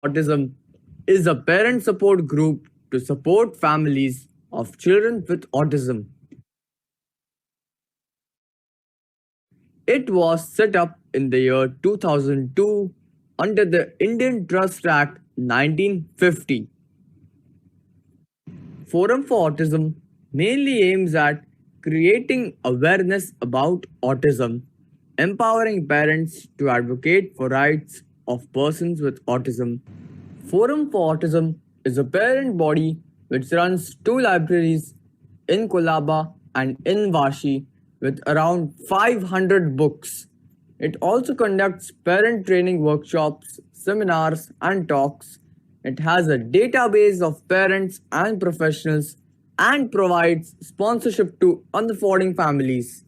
Autism is a parent support group to support families of children with autism. It was set up in the year 2002 under the Indian Trust Act 1950. Forum for Autism mainly aims at creating awareness about autism, empowering parents to advocate for rights of persons with autism. Forum for Autism is a parent body which runs two libraries in Kolaba and in Vashi with around 500 books. It also conducts parent training workshops, seminars, and talks. It has a database of parents and professionals and provides sponsorship to unaffording families.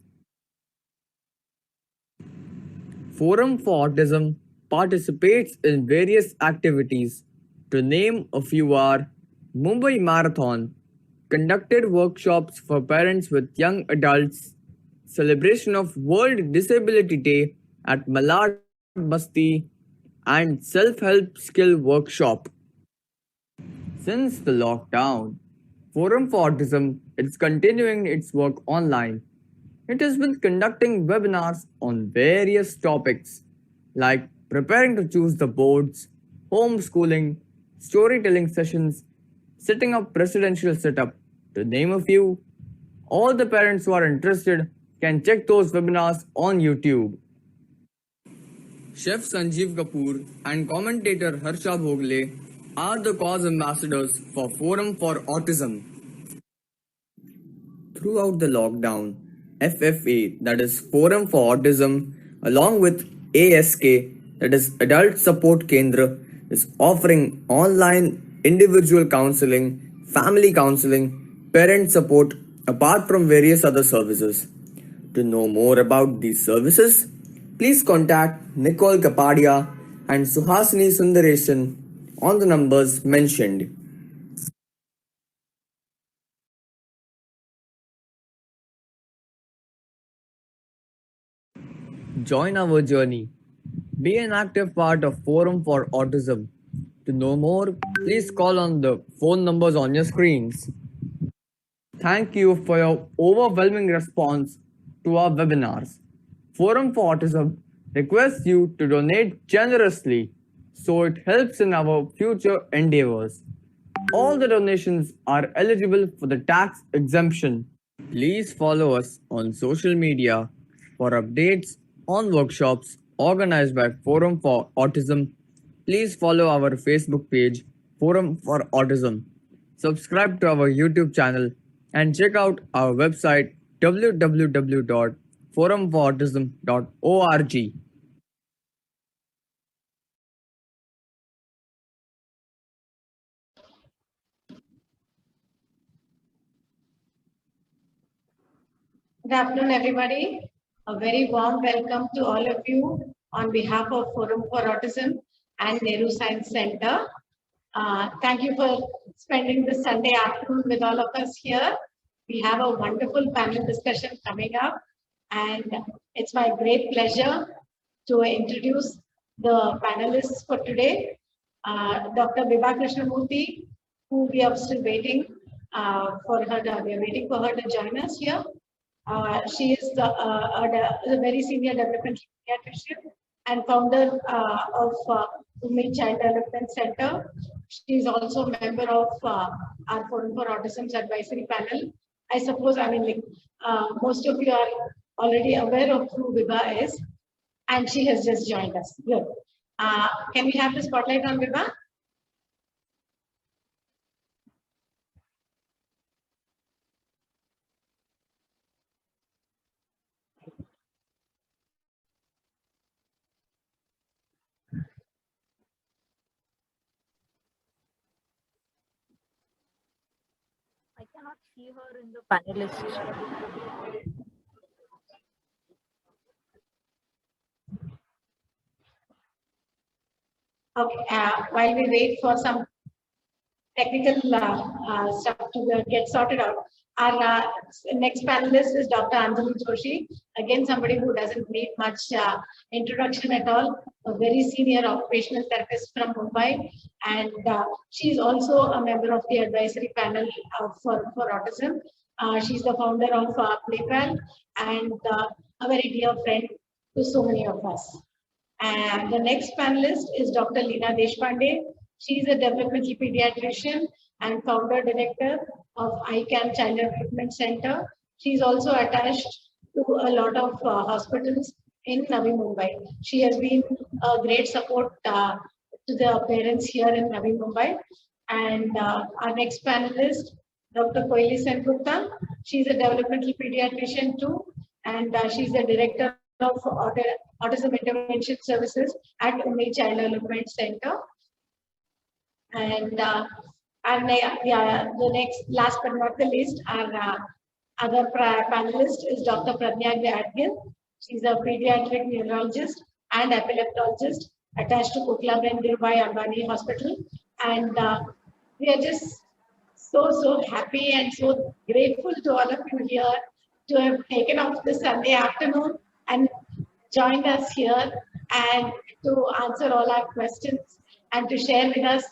Forum for Autism participates in various activities. To name a few are Mumbai Marathon, conducted workshops for parents with young adults, celebration of World Disability Day at Malad Basti, and self-help skill workshop. Since the lockdown, Forum for Autism is continuing its work online. It has been conducting webinars on various topics like preparing to choose the boards, homeschooling, storytelling sessions, setting up presidential setup, to name a few. All the parents who are interested can check those webinars on YouTube. Chef Sanjeev Kapoor and commentator Harsha Bhogle are the cause ambassadors for Forum for Autism. Throughout the lockdown, FFA, that is Forum for Autism, along with ASK, that is Adult Support Kendra, is offering online individual counseling, family counseling, parent support, apart from various other services. To know more about these services, please contact Nicole Kapadia and Suhasini Sundaresan on the numbers mentioned. Join our journey. Be an active part of Forum for Autism. To know more, please call on the phone numbers on your screens. Thank you for your overwhelming response to our webinars. Forum for Autism requests you to donate generously so it helps in our future endeavors. All the donations are eligible for the tax exemption. Please follow us on social media for updates on workshops organized by Forum for Autism. Please follow our Facebook page, Forum for Autism. Subscribe to our YouTube channel and check out our website www.forumforautism.org. Good afternoon, everybody. A very warm welcome to all of you on behalf of Forum for Autism and Nehru Science Center. Thank you for spending this Sunday afternoon with all of us here. We have a wonderful panel discussion coming up, and it's my great pleasure to introduce the panelists for today. Dr.Vibha Krishnamurthy, who we are still waiting for her. We are waiting for her to join us here. She is a very senior developmental pediatrician and founder of Ummeed Child Development Center. She is also a member of our Forum for Autism's advisory panel. I suppose, most of you are already aware of who Vibha is, and she has just joined us. Good. Can we have the spotlight on Vibha? I cannot see her in the panelist. Okay, while we wait for some technical stuff to get sorted out, Our next panelist is Dr. Anjali Joshi. Again, somebody who doesn't need much introduction at all. A very senior occupational therapist from Mumbai. And she's also a member of the advisory panel for autism. She's the founder of Playpal and a very dear friend to so many of us. And the next panelist is Dr. Leena Deshpande. She is a developmental pediatrician and founder director of ICAN Child Development Center. She is also attached to a lot of hospitals in Navi Mumbai. She has been a great support to the parents here in Navi Mumbai. And our next panelist, Dr. Koili Sengupta. She's a developmental pediatrician too, and she's the director of Autism Intervention Services at Ummeed Child Development Center. And the next, last but not the least, our other panelist is Dr. Pradnya Gadgil. She's a pediatric neurologist and epileptologist attached to Kokilaben Dhirubhai Ambani Hospital. And we are just so happy and so grateful to all of you here to have taken off the Sunday afternoon and joined us here and to answer all our questions and to share with us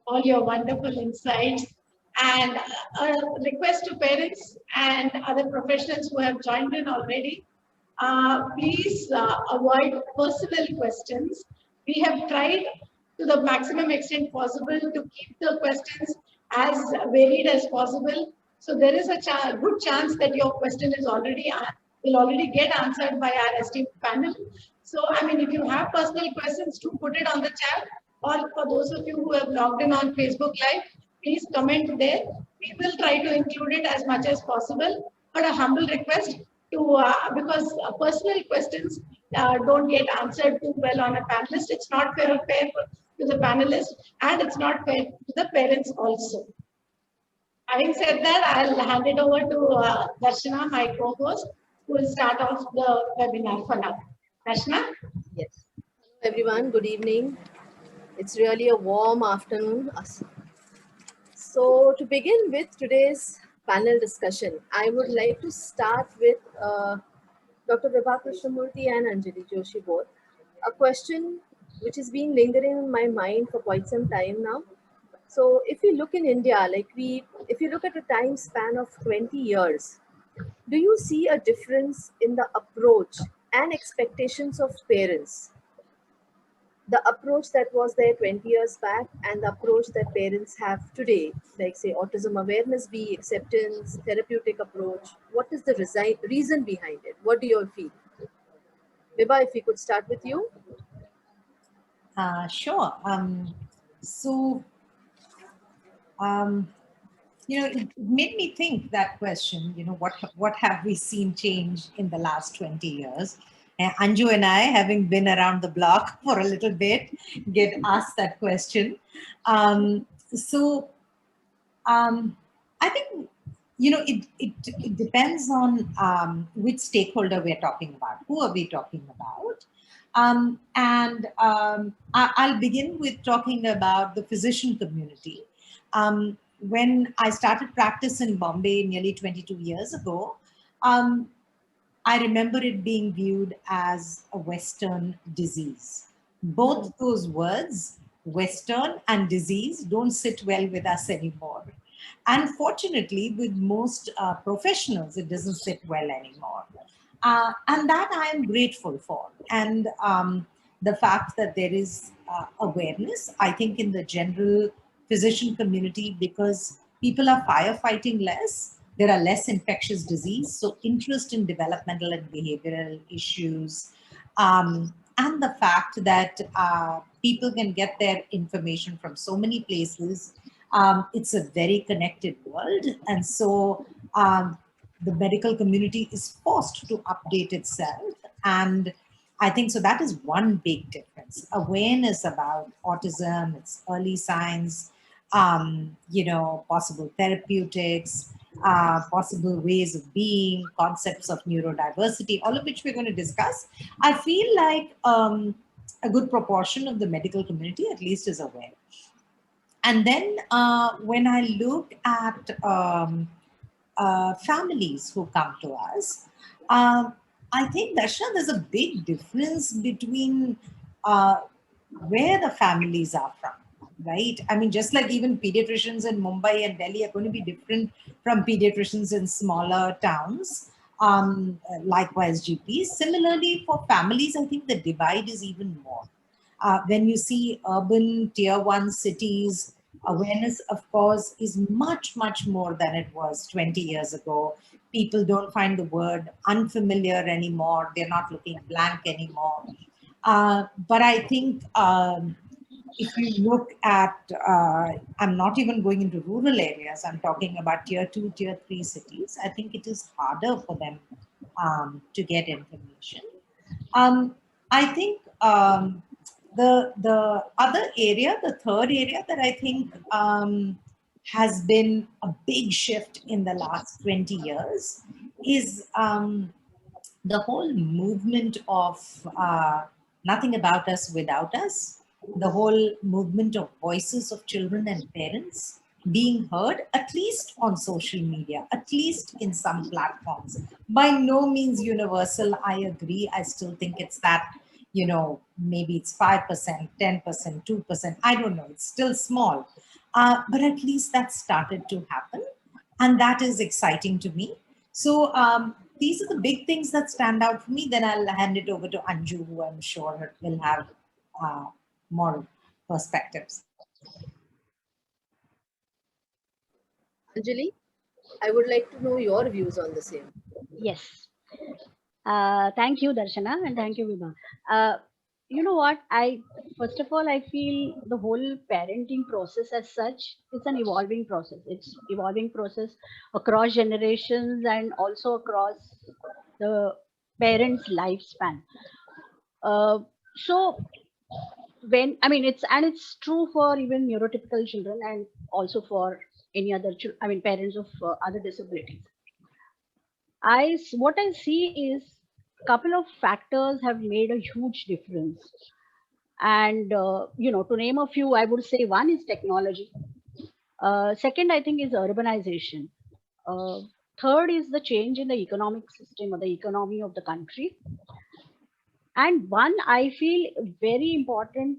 all your wonderful insights. And a request to parents and other professionals who have joined in already, please avoid personal questions. We have tried to the maximum extent possible to keep the questions as varied as possible. So there is a good chance that your question is will already get answered by our esteemed panel. So, I mean, if you have personal questions, do put it on the chat, or for those of you who have logged in on Facebook Live, please comment there. We will try to include it as much as possible, but a humble request to, because personal questions don't get answered too well on a panelist. It's not fair to the panelists, and it's not fair to the parents also. Having said that, I'll hand it over to Darshana, my co-host, who will start off the webinar for now. Darshana? Yes. Hello everyone, good evening. It's really a warm afternoon. So to begin with today's panel discussion, I would like to start with Dr.Vibha Krishnamurthy and Anjali Joshi both. A question which has been lingering in my mind for quite some time now. So if you look in India, if you look at a time span of 20 years, do you see a difference in the approach and expectations of parents? The approach that was there 20 years back and the approach that parents have today, like say autism awareness, acceptance, therapeutic approach, what is the reason behind it? What do you all feel? Vibha, if we could start with you. Sure. It made me think that question, what have we seen change in the last 20 years? Anju and I, having been around the block for a little bit, get asked that question. I think, it depends on which stakeholder we're talking about. Who are we talking about? I'll begin with talking about the physician community. When I started practice in Bombay nearly 22 years ago, I remember it being viewed as a Western disease. Both those words, Western and disease, don't sit well with us anymore. Unfortunately, with most professionals, it doesn't sit well anymore. And that I am grateful for. And the fact that there is awareness, I think, in the general physician community, because people are firefighting less, there are less infectious disease, so interest in developmental and behavioral issues, and the fact that people can get their information from so many places. It's a very connected world, and so the medical community is forced to update itself. And I think so that is one big difference. Awareness about autism, its early signs, possible therapeutics, possible ways of being, concepts of neurodiversity, all of which we're going to discuss. I feel like a good proportion of the medical community at least is aware. And then when I look at families who come to us. I think, Darshana, there's a big difference between where the families are from, right? I mean, just like even pediatricians in Mumbai and Delhi are going to be different from pediatricians in smaller towns. Likewise, GPs. Similarly, for families, I think the divide is even more. When you see urban tier 1 cities, awareness, of course, is much, much more than it was 20 years ago. People don't find the word unfamiliar anymore. They're not looking blank anymore. But I think if you look at, I'm not even going into rural areas, I'm talking about tier 2, tier 3 cities, I think it is harder for them to get information. I think the other area, the third area that I think has been a big shift in the last 20 years is the whole movement of nothing about us without us, the whole movement of voices of children and parents being heard, at least on social media, at least in some platforms. By no means universal, I agree. I still think it's that, you know, maybe it's 5%, 10%, 2%, I don't know, it's still small. But at least that started to happen. And that is exciting to me. So these are the big things that stand out for me. Then I'll hand it over to Anju, who I'm sure will have more perspectives. Anjali, I would like to know your views on the same. Yes. Thank you, Darshana, and thank you, Vibha. You know what? First of all, I feel the whole parenting process as such is an evolving process. It's evolving process across generations and also across the parents' lifespan. So when it's true for even neurotypical children and also for any other parents of other disabilities. What I see is a couple of factors have made a huge difference. And, to name a few, I would say one is technology. Second, I think, is urbanization. Third is the change in the economic system or the economy of the country. And one, I feel, very important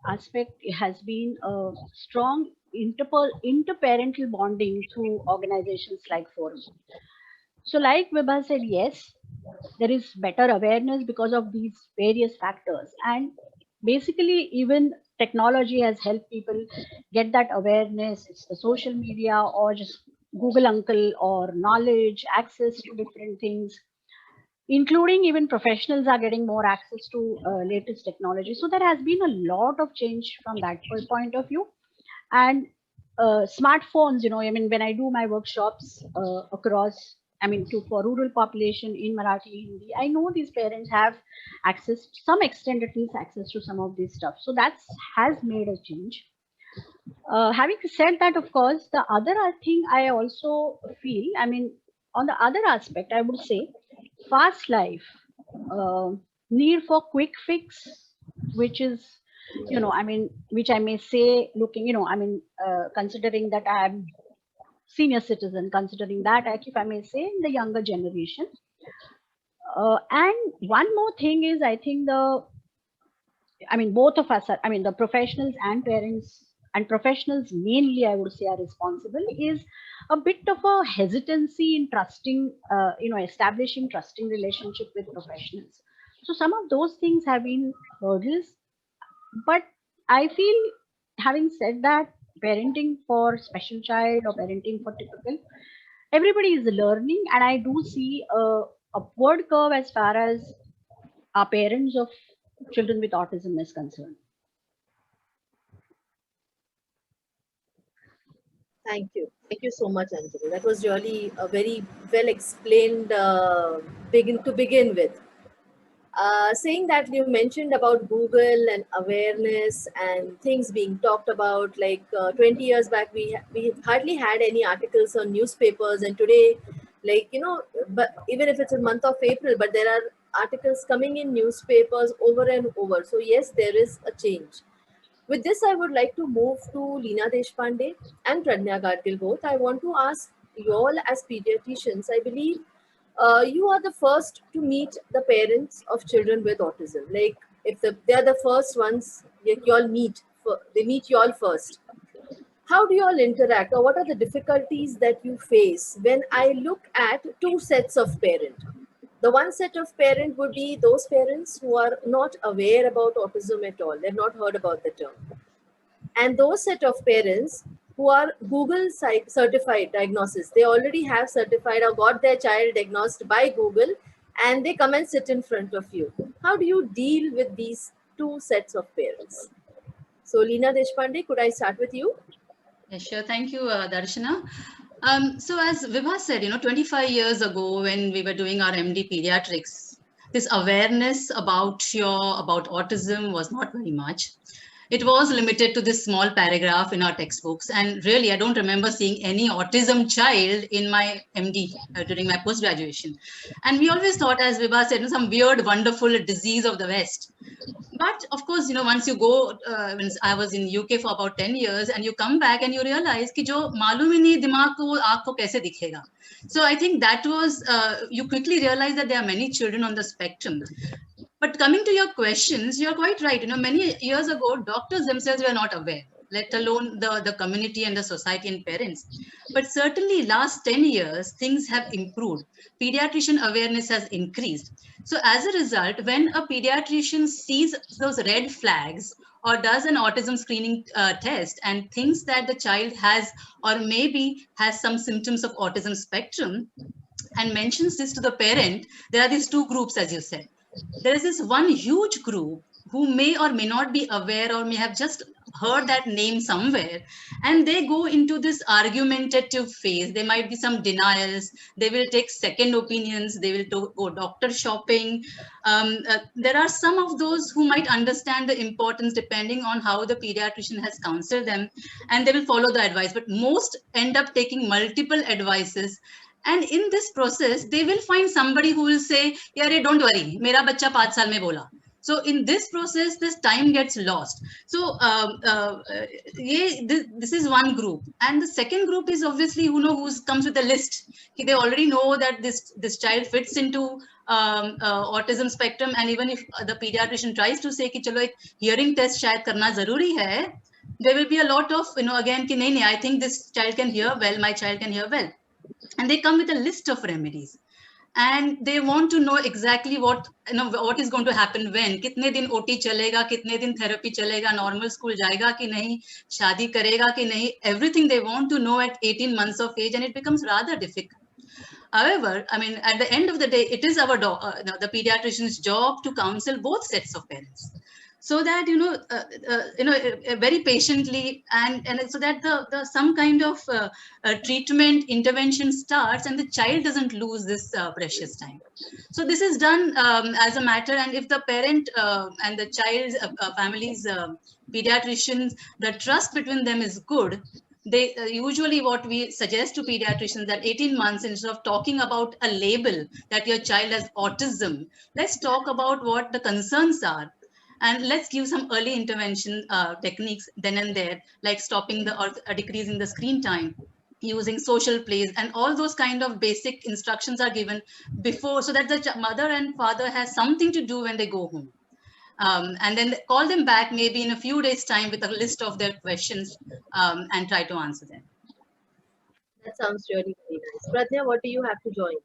aspect has been a strong interparental bonding through organizations like Forum. So like Vibha said, yes, there is better awareness because of these various factors. And basically, even technology has helped people get that awareness. It's the social media or just Google Uncle or knowledge, access to different things, including even professionals are getting more access to latest technology. So there has been a lot of change from that point of view. And smartphones, when I do my workshops across, for rural population in Marathi, Hindi, I know these parents have access, to some extent at least, access to some of this stuff. So that has made a change. Having said that, of course, the other thing I also feel, on the other aspect, I would say fast life, need for quick fix, which is, which I may say, looking, considering that I am senior citizen, considering that, if I may say, in the younger generation. And one more thing is, I think both of us are, the professionals and parents, and professionals mainly, I would say, are responsible, is a bit of a hesitancy in trusting, establishing trusting relationship with professionals. So some of those things have been hurdles. But I feel, having said that, parenting for special child or parenting for typical, everybody is learning, and I do see a upward curve as far as our parents of children with autism is concerned. Thank you. Thank you so much, Anjali. That was really a very well explained to begin with. Saying that you mentioned about Google and awareness and things being talked about, like 20 years back, we hardly had any articles on newspapers, and today, but even if it's a month of April, but there are articles coming in newspapers over and over. So yes, there is a change. With this, I would like to move to Leena Deshpande and Pradnya Gadgil both. I want to ask you all as pediatricians, I believe you are the first to meet the parents of children with autism. Like if they're the first ones, like you all meet, they meet you all first. How do you all interact, or what are the difficulties that you face when I look at two sets of parent? The one set of parent would be those parents who are not aware about autism at all. They've not heard about the term. And those set of parents who are Google certified diagnosis, they already have certified or got their child diagnosed by Google, and they come and sit in front of you. How do you deal with these two sets of parents? So Leena Deshpande, could I start with you? Yeah, sure. Thank you, Darshana. So as Vibha said, 25 years ago when we were doing our MD pediatrics, this awareness about autism was not very much. It was limited to this small paragraph in our textbooks. And really, I don't remember seeing any autism child in my MD during my post-graduation. And we always thought, as Vibha said, some weird, wonderful disease of the West. But of course, once you go, when I was in UK for about 10 years, and you come back and you realize कि जो मालूम ही नहीं दिमाग को वो आँख को कैसे दिखेगा. So I think that was, you quickly realize that there are many children on the spectrum. But coming to your questions, you're quite right. Many years ago, doctors themselves were not aware, let alone the community and the society and parents. But certainly last 10 years, things have improved. Pediatrician awareness has increased. So as a result, when a pediatrician sees those red flags or does an autism screening test and thinks that the child has or maybe has some symptoms of autism spectrum and mentions this to the parent, there are these two groups, as you said. There is this one huge group who may or may not be aware or may have just heard that name somewhere, and they go into this argumentative phase. There might be some denials. They will take second opinions. They will go doctor shopping. There are some of those who might understand the importance depending on how the pediatrician has counseled them, and they will follow the advice. But most end up taking multiple advices. And in this process, they will find somebody who will say, "Yare, don't worry, mera bachcha 5 saal mein bola." So in this process, this time gets lost. So this is one group. And the second group is obviously who comes with a list. They already know that this child fits into autism spectrum. And even if the pediatrician tries to say, ki, chalo, ek hearing test shayad karna zaruri hai, there will be a lot of, again, ki, nahi, I think this child can hear well, my child can hear well. And they come with a list of remedies, and they want to know exactly what is going to happen when, kitne din OT chalega, kitne din therapy chalega, normal school jayega ki nahi, shadi karega ki nahi, everything they want to know at 18 months of age, and it becomes rather difficult. However, at the end of the day, it is the pediatrician's job to counsel both sets of parents, so that very patiently, and so that the some kind of treatment intervention starts, and the child doesn't lose this precious time. So this is done as a matter, and if the parent and the child's family's pediatricians, the trust between them is good, they usually what we suggest to pediatricians that 18 months, instead of talking about a label that your child has autism, let's talk about what the concerns are. And let's give some early intervention techniques then and there, like stopping or decreasing the screen time, using social plays, and all those kind of basic instructions are given before, so that the mother and father has something to do when they go home. And then call them back maybe in a few days' time with a list of their questions and try to answer them. That sounds really very nice. Pradnya, what do you have to join?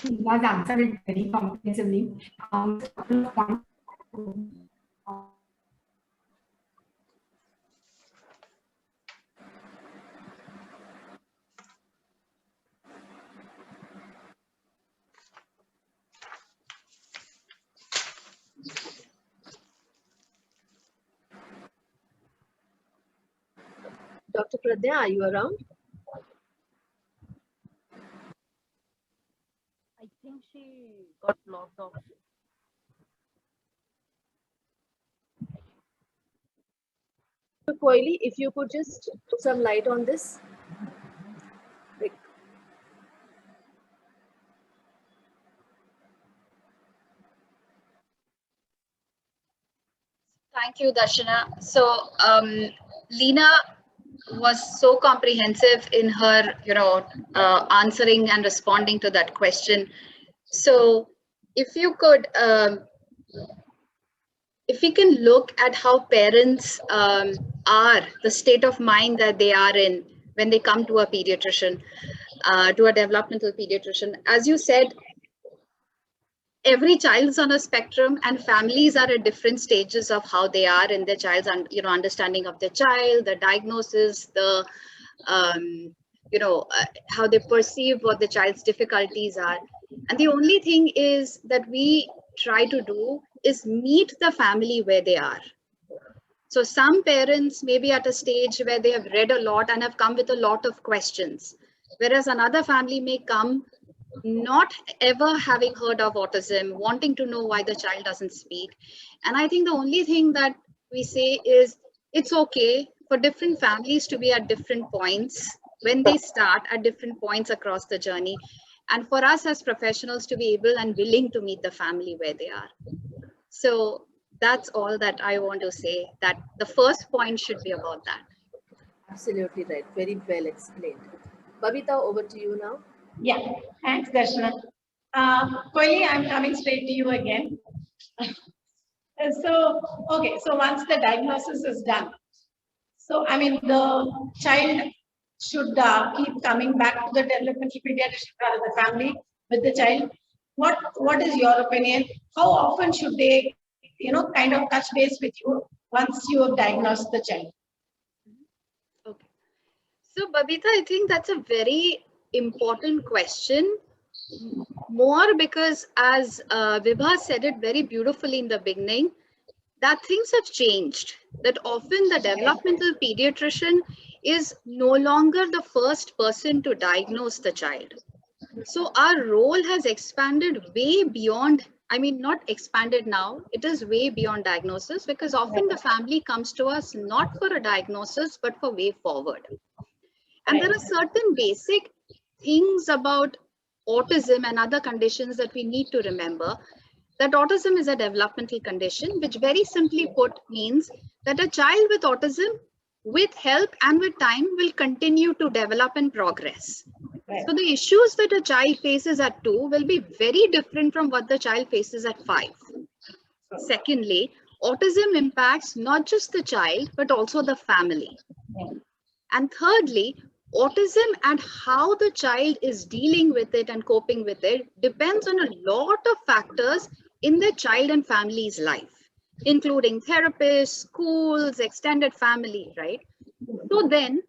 He has answered it very comprehensively. Just a couple of points. Dr. Pradnya, are you around? I think she got logged off. So, Koili, if you could just put some light on this. Like, Thank you, Darshana. So, Leena was so comprehensive in her, answering and responding to that question. So, if you could, if we can look at how parents are, the state of mind that they are in when they come to a pediatrician, to a developmental pediatrician, as you said, every child is on a spectrum and families are at different stages of how they are in their child's understanding of their child, the diagnosis, the how they perceive what the child's difficulties are. And the only thing is that we try to do is meet the family where they are. So some parents may be at a stage where they have read a lot and have come with a lot of questions, whereas another family may come not ever having heard of autism, wanting to know why the child doesn't speak. And I think the only thing that we say is it's okay for different families to be at different points when they start at different points across the journey. And for us as professionals to be able and willing to meet the family where they are. So that's all that I want to say, that the first point should be about that. Absolutely right. Very well explained. Babita, over to you now. Yeah, thanks, Darshana. Koili, I'm coming straight to you again. So once the diagnosis is done, so I mean, the child should keep coming back to the developmental pediatrician or the family with the child. What is your opinion? How often should they, kind of touch base with you once you have diagnosed the child? Okay. So, Babita, I think that's a very important question. More because, as Vibha said it very beautifully in the beginning, that things have changed. That often the developmental pediatrician is no longer the first person to diagnose the child. So our role has expanded way beyond, I mean, not expanded now, it is way beyond diagnosis, because often the family comes to us not for a diagnosis, but for way forward. And there are certain basic things about autism and other conditions that we need to remember. That autism is a developmental condition, which very simply put means that a child with autism, with help and with time, will continue to develop and progress. So the issues that a child faces at 2 will be very different from what the child faces at 5. Secondly, autism impacts not just the child, but also the family. And thirdly, autism and how the child is dealing with it and coping with it depends on a lot of factors in the child and family's life, including therapists, schools, extended family, right? So then,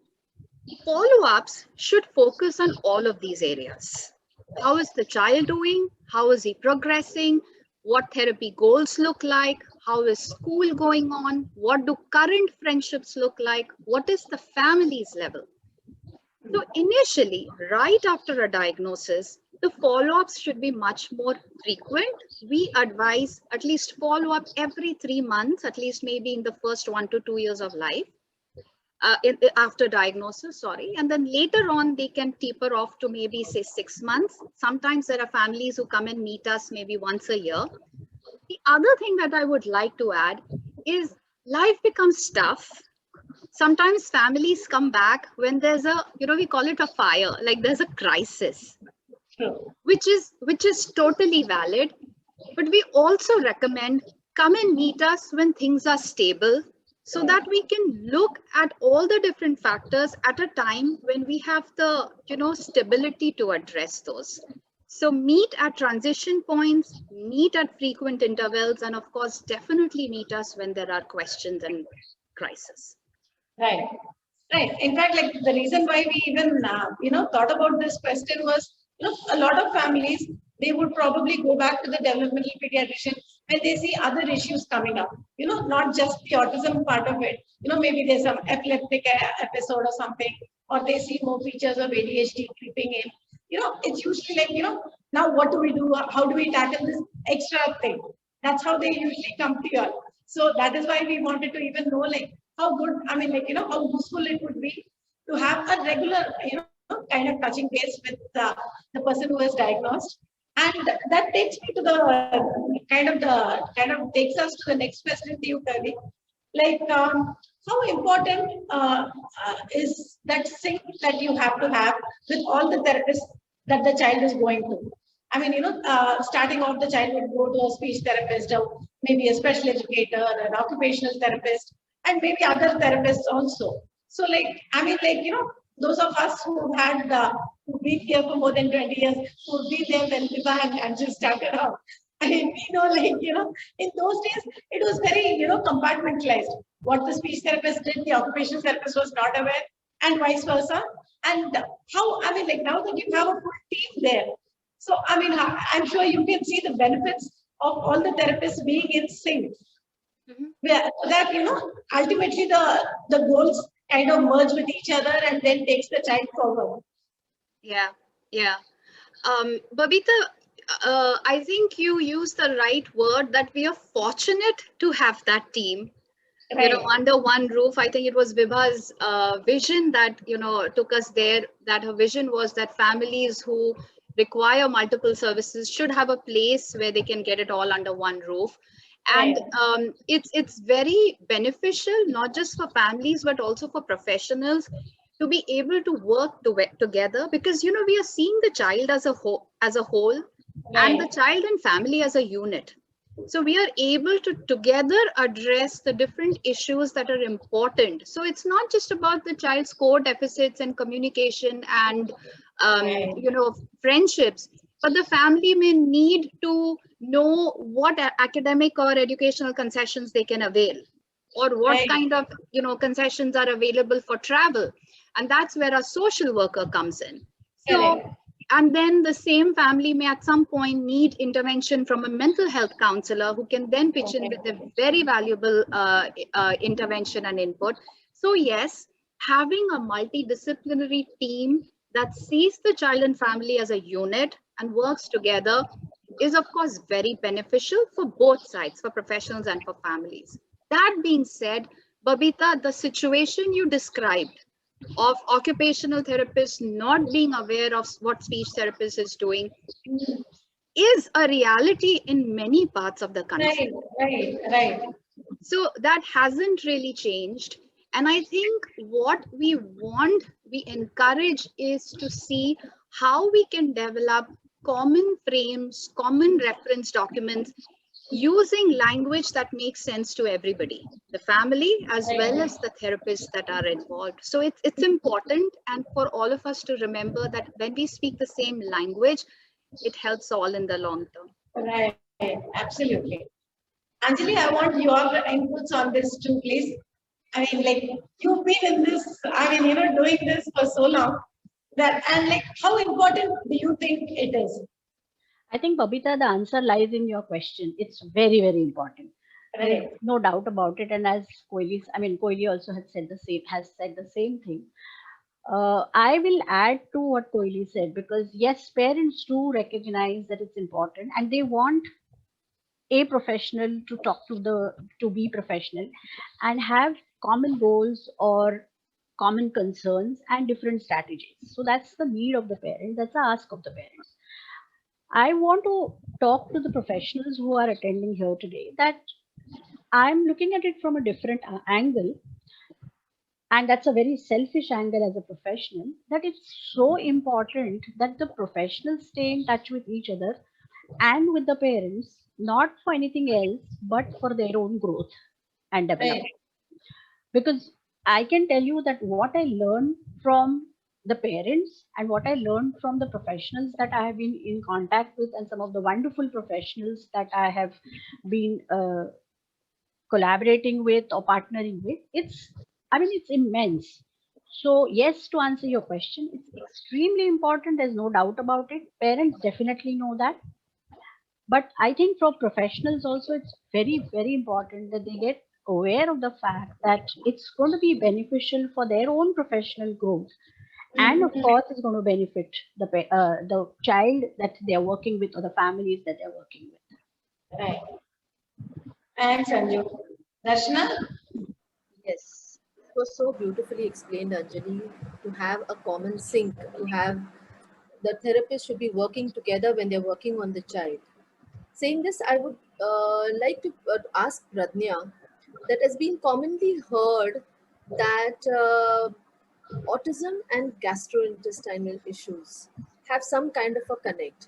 follow-ups should focus on all of these areas. How is the child doing? How is he progressing? What therapy goals look like? How is school going on? What do current friendships look like? What is the family's level? So initially, right after a diagnosis, the follow-ups should be much more frequent. We advise at least follow-up every 3 months, at least maybe in the first 1 to 2 years of life. After diagnosis, sorry, and then later on they can taper off to maybe say 6 months. Sometimes there are families who come and meet us maybe once a year. The other thing that I would like to add is life becomes tough. Sometimes families come back when there's a, we call it a fire, like there's a crisis, which is totally valid. But we also recommend come and meet us when things are stable, so that we can look at all the different factors at a time when we have the, stability to address those. So meet at transition points, meet at frequent intervals, and of course, definitely meet us when there are questions and crises. Right. In fact, like the reason why we even, thought about this question was, a lot of families, they would probably go back to the developmental pediatrician when they see other issues coming up, not just the autism part of it, maybe there's some epileptic episode or something, or they see more features of ADHD creeping in. It's usually like, now what do we do? How do we tackle this extra thing? That's how they usually come to you. So that is why we wanted to even know, like, how good, I mean, like, how useful it would be to have a regular, kind of touching base with the person who is diagnosed. And that takes me to the kind of takes us to the next question to you, Kavi. Like, how important is that sync that you have to have with all the therapists that the child is going to? I mean, starting off, the child would go to a speech therapist, or maybe a special educator, an occupational therapist, and maybe other therapists also. So, like, I mean, like, those of us who've been here for more than 20 years, who've been there when Vibha and just started out. I mean, in those days, it was very, compartmentalized. What the speech therapist did, the occupational therapist was not aware, and vice versa. And how, I mean, like now that you have a full team there, so I mean, I'm sure you can see the benefits of all the therapists being in sync. Where that, ultimately the goals kind of merge with each other and then takes the child forward. Yeah, yeah. Babita, I think you used the right word, that we are fortunate to have that team, Right. under one roof. I think it was Vibha's vision that, took us there, that her vision was that families who require multiple services should have a place where they can get it all under one roof. And it's very beneficial, not just for families, but also for professionals to be able to work together, because, we are seeing the child as a whole, and the child and family as a unit. So we are able to together address the different issues that are important. So it's not just about the child's core deficits and communication and, friendships, but the family may need to know what academic or educational concessions they can avail, or what kind of, concessions are available for travel. And that's where a social worker comes in. So, and then the same family may at some point need intervention from a mental health counselor, who can then pitch in with a very valuable intervention and input. So yes, having a multidisciplinary team that sees the child and family as a unit and works together is of course very beneficial for both sides, for professionals and for families. That being said, Babita, the situation you described of occupational therapists not being aware of what speech therapist is doing is a reality in many parts of the country. Right. So that hasn't really changed. And I think what we encourage is to see how we can develop common frames, common reference documents, using language that makes sense to everybody, the family as well as the therapists that are involved. So it's important, and for all of us to remember that when we speak the same language, it helps all in the long term. Right, absolutely. Anjali, I want your inputs on this too, please. I mean, like, you've been in this, doing this for so long, and like, how important do you think it is? I think, Babita, the answer lies in your question. It's very, very important. Right. No doubt about it. And as Koili also has said the same thing. I will add to what Koili said, because yes, parents do recognize that it's important, and they want a professional to be professional and have common goals or common concerns and different strategies. So that's the need of the parent. That's the ask of the parents. I want to talk to the professionals who are attending here today, that I'm looking at it from a different angle. And that's a very selfish angle as a professional, that it's so important that the professionals stay in touch with each other and with the parents, not for anything else, but for their own growth and development. Because I can tell you that what I learned from the parents and what I learned from the professionals that I have been in contact with, and some of the wonderful professionals that I have been collaborating with or partnering with, it's immense. So yes, to answer your question, it's extremely important. There's no doubt about it. Parents definitely know that. But I think for professionals also, it's very, very important that they get aware of the fact that it's going to be beneficial for their own professional growth. And of course, it's going to benefit the child that they're working with, or the families that they're working with. Right. Thanks, Anju. Darshana? Yes, it was so beautifully explained, Anjali, to have a common sync, to have the therapist should be working together when they're working on the child. Saying this, I would like to ask Pradnya, that has been commonly heard that autism and gastrointestinal issues have some kind of a connect,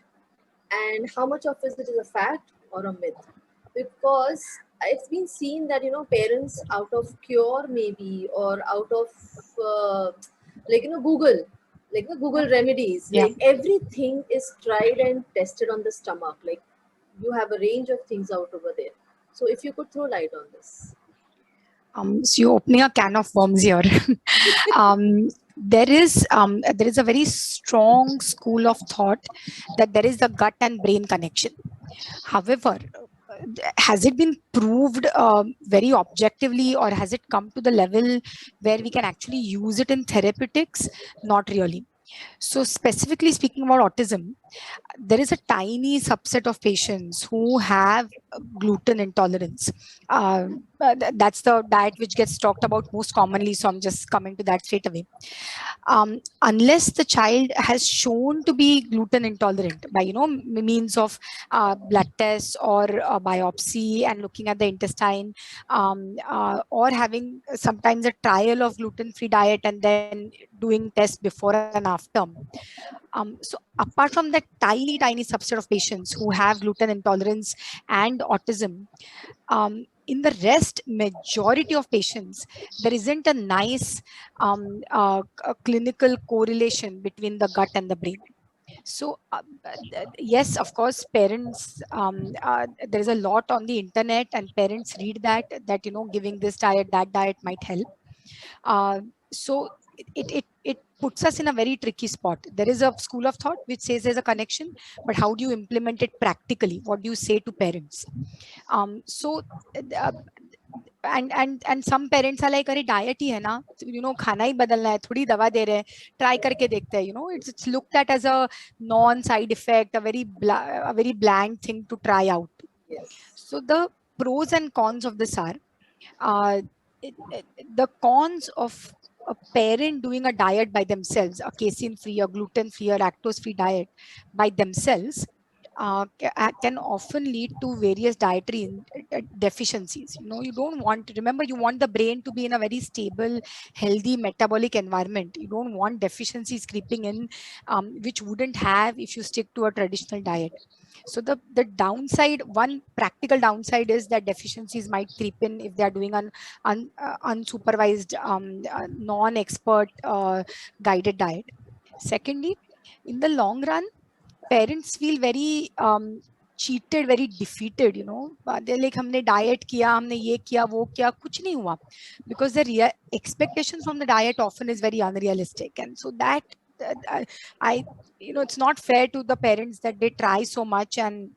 and how much of it is a fact or a myth, because it's been seen that parents out of cure maybe, or out of Google, like the Google remedies, Yeah. like everything is tried and tested on the stomach, like you have a range of things out over there. So if you could throw light on this. So you're opening a can of worms here. There is a very strong school of thought that there is a gut and brain connection. However, has it been proved very objectively, or has it come to the level where we can actually use it in therapeutics? Not really. So specifically speaking about autism, there is a tiny subset of patients who have gluten intolerance. That's the diet which gets talked about most commonly. So I'm just coming to that straight away. Unless the child has shown to be gluten intolerant by means of blood tests or biopsy and looking at the intestine, or having sometimes a trial of gluten-free diet and then doing tests before and after. So apart from that tiny subset of patients who have gluten intolerance and autism, in the rest, majority of patients, there isn't a nice clinical correlation between the gut and the brain. So yes, of course, parents, there is a lot on the internet, and parents read that giving this diet, that diet might help. So it puts us in a very tricky spot. There is a school of thought which says there's a connection, but how do you implement it practically? What do you say to parents? So and some parents are like, अरे diet ही है ना, खाना ही बदलना है, थोड़ी दवा दे रहे हैं, try करके देखते हैं, it's looked at as a non side effect, a very bland thing to try out. Yes. So the pros and cons of this are, the cons of a parent doing a diet by themselves, a casein free, a gluten free, or lactose free diet by themselves, can often lead to various dietary deficiencies. You don't want, remember, you want the brain to be in a very stable, healthy metabolic environment. You don't want deficiencies creeping in, which wouldn't have if you stick to a traditional diet. So the downside, one practical downside, is that deficiencies might creep in if they are doing an unsupervised, non-expert guided diet. Secondly, in the long run, parents feel very cheated, very defeated. They're like, हमने diet किया, हमने ये किया, वो किया, कुछ नहीं हुआ, because the expectations from the diet often is very unrealistic, and so that it's not fair to the parents that they try so much and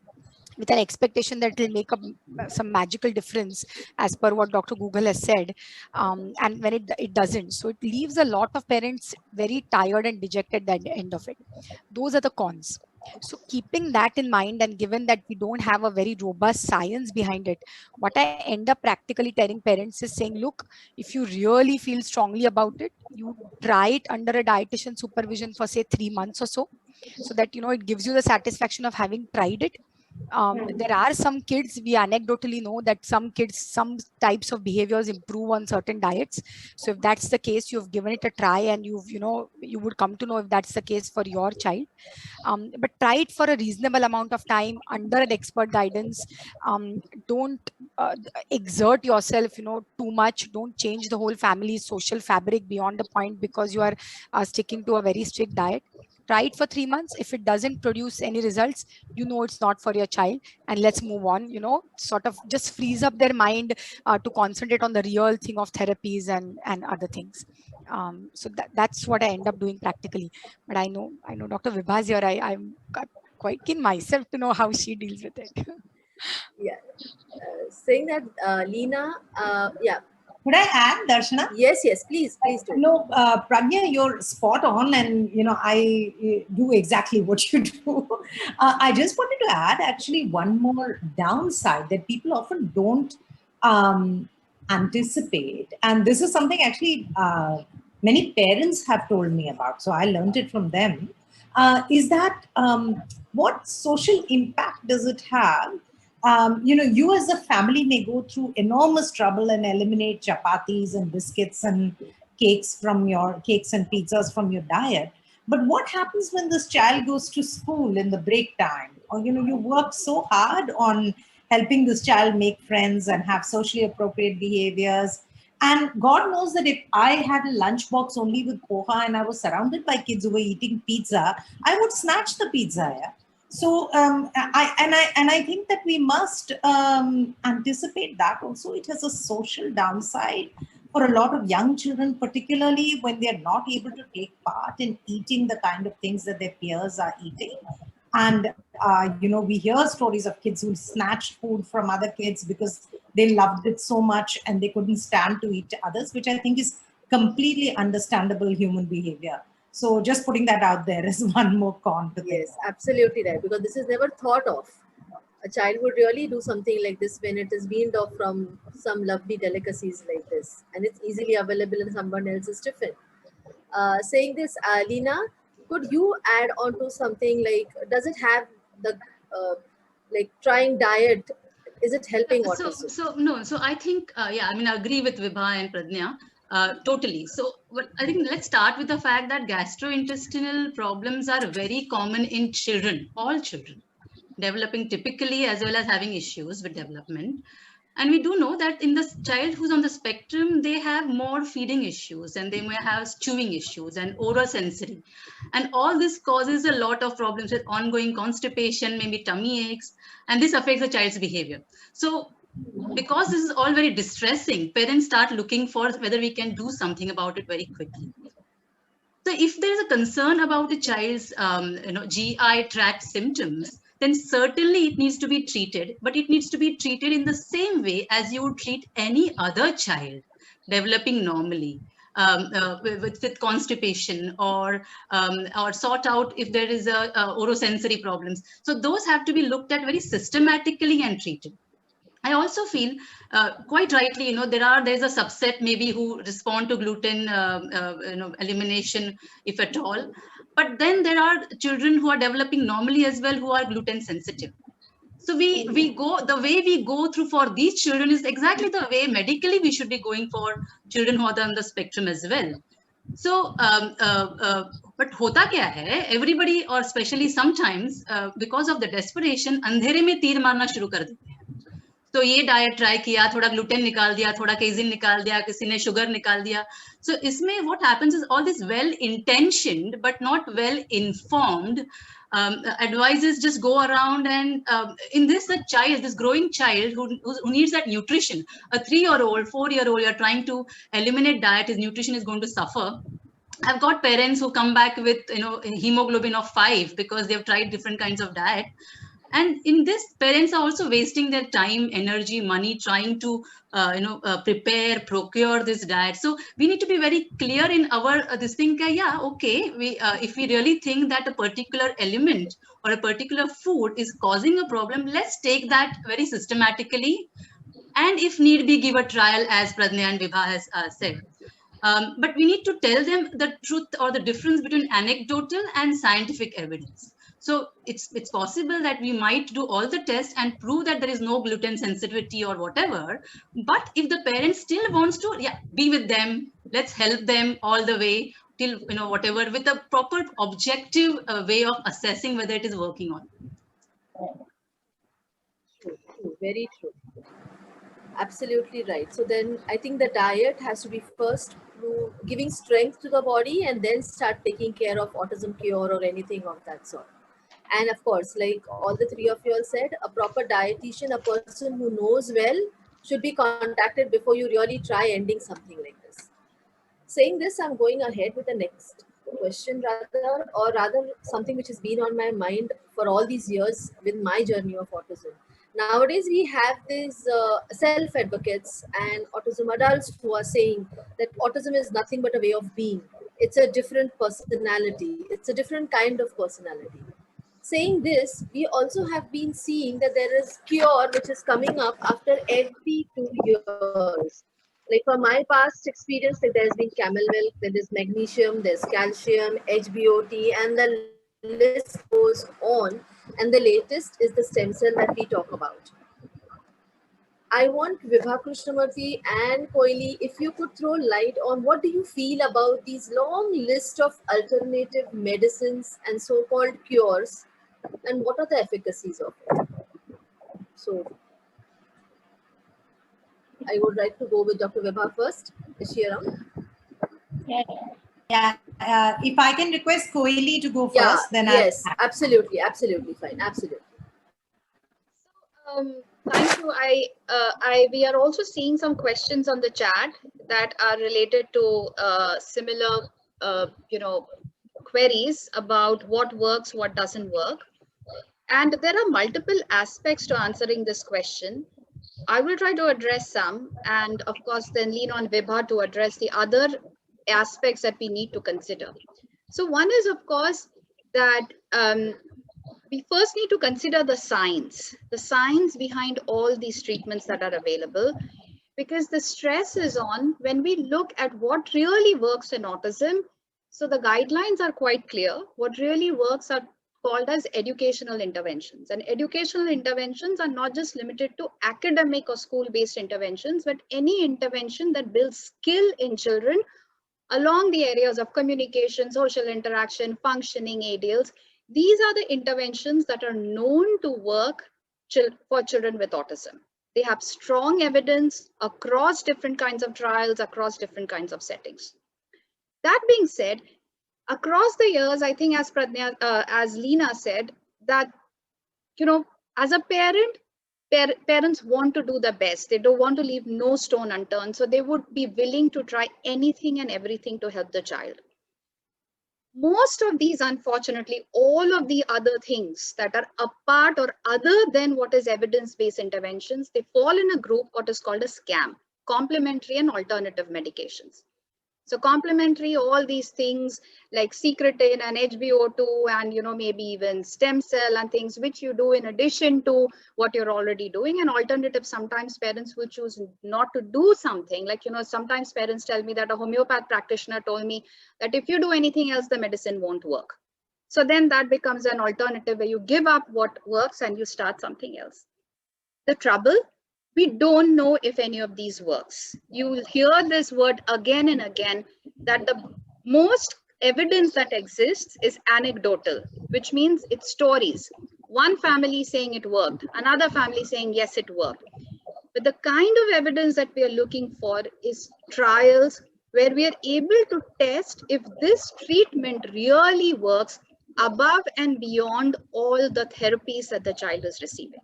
with an expectation that it will make some magical difference, as per what Dr. Google has said, and when it doesn't. So it leaves a lot of parents very tired and dejected at the end of it. Those are the cons. So keeping that in mind, and given that we don't have a very robust science behind it, what I end up practically telling parents is saying, look, if you really feel strongly about it, you try it under a dietitian supervision for say 3 months or so that it gives you the satisfaction of having tried it. There are some kids, we anecdotally know that some kids, some types of behaviors improve on certain diets. So if that's the case, you've given it a try, and you would come to know if that's the case for your child. But try it for a reasonable amount of time under an expert guidance. Don't exert yourself too much. Don't change the whole family's social fabric beyond the point because you are sticking to a very strict diet. Try it for 3 months. If it doesn't produce any results, it's not for your child, and let's move on. Sort of just frees up their mind to concentrate on the real thing of therapies and other things. So that's what I end up doing practically. But I know Dr. Vibha is here. I'm quite keen myself to know how she deals with it. Yeah. Saying that, Leena, yeah. Could I add, Darshana? Yes, please do. No, Pragya, you're spot on, and I do exactly what you do. I just wanted to add actually one more downside that people often don't anticipate, and this is something actually many parents have told me about. So I learned it from them. is that what social impact does it have? You as a family may go through enormous trouble and eliminate chapatis and biscuits and cakes and pizzas from your diet. But what happens when this child goes to school in the break time? Or, you work so hard on helping this child make friends and have socially appropriate behaviors. And God knows that if I had a lunchbox only with poha and I was surrounded by kids who were eating pizza, I would snatch the pizza. Yeah? So I think that we must anticipate that also. It has a social downside for a lot of young children, particularly when they are not able to take part in eating the kind of things that their peers are eating. And we hear stories of kids who snatched food from other kids because they loved it so much and they couldn't stand to eat others, which I think is completely understandable human behavior. So just putting that out there is one more con to Yes, absolutely right. Because this is never thought of. A child would really do something like this when it is weaned off from some lovely delicacies like this, and it's easily available in someone else's tiffin. Saying this, Lina, could you add on to something like, does it have the like trying diet? Is it helping autism? So I think, yeah, I mean, I agree with Vibha and Pradnya, totally. So I think let's start with the fact that gastrointestinal problems are very common in children, all children, developing typically as well as having issues with development. And we do know that in the child who's on the spectrum, they have more feeding issues and they may have chewing issues and oral sensory. And all this causes a lot of problems with ongoing constipation, maybe tummy aches, and this affects the child's behavior. So because this is all very distressing, parents start looking for whether we can do something about it very quickly. So if there is a concern about a child's GI tract symptoms, then certainly it needs to be treated, but it needs to be treated in the same way as you would treat any other child developing normally. With constipation or sort out if there is a orosensory problems. So those have to be looked at very systematically and treated. I also feel quite rightly, there's a subset maybe who respond to gluten, elimination, if at all. But then there are children who are developing normally as well, who are gluten sensitive. So the way we go through for these children is exactly the way medically we should be going for children who are on the spectrum as well. So, but hota kya hai? Everybody, or especially sometimes, because of the desperation, अंधेरे में तीर मारना शुरू कर देते हैं. तो ये डाइट ट्राई किया, थोड़ा ग्लूटेन निकाल दिया, थोड़ा केजिन निकाल दिया, किसी ने शुगर निकाल दिया. So इसमें what happens is all this well intentioned but not well informed advices just go around, and in this this growing child who needs that nutrition, a 3-year-old, 4-year-old, you're trying to eliminate diet, his nutrition is going to suffer. I've got parents who come back with hemoglobin of 5 because they've tried different kinds of diet. And in this, parents are also wasting their time, energy, money trying to prepare, procure this diet. So we need to be very clear in our this thing. Yeah, okay. If we really think that a particular element or a particular food is causing a problem, let's take that very systematically, and if need be, give a trial, as Pradnya and Vibha has said. But we need to tell them the truth or the difference between anecdotal and scientific evidence. So it's possible that we might do all the tests and prove that there is no gluten sensitivity or whatever. But if the parent still wants to, be with them, let's help them all the way till whatever, with a proper objective way of assessing whether it is working on. True, very true. Absolutely right. So then I think the diet has to be first giving strength to the body and then start taking care of autism cure or anything of that sort. And of course, like all the three of you all said, a proper dietitian, a person who knows well, should be contacted before you really try ending something like this. Saying this, I'm going ahead with the next question rather something which has been on my mind for all these years with my journey of autism. Nowadays, we have these self-advocates and autism adults who are saying that autism is nothing but a way of being. It's a different personality. It's a different kind of personality. Saying this, we also have been seeing that there is cure which is coming up after every 2 years. Like from my past experience, like there's been camel milk, there is magnesium, there's calcium, HBOT, and the list goes on, and the latest is the stem cell that we talk about. I want Vibha Krishnamurthy and Koili, if you could throw light on what do you feel about these long list of alternative medicines and so-called cures, and what are the efficacies of it? So I would like to go with Dr. Vibha first. Is she around? Yeah. If I can request Koili to go Yeah, first, then yes, absolutely, absolutely fine, absolutely. Thank you. We are also seeing some questions on the chat that are related to similar, queries about what works, what doesn't work. And there are multiple aspects to answering this question. I will try to address some, and of course, then lean on Vibha to address the other aspects that we need to consider. So one is, of course, that we first need to consider the science behind all these treatments that are available, because the stress is on when we look at what really works in autism. So the guidelines are quite clear. What really works are called as educational interventions. And educational interventions are not just limited to academic or school-based interventions, but any intervention that builds skill in children along the areas of communication, social interaction, functioning, ADLs. These are the interventions that are known to work for children with autism. They have strong evidence across different kinds of trials, across different kinds of settings. That being said, across the years, I think as Leena said, that, as a parent, parents want to do the best. They don't want to leave no stone unturned. So they would be willing to try anything and everything to help the child. Most of these, unfortunately, all of the other things that are apart or other than what is evidence-based interventions, they fall in a group what is called a SCAM, complementary and alternative medications. So complementary, all these things like secretin and HbO2 and maybe even stem cell and things which you do in addition to what you're already doing. And alternative, sometimes parents will choose not to do something. Like, sometimes parents tell me that a homeopath practitioner told me that if you do anything else, the medicine won't work. So then that becomes an alternative where you give up what works and you start something else. The trouble, we don't know if any of these works. You will hear this word again and again, that the most evidence that exists is anecdotal, which means it's stories. One family saying it worked, another family saying yes, it worked. But the kind of evidence that we are looking for is trials where we are able to test if this treatment really works above and beyond all the therapies that the child is receiving.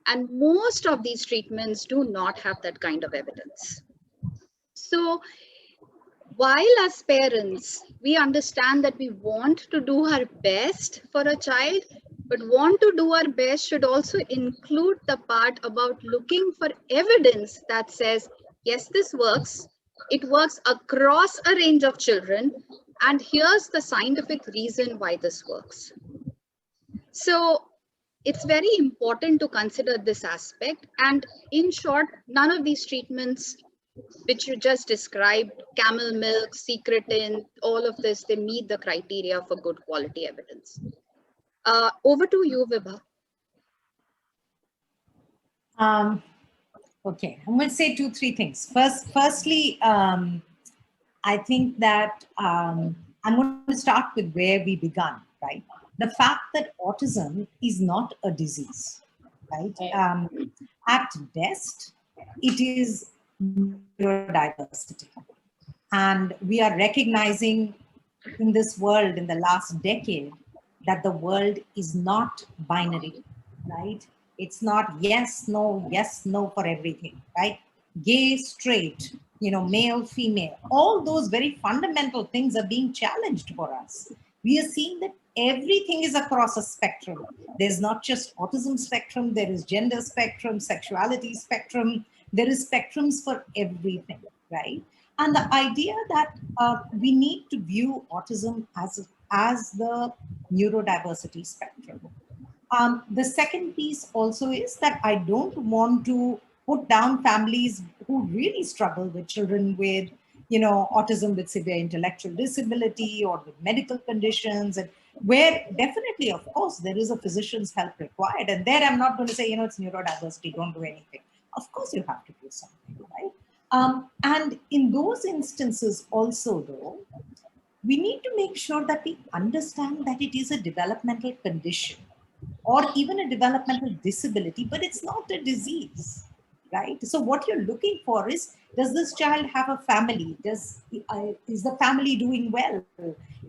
And most of these treatments do not have that kind of evidence. So while as parents, we understand that we want to do our best for a child, but want to do our best should also include the part about looking for evidence that says, yes, this works. It works across a range of children. And here's the scientific reason why this works. So it's very important to consider this aspect. And in short, none of these treatments which you just described, camel milk, secretin, all of this, they meet the criteria for good quality evidence. Over to you, Vibha. Okay, I'm going to say 2-3 things. Firstly, I think that I'm going to start with where we began, right? The fact that autism is not a disease, right? At best, it is neurodiversity. And we are recognizing in this world in the last decade that the world is not binary, right? It's not yes, no for everything, right? Gay, straight, male, female, all those very fundamental things are being challenged for us. We are seeing that everything is across a spectrum. There's not just autism spectrum, there is gender spectrum, sexuality spectrum, there is spectrums for everything, right? And the idea that we need to view autism as the neurodiversity spectrum. The second piece also is that I don't want to put down families who really struggle with children with, autism with severe intellectual disability or with medical conditions. And where definitely, of course, there is a physician's help required. And there I'm not going to say, it's neurodiversity, don't do anything. Of course you have to do something, right? And in those instances also, though, we need to make sure that we understand that it is a developmental condition or even a developmental disability, but it's not a disease, right? So what you're looking for is, does this child have a family? Is the family doing well?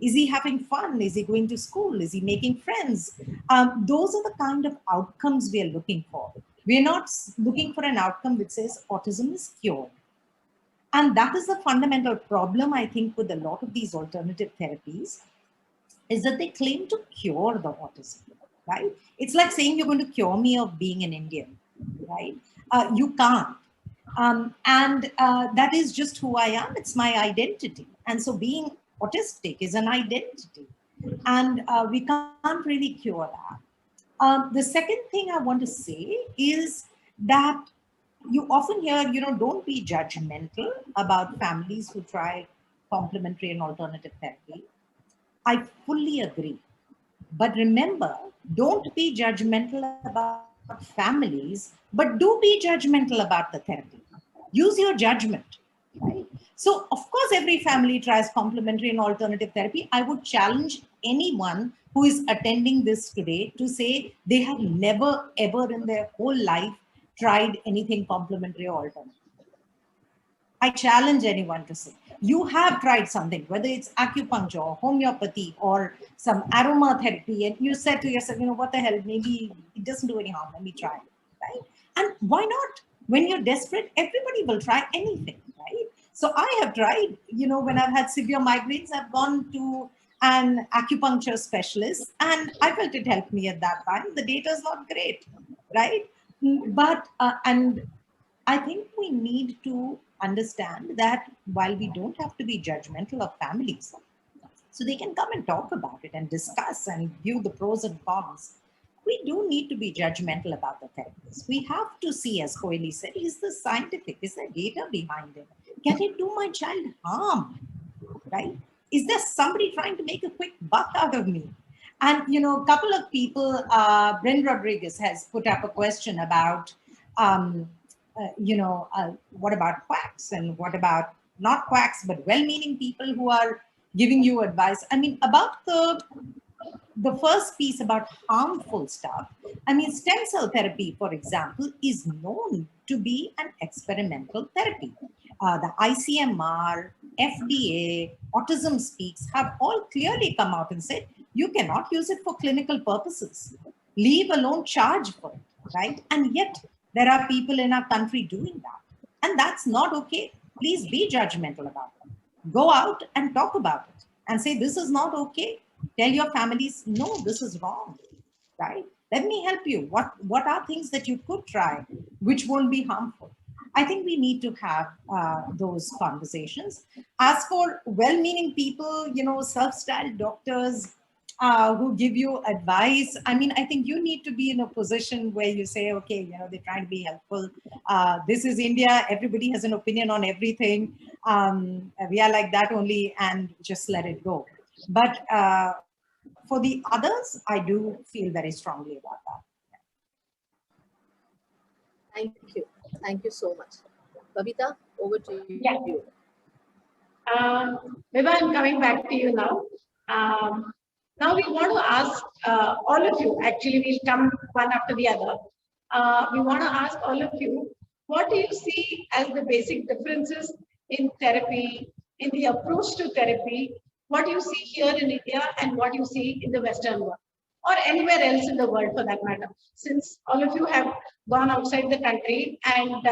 Is he having fun? Is he going to school? Is he making friends? Those are the kind of outcomes we are looking for. We're not looking for an outcome which says autism is cured. And that is the fundamental problem, I think, with a lot of these alternative therapies, is that they claim to cure the autism, right? It's like saying you're going to cure me of being an Indian, right? You can't. And that is just who I am. It's my identity. And so being autistic is an identity. And we can't really cure that. The second thing I want to say is that you often hear, don't be judgmental about families who try complementary and alternative therapy. I fully agree. But remember, don't be judgmental about families, but do be judgmental about the therapy. Use your judgment, right? So, of course, every family tries complementary and alternative therapy. I would challenge anyone who is attending this today to say they have never, ever in their whole life tried anything complementary or alternative. I challenge anyone to say, you have tried something, whether it's acupuncture or homeopathy or some aromatherapy, and you said to yourself, what the hell, maybe it doesn't do any harm, let me try, right? And why not? When you're desperate, everybody will try anything, right? So I have tried, when I've had severe migraines, I've gone to an acupuncture specialist and I felt it helped me at that time. The data is not great, right? But, and I think we need to understand that while we don't have to be judgmental of families, so they can come and talk about it and discuss and view the pros and cons, we do need to be judgmental about the therapies. We have to see, as Koili said, is this scientific? Is there data behind it? Can it do my child harm, right? Is there somebody trying to make a quick buck out of me? And, a couple of people, Bryn Rodriguez has put up a question about, what about quacks and what about not quacks, but well-meaning people who are giving you advice. I mean, about the first piece about harmful stuff, stem cell therapy, for example, is known to be an experimental therapy. The ICMR, FDA, Autism Speaks have all clearly come out and said, you cannot use it for clinical purposes, leave alone charge for it, right? And yet there are people in our country doing that. And that's not okay. Please be judgmental about it. Go out and talk about it and say, this is not okay. Tell your families, no, this is wrong, right? Let me help you. What are things that you could try which won't be harmful? I think we need to have those conversations. As for well-meaning people, self-styled doctors who give you advice, I think you need to be in a position where you say, okay, they're trying to be helpful. This is India. Everybody has an opinion on everything. We are like that only, and just let it go. But for the others, I do feel very strongly about that. Thank you. Thank you so much. Babita, over to you. Yeah. Vibha, I'm coming back to you now. Now we want to ask all of you, actually we'll come one after the other. We want to ask all of you, what do you see as the basic differences in therapy, in the approach to therapy, what you see here in India and what you see in the Western world, or anywhere else in the world for that matter, since all of you have gone outside the country and,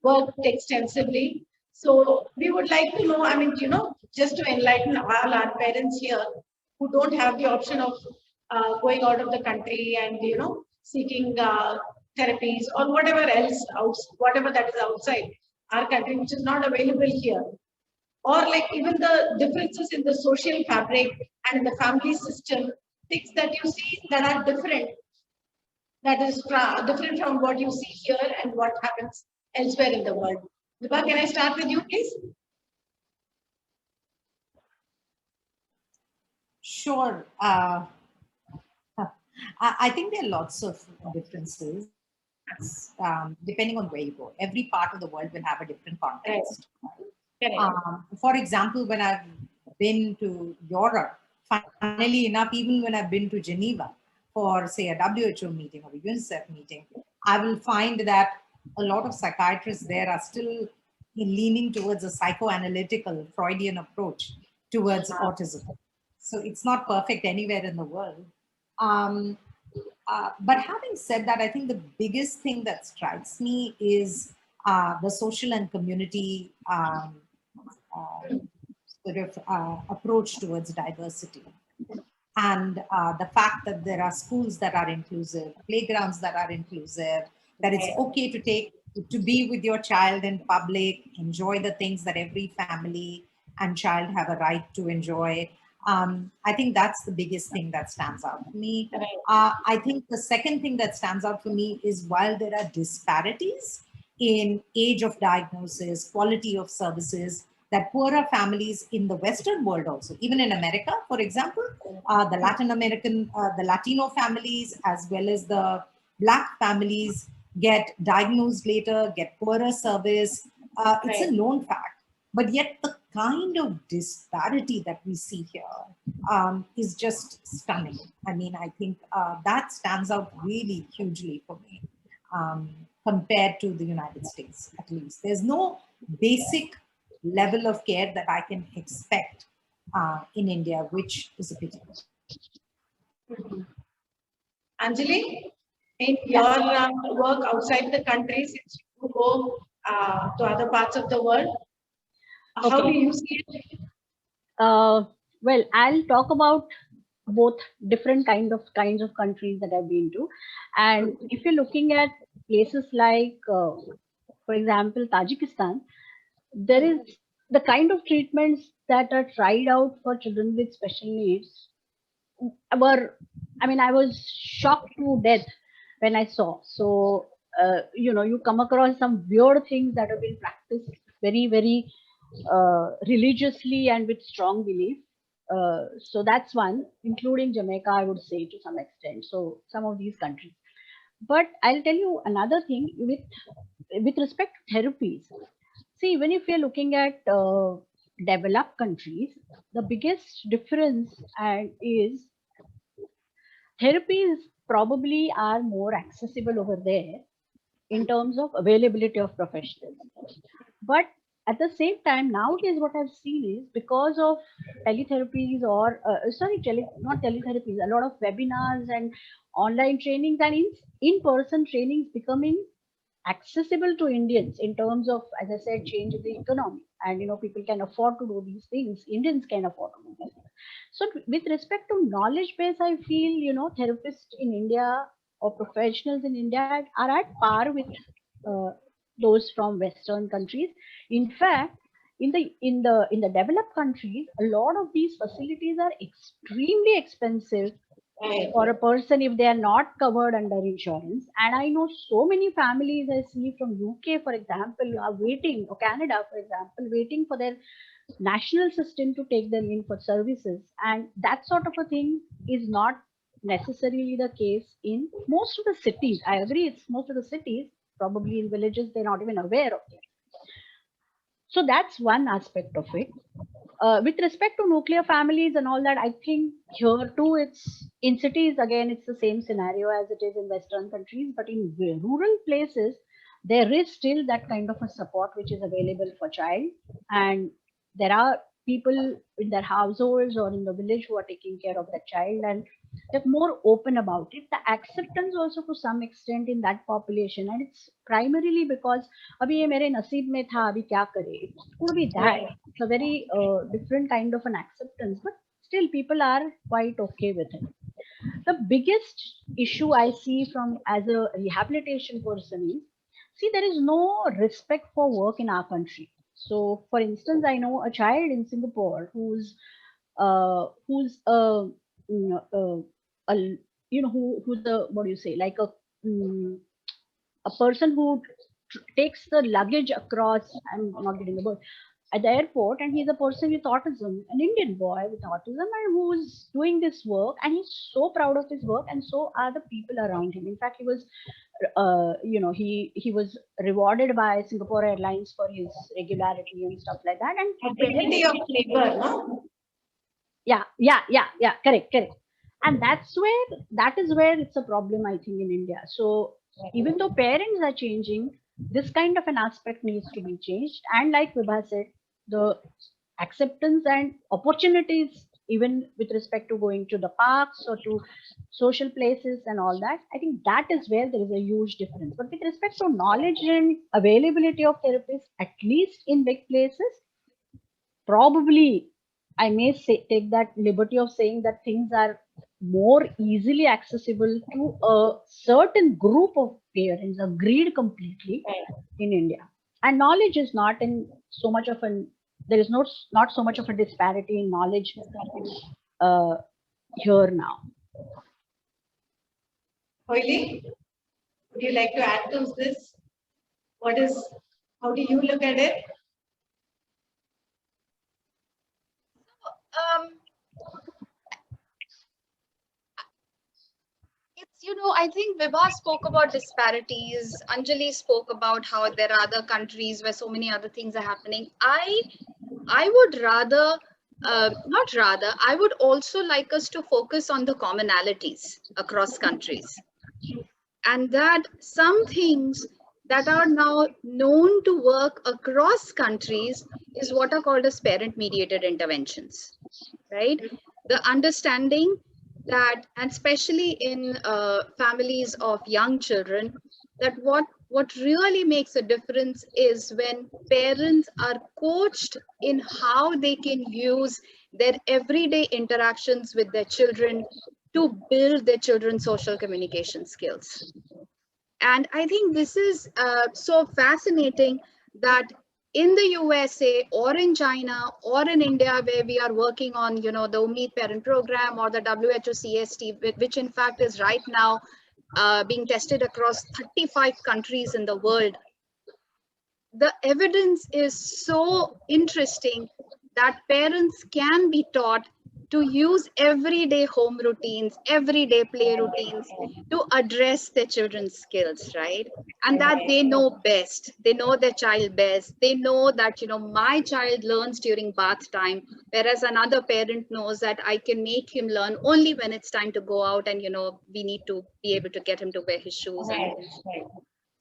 worked extensively. So we would like to know, just to enlighten all our parents here who don't have the option of going out of the country and, seeking therapies or whatever else, whatever that is outside our country, which is not available here. Or like even the differences in the social fabric and in the family system, things that you see that are different, that is different from what you see here and what happens elsewhere in the world. Vibha, can I start with you, please? Sure. I think there are lots of differences depending on where you go. Every part of the world will have a different context. For example, when I've been to Europe, funnily enough, even when I've been to Geneva for, say, a WHO meeting or a UNICEF meeting, I will find that a lot of psychiatrists there are still leaning towards a psychoanalytical Freudian approach towards autism. So it's not perfect anywhere in the world. But having said that, I think the biggest thing that strikes me is the social and community approach towards diversity. And the fact that there are schools that are inclusive, playgrounds that are inclusive, that it's okay to be with your child in public, enjoy the things that every family and child have a right to enjoy. I think that's the biggest thing that stands out for me. I think the second thing that stands out for me is while there are disparities in age of diagnosis, quality of services, that poorer families in the Western world also, even in America, for example, the Latin American, the Latino families, as well as the Black families get diagnosed later, get poorer service. It's a known fact. But yet the kind of disparity that we see here is just stunning. I mean, I think that stands out really hugely for me compared to the United States, at least. There's no basic level of care that I can expect in India, which is a pity. Anjali, in your work outside the country, since you go to other parts of the world, how do you see it? Well, I'll talk about both different kinds of countries that I've been to. And if you're looking at places like, for example, Tajikistan, there is the kind of treatments that are tried out for children with special needs were, I mean, I was shocked to death when I saw. So, you come across some weird things that have been practiced very, very religiously and with strong belief. So that's one, including Jamaica, I would say, to some extent. So some of these countries. But I'll tell you another thing with respect to therapies. See, even if you're looking at developed countries, the biggest difference is therapies probably are more accessible over there in terms of availability of professionals. But at the same time, nowadays, what I've seen is because of teletherapies or, not teletherapies, a lot of webinars and online trainings and in-person trainings becoming accessible to Indians in terms of, as I said, change in the economy. And, people can afford to do these things. Indians can afford to do these things. So with respect to knowledge base, I feel, therapists in India or professionals in India are at par with those from Western countries. In fact, in the developed countries, a lot of these facilities are extremely expensive for a person if they are not covered under insurance. And I know so many families I see from UK, for example, are waiting, or Canada, for example, waiting for their national system to take them in for services. And that sort of a thing is not necessarily the case in most of the cities. I agree, it's most of the cities, probably in villages, they're not even aware of it. So that's one aspect of it. With respect to nuclear families and all that, I think here too, it's in cities, again, it's the same scenario as it is in Western countries, but in rural places, there is still that kind of a support which is available for child. And there are people in their households or in the village who are taking care of that child, and they're more open about it. The acceptance also to some extent in that population, and it's primarily because abhi ye mere naseeb mein tha, abhi kya kare. It could be that. It's a very different kind of an acceptance, but still people are quite okay with it. The biggest issue I see from as a rehabilitation person is, see, there is no respect for work in our country. So, for instance, I know a child in Singapore who's who's who's a, what do you say, like a person who takes the luggage across. I'm not getting the word. at the airport, and he's a person with autism, an Indian boy with autism, and who's doing this work, and he's so proud of his work, and so are the people around him. In fact, he was, he was rewarded by Singapore Airlines for his regularity and stuff like that. And Dignity of labor, no? yeah, correct. And that is where it's a problem, I think, in India. So even though parents are changing, this kind of an aspect needs to be changed. And like Vibha said, the acceptance and opportunities, even with respect to going to the parks or to social places and all that, I think that is where there is a huge difference. But with respect to knowledge and availability of therapists, at least in big places, probably I may say, take that liberty of saying that things are more easily accessible to a certain group of parents, agreed completely, in India. And knowledge is not in so much of an, there is not so much of a disparity in knowledge here now. Hoili, would you like to add to this? How do you look at it? I think Vibha spoke about disparities. Anjali spoke about how there are other countries where so many other things are happening. I would rather, I would also like us to focus on the commonalities across countries. And that some things that are now known to work across countries is what are called as parent-mediated interventions, right? The understanding that, and especially in families of young children, that what really makes a difference is when parents are coached in how they can use their everyday interactions with their children to build their children's social communication skills. And I think this is so fascinating that in the USA or in China or in India, where we are working on, the Ummeed Parent Program or the WHO CST, which in fact is right now being tested across 35 countries in the world, the evidence is so interesting that parents can be taught to use everyday home routines, everyday play routines to address their children's skills, right? And that they know best. They know their child best. They know that, my child learns during bath time, whereas another parent knows that I can make him learn only when it's time to go out and, we need to be able to get him to wear his shoes.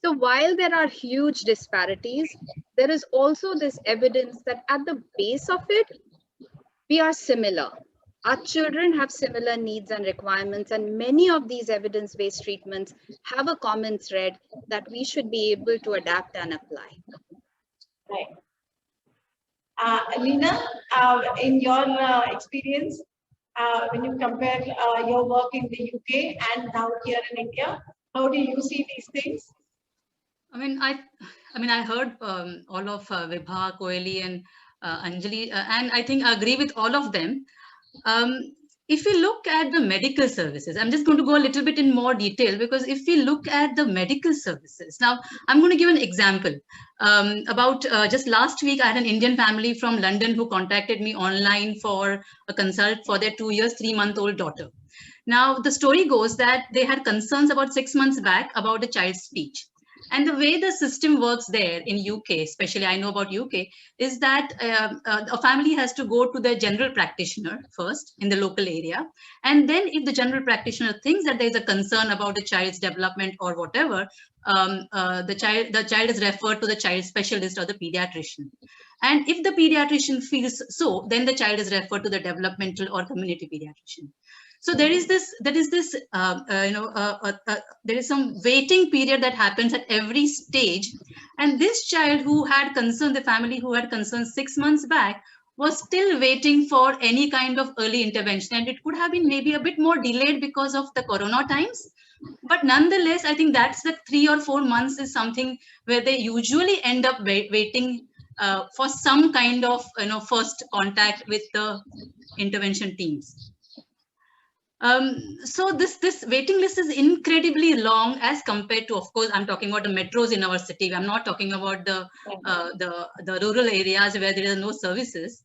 So while there are huge disparities, there is also this evidence that at the base of it, we are similar. Our children have similar needs and requirements, and many of these evidence-based treatments have a common thread that we should be able to adapt and apply. Right. Alina, in your experience, when you compare your work in the UK and now here in India, how do you see these things? I heard all of Vibha, Koeli, and Anjali, and I think I agree with all of them. If we look at the medical services, I'm just going to go a little bit in more detail, because if we look at the medical services, now I'm going to give an example. About just last week, I had an Indian family from London who contacted me online for a consult for their 2 years, 3-month-old daughter. Now, the story goes that they had concerns about 6 months back about the child's speech. And the way the system works there in UK, especially I know about UK, is that a family has to go to their general practitioner first in the local area. And then if the general practitioner thinks that there is a concern about the child's development or whatever, the child is referred to the child specialist or the pediatrician. And if the pediatrician feels so, then the child is referred to the developmental or community pediatrician. So there is some waiting period that happens at every stage. And this child who had concern, the family who had concern 6 months back, was still waiting for any kind of early intervention. And it could have been maybe a bit more delayed because of the corona times. But nonetheless, I think that's the 3 or 4 months is something where they usually end up waiting for some kind of first contact with the intervention teams. So this waiting list is incredibly long as compared to, of course, I'm talking about the metros in our city. I'm not talking about the rural areas where there are no services.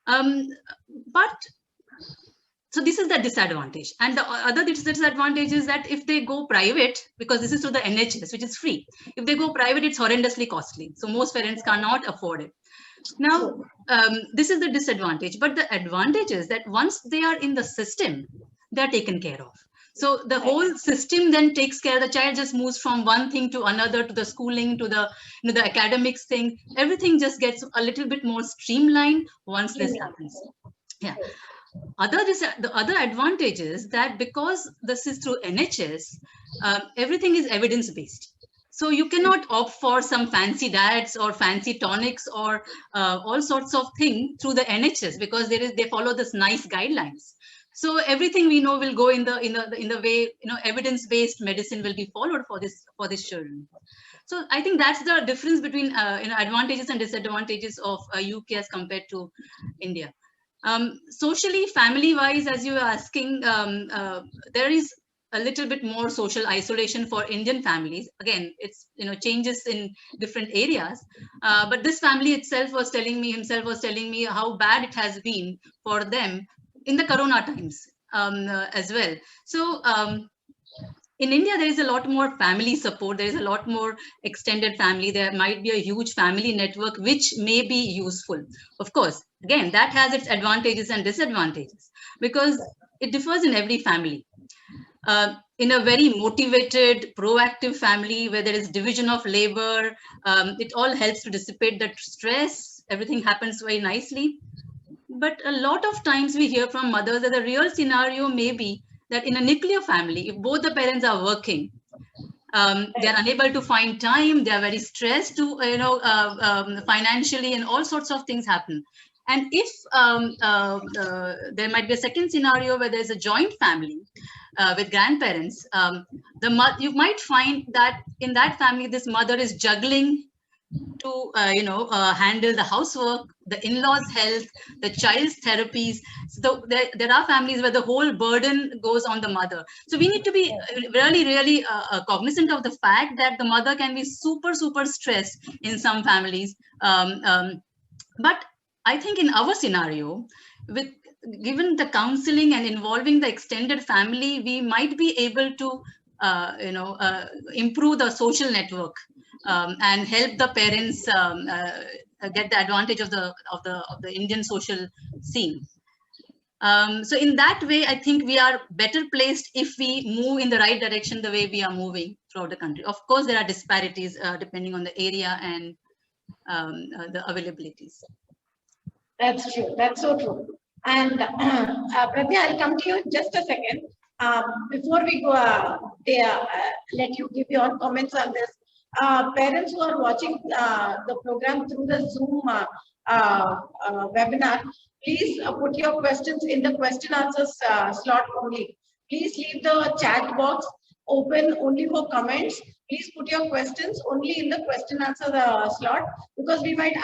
But so this is the disadvantage. And the other disadvantage is that if they go private, because this is through the NHS, which is free, if they go private, it's horrendously costly. So most parents cannot afford it. Now, this is the disadvantage. But the advantage is that once they are in the system, they're taken care of. So the whole system then takes care. The child just moves from one thing to another, to the schooling, to the the academics thing. Everything just gets a little bit more streamlined once this happens. Yeah. The other advantage is that because this is through NHS, everything is evidence based. So you cannot opt for some fancy diets or fancy tonics or all sorts of things through the NHS, because they follow this nice guidelines. So everything we know will go in the way evidence based medicine will be followed for this children. So I think that's the difference between advantages and disadvantages of UK as compared to India. Socially, family-wise, as you were asking, there is a little bit more social isolation for Indian families. Again, it's changes in different areas, but this family himself was telling me how bad it has been for them in the Corona times as well. So in India, there is a lot more family support. There is a lot more extended family. There might be a huge family network, which may be useful. Of course, again, that has its advantages and disadvantages because it differs in every family. In a very motivated, proactive family where there is division of labor, it all helps to dissipate the stress. Everything happens very nicely. But a lot of times we hear from mothers that the real scenario may be that in a nuclear family, if both the parents are working, they are unable to find time, they are very stressed to, financially, and all sorts of things happen. And if there might be a second scenario where there's a joint family with grandparents, you might find that in that family, this mother is juggling to handle the housework, the in-laws' health, the child's therapies. So there are families where the whole burden goes on the mother. So we need to be really cognizant of the fact that the mother can be super stressed in some families. But I think in our scenario, given the counseling and involving the extended family, we might be able to improve the social network and help the parents get the advantage of the Indian social scene. So in that way, I think we are better placed if we move in the right direction the way we are moving throughout the country. Of course, there are disparities depending on the area and the availabilities. That's true. That's so true. And Pratya, I'll come to you in just a second. Before we go, let you give your comments on this. Parents who are watching the program through the Zoom webinar, please put your questions in the question answers slot only. Please leave the chat box open only for comments. Please put your questions only in the question answer slot, because we might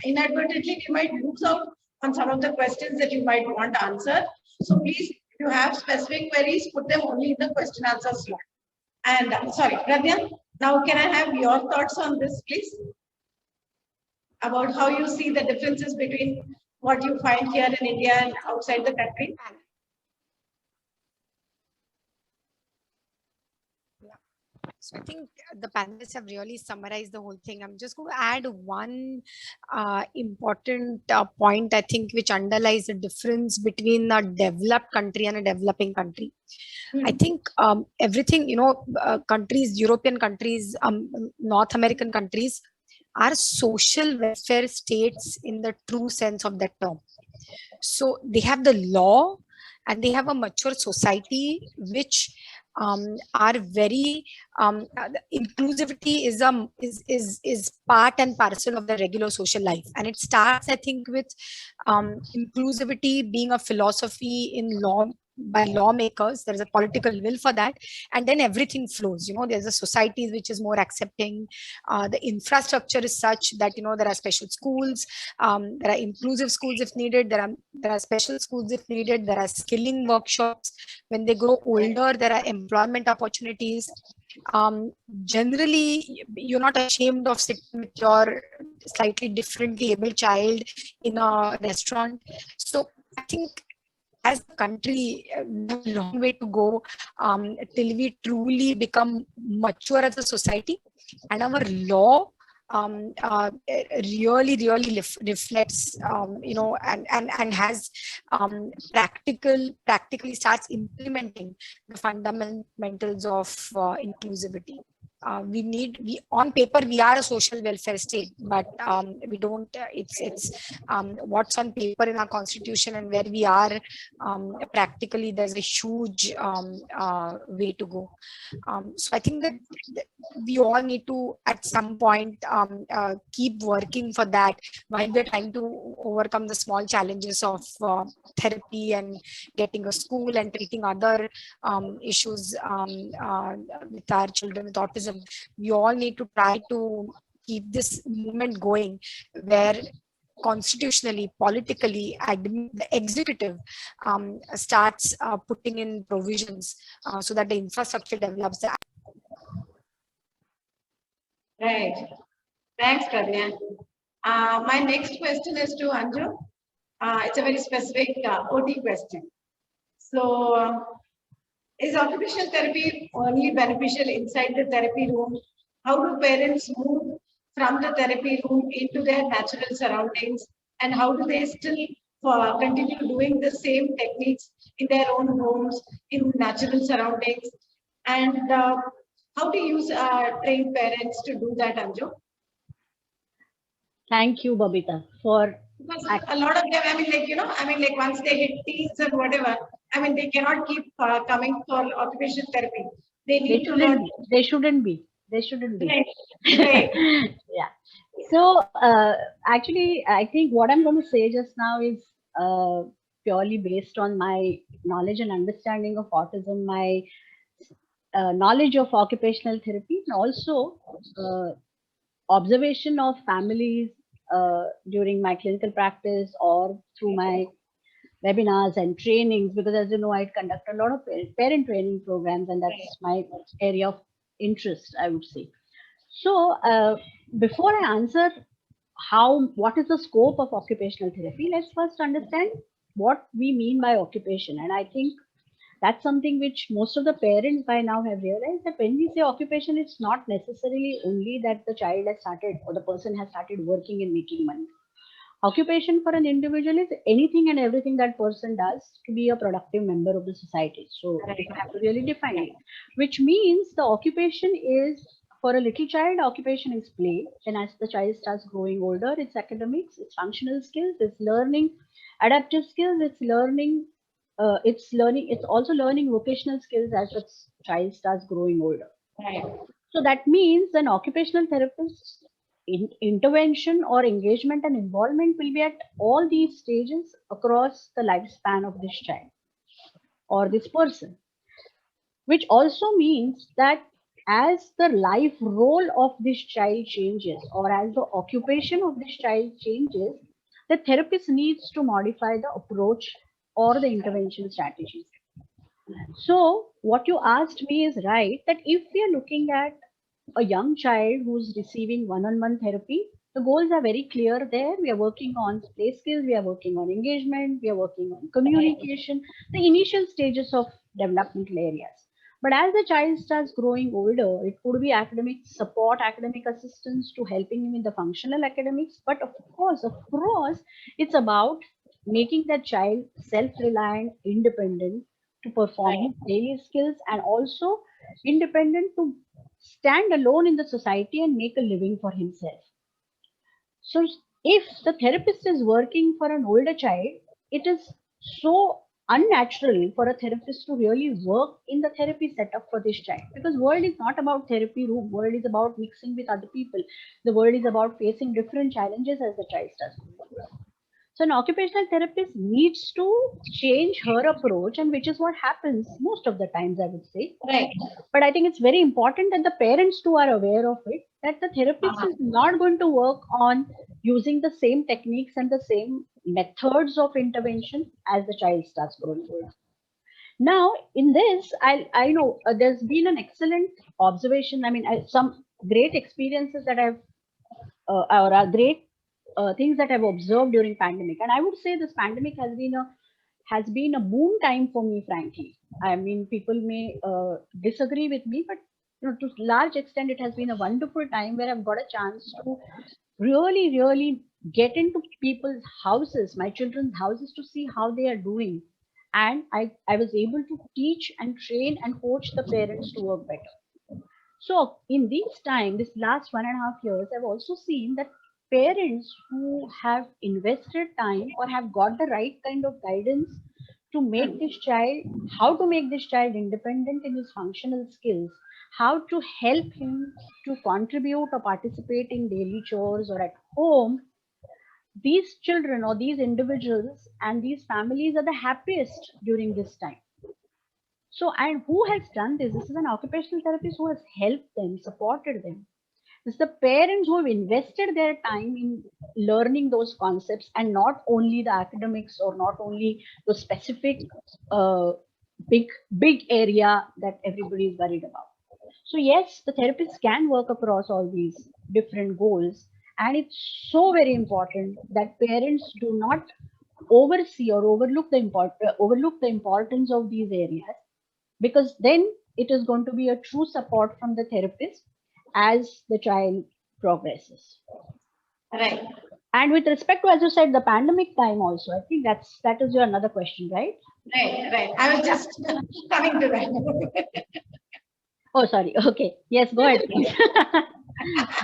inadvertently we might lose out on some of the questions that you might want to answer. So please, if you have specific queries, put them only in the question answer slot. And sorry, Pratya, now can I have your thoughts on this, please? About how you see the differences between what you find here in India and outside the country? So I think the panelists have really summarized the whole thing. I'm just going to add one important point, I think, which underlies the difference between a developed country and a developing country. I think everything, countries, European countries, North American countries are social welfare states in the true sense of that term. So they have the law and they have a mature society which are very inclusivity is part and parcel of the regular social life, and it starts, I think, with inclusivity being a philosophy in long by lawmakers. There is a political will for that, and then everything flows. There's a society which is more accepting. The infrastructure is such that there are special schools, there are inclusive schools if needed, there are special schools if needed, there are skilling workshops. When they grow older, there are employment opportunities. Generally, you're not ashamed of sitting with your slightly differently able child in a restaurant. So I think as a country, we have a long way to go till we truly become mature as a society, and our law really reflects, and has practically starts implementing the fundamentals of inclusivity. We on paper we are a social welfare state, but we don't. It's what's on paper in our constitution and where we are practically. There's a huge way to go. So I think that we all need to at some point keep working for that while we're trying to overcome the small challenges of therapy and getting a school and treating other issues with our children with autism. We all need to try to keep this movement going where constitutionally, politically, the executive starts putting in provisions so that the infrastructure develops. Right. Thanks, Pradnya. My next question is to Anju. It's a very specific OT question. So, is occupational therapy only beneficial inside the therapy room? How do parents move from the therapy room into their natural surroundings? And how do they still continue doing the same techniques in their own homes, in natural surroundings? And how do you train parents to do that, Anju? Thank you, Babita, for because a lot of them, once they hit teens and whatever, they cannot keep coming for occupational therapy. They need to learn. They shouldn't be. Right. Yeah. So actually, I think what I'm going to say just now is purely based on my knowledge and understanding of autism, my knowledge of occupational therapy, and also observation of families during my clinical practice or through my webinars and trainings, because as you know, I conduct a lot of parent training programs, and that's my area of interest, I would say. So before I answer what is the scope of occupational therapy, let's first understand what we mean by occupation. And I think that's something which most of the parents by now have realized, that when we say occupation, it's not necessarily only that the child has started or the person has started working and making money. Occupation for an individual is anything and everything that person does to be a productive member of the society. So we have to really define it, which means the occupation is, for a little child, occupation is play. And as the child starts growing older, it's academics, it's functional skills, it's learning adaptive skills, it's also learning vocational skills as the child starts growing older. Right. So that means an occupational therapist intervention or engagement and involvement will be at all these stages across the lifespan of this child or this person, which also means that as the life role of this child changes or as the occupation of this child changes, the therapist needs to modify the approach or the intervention strategies. So what you asked me is right, that if we are looking at a young child who's receiving one-on-one therapy, the goals are very clear there. We are working on play skills, we are working on engagement, we are working on communication, the initial stages of developmental areas. But as the child starts growing older, it could be academic support, academic assistance to helping him in the functional academics. But of course, it's about making that child self-reliant, independent to perform his daily skills, and also independent to stand alone in the society and make a living for himself. So if the therapist is working for an older child, it is so unnatural for a therapist to really work in the therapy setup for this child, because world is not about therapy room. World is about mixing with other people. The world is about facing different challenges as the child starts. So an occupational therapist needs to change her approach, and which is what happens most of the times, I would say. Right. But I think it's very important that the parents too are aware of it, that the therapist is not going to work on using the same techniques and the same methods of intervention as the child starts growing older. Now, in this, I know there's been an excellent observation. I mean, some great experiences that I've or great things that I've observed during pandemic, and I would say this pandemic has been a boon time for me, frankly. I mean, people may disagree with me, but to large extent, it has been a wonderful time where I've got a chance to really get into people's houses, my children's houses, to see how they are doing. And I was able to teach and train and coach the parents to work better. So in this last 1.5 years, I've also seen that parents who have invested time or have got the right kind of guidance to make this child, how to make this child independent in his functional skills, how to help him to contribute or participate in daily chores or at home, these children or these individuals and these families are the happiest during this time. So, and who has done this? This is an occupational therapist who has helped them, supported them. It's the parents who have invested their time in learning those concepts, and not only the academics or not only the specific big area that everybody is worried about. So yes, the therapists can work across all these different goals, and it's so very important that parents do not oversee or overlook the importance of these areas, because then it is going to be a true support from the therapist as the child progresses. Right. And with respect to, as you said, the pandemic time also, I think that is your another question, right? Right. I was just coming to that. Oh, sorry. Okay. Yes, go ahead, please.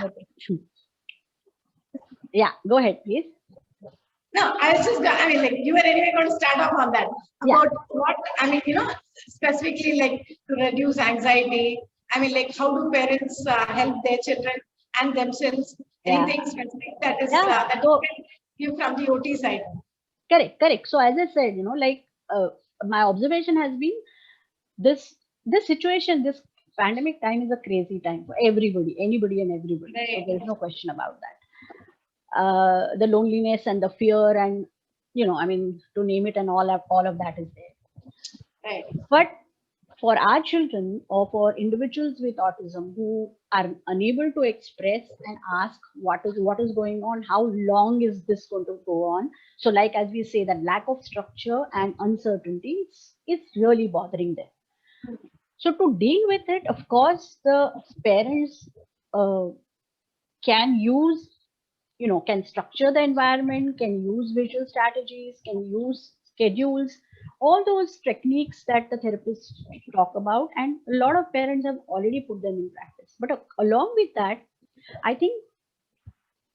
Okay. Yeah, go ahead, please. No, I was just, I mean, like, you were anyway going to start off on that. About what, I mean, specifically like to reduce anxiety. I mean, like, how do parents help their children and themselves? Anything specific that is, that you can give from the OT side? Correct. So as I said, like my observation has been this situation, this pandemic time is a crazy time for everybody, anybody and everybody. Right. So there's no question about that. The loneliness and the fear and, I mean, to name it, and all of that is there. Right. But for our children or for individuals with autism who are unable to express and ask what is going on, how long is this going to go on? So like, as we say, that lack of structure and uncertainty, it's really bothering them. So to deal with it, of course, the parents can use, can structure the environment, can use visual strategies, can use schedules, all those techniques that the therapists talk about. And a lot of parents have already put them in practice. But along with that, I think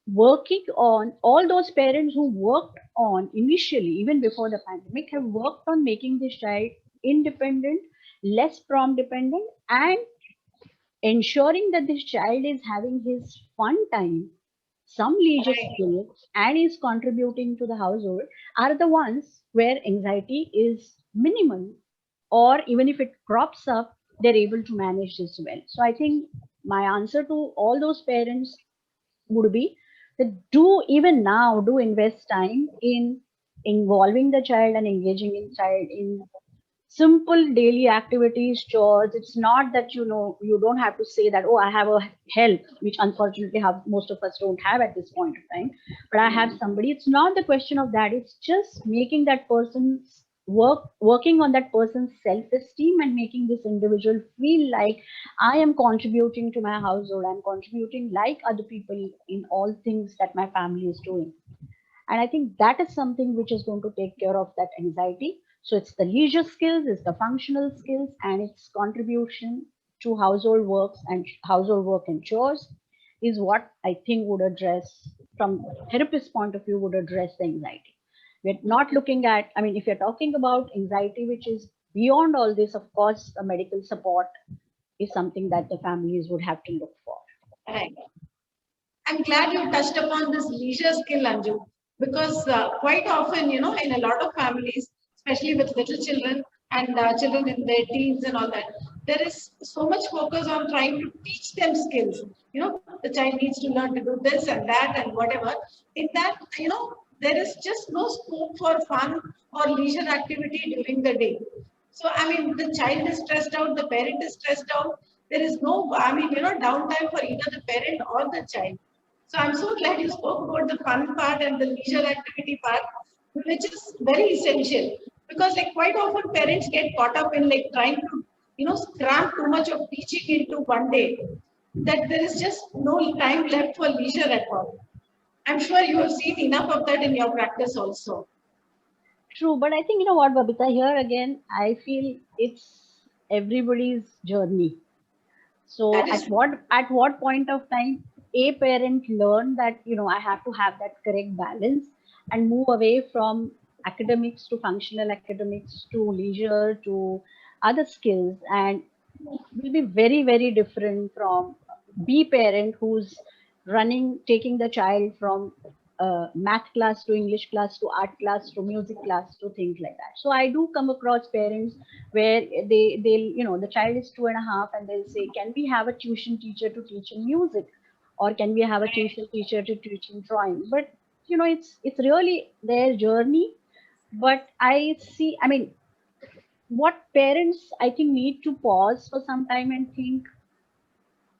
working on all those parents who worked on initially, even before the pandemic, have worked on making this child independent, less prom dependent, and ensuring that this child is having his fun time, some leisure skill, and is contributing to the household, are the ones where anxiety is minimal, or even if it crops up, they're able to manage this well. So I think my answer to all those parents would be that do invest time in involving the child and engaging in child in simple daily activities, chores. It's not that you don't have to say that, oh, I have a help, which unfortunately most of us don't have at this point of time, but I have somebody. It's not the question of that. It's just making that person's working on that person's self-esteem and making this individual feel like I am contributing to my household, I'm contributing like other people in all things that my family is doing. And I think that is something which is going to take care of that anxiety. So it's the leisure skills, it's the functional skills, and its contribution to household work and chores is what I think would address, from a therapist's point of view, would address the anxiety. We're not looking at, I mean, if you're talking about anxiety, which is beyond all this, of course, a medical support is something that the families would have to look for. Right. I'm glad you touched upon this leisure skill, Anju. Because quite often, in a lot of families, especially with little children and children in their teens and all that, there is so much focus on trying to teach them skills. The child needs to learn to do this and that and whatever. In that, there is just no scope for fun or leisure activity during the day. So, I mean, the child is stressed out, the parent is stressed out. There is no, downtime for either the parent or the child. So I'm so glad you spoke about the fun part and the leisure activity part, which is very essential. Because like quite often parents get caught up in like trying to, cram too much of teaching into one day, that there is just no time left for leisure at all. I'm sure you have seen enough of that in your practice also. True, but I think you know what, Babita, here again, I feel it's everybody's journey. So That is at what point of time a parent learn that I have to have that correct balance and move away from academics to functional academics to leisure to other skills, and will be very very different from B parent who's running taking the child from math class to English class to art class to music class to things like that. So I do come across parents where they'll the child is 2.5 and they'll say, can we have a tuition teacher to teach in music, or can we have a tuition teacher to teach in drawing? But it's really their journey. But I mean, what parents I think need to pause for some time and think,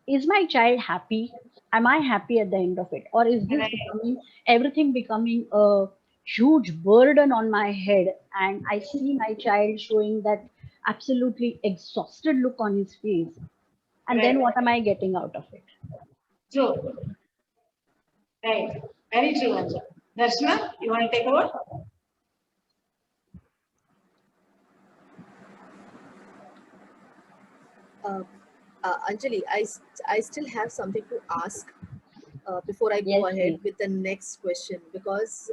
is my child happy? Am I happy at the end of it, or is this right. becoming everything becoming a huge burden on my head, and I see my child showing that absolutely exhausted look on his face, and then Right. what am I getting out of it? True. Right. Very true, Anja. Darshana, you want to take over? Uh, Anjali, I still have something to ask before I go Yes, ahead please. with the next question, because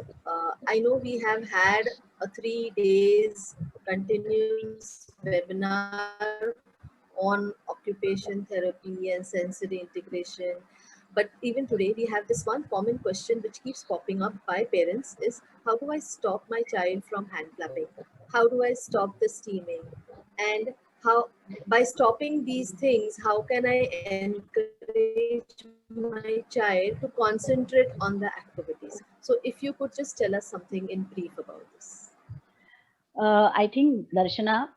I know we have had a 3 days continuous webinar on occupation therapy and sensory integration. But even today, we have this one common question which keeps popping up by parents is, how do I stop my child from hand clapping? How do I stop the steaming? And how, by stopping these things, how can I encourage my child to concentrate on the activities? So if you could just tell us something in brief about this. I think, Darshana,